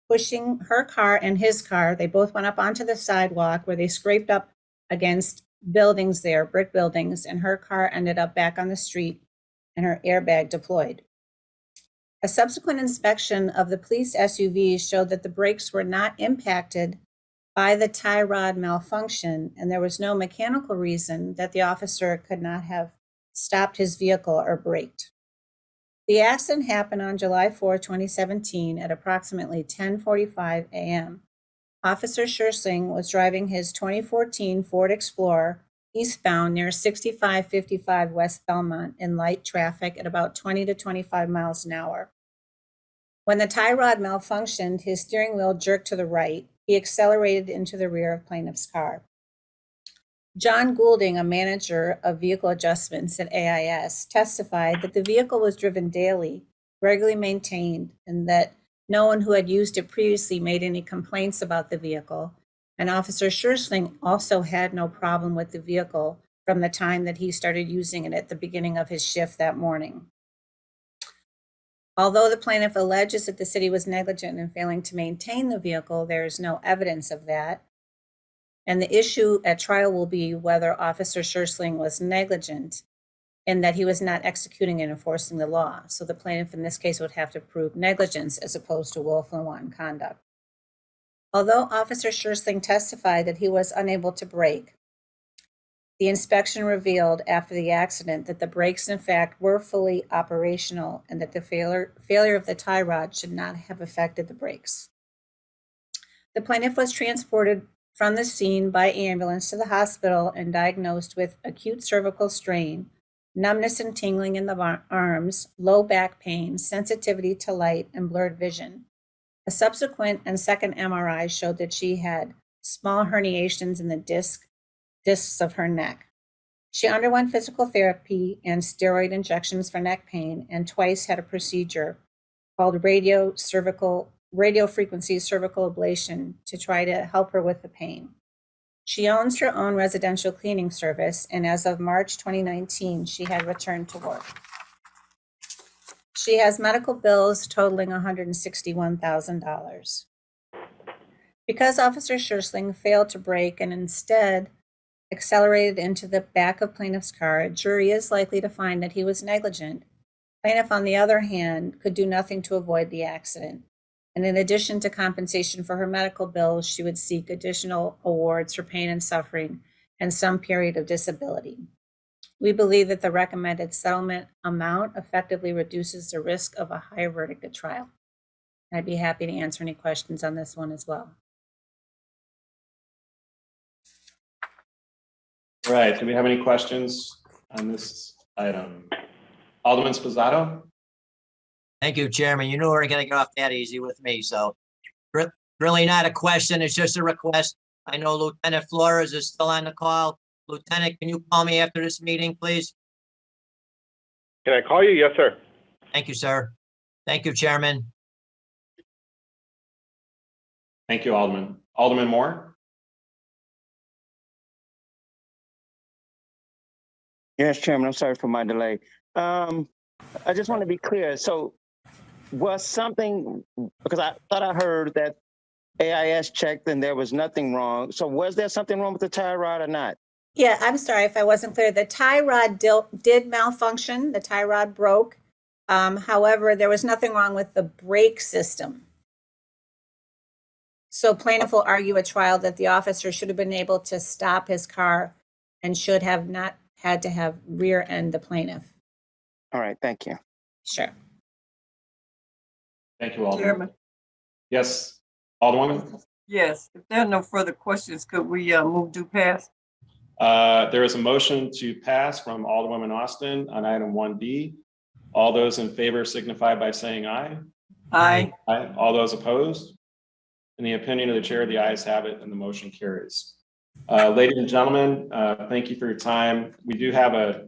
Pushing her car and his car, they both went up onto the sidewalk where they scraped up against buildings there, brick buildings, and her car ended up back on the street and her airbag deployed. A subsequent inspection of the police SUV showed that the brakes were not impacted by the tie rod malfunction, and there was no mechanical reason that the officer could not have stopped his vehicle or braked. The accident happened on July 4, 2017 at approximately 10:45 a.m. Officer Schursling was driving his 2014 Ford Explorer eastbound near 6555 West Belmont in light traffic at about 20 to 25 miles an hour. When the tie rod malfunctioned, his steering wheel jerked to the right. He accelerated into the rear of plaintiff's car. John Goulding, a manager of vehicle adjustments at AIS, testified that the vehicle was driven daily, regularly maintained, and that no one who had used it previously made any complaints about the vehicle. And Officer Schursling also had no problem with the vehicle from the time that he started using it at the beginning of his shift that morning. Although the plaintiff alleges that the city was negligent in failing to maintain the vehicle, there is no evidence of that. And the issue at trial will be whether Officer Schursling was negligent in that he was not executing and enforcing the law. So the plaintiff in this case would have to prove negligence as opposed to willful and wanton conduct. Although Officer Schursling testified that he was unable to brake, the inspection revealed after the accident that the brakes in fact were fully operational and that the failure of the tie rod should not have affected the brakes. The plaintiff was transported from the scene by ambulance to the hospital and diagnosed with acute cervical strain, numbness and tingling in the arms, low back pain, sensitivity to light, and blurred vision. A subsequent and second MRI showed that she had small herniations in the discs of her neck. She underwent physical therapy and steroid injections for neck pain and twice had a procedure called radio frequency cervical ablation to try to help her with the pain. She owns her own residential cleaning service, and as of March 2019, she had returned to work. She has medical bills totaling $161,000. Because Officer Schursling failed to brake and instead accelerated into the back of plaintiff's car, a jury is likely to find that he was negligent. Plaintiff, on the other hand, could do nothing to avoid the accident. And in addition to compensation for her medical bills, she would seek additional awards for pain and suffering and some period of disability. We believe that the recommended settlement amount effectively reduces the risk of a higher verdict at trial. I'd be happy to answer any questions on this one as well. All right, do we have any questions on this item? Alderman Sposato? Thank you, Chairman. You knew we were going to get off that easy with me, so really not a question. It's just a request. I know Lieutenant Flores is still on the call. Lieutenant, can you call me after this meeting, please? Can I call you? Yes, sir. Thank you, sir. Thank you, Chairman. Thank you, Alderman. Alderman Moore? Yes, Chairman, I'm sorry for my delay. I just want to be clear. So was something, because I thought I heard that AIS checked and there was nothing wrong. So was there something wrong with the tie rod or not? Yeah, I'm sorry if I wasn't clear. The tie rod did malfunction. The tie rod broke. However, there was nothing wrong with the brake system. So plaintiff will argue at trial that the officer should have been able to stop his car and should have not had to have rear end the plaintiff. All right, thank you. Sure. Thank you, Alderman. Chairman, Yes, Alderwoman? yes, if there are no further questions, could we move to pass? There is a motion to pass from Alderwoman Austin on item 1B. All those in favor signify by saying aye. Aye. Aye. All those opposed? In the opinion of the chair, the ayes have it and the motion carries. Ladies and gentlemen, thank you for your time. We do have a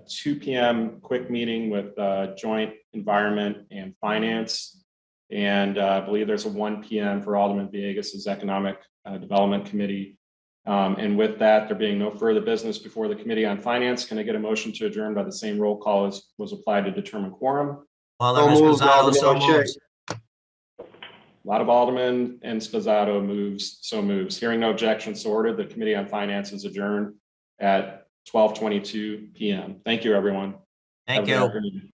2 p.m. quick meeting with Joint Environment and Finance. And I believe there's a 1 p.m. for Alderman Villegas's Economic Development Committee. And with that, there being no further business before the Committee on Finance, can I get a motion to adjourn by the same roll call as was applied to determine quorum? Alderman Spizzato, so moves. A lot of Alderman and Spizzato moves. Hearing no objections, so ordered. The Committee on Finance is adjourned at 12:22 p.m. Thank you, everyone. Thank Have a good you. afternoon.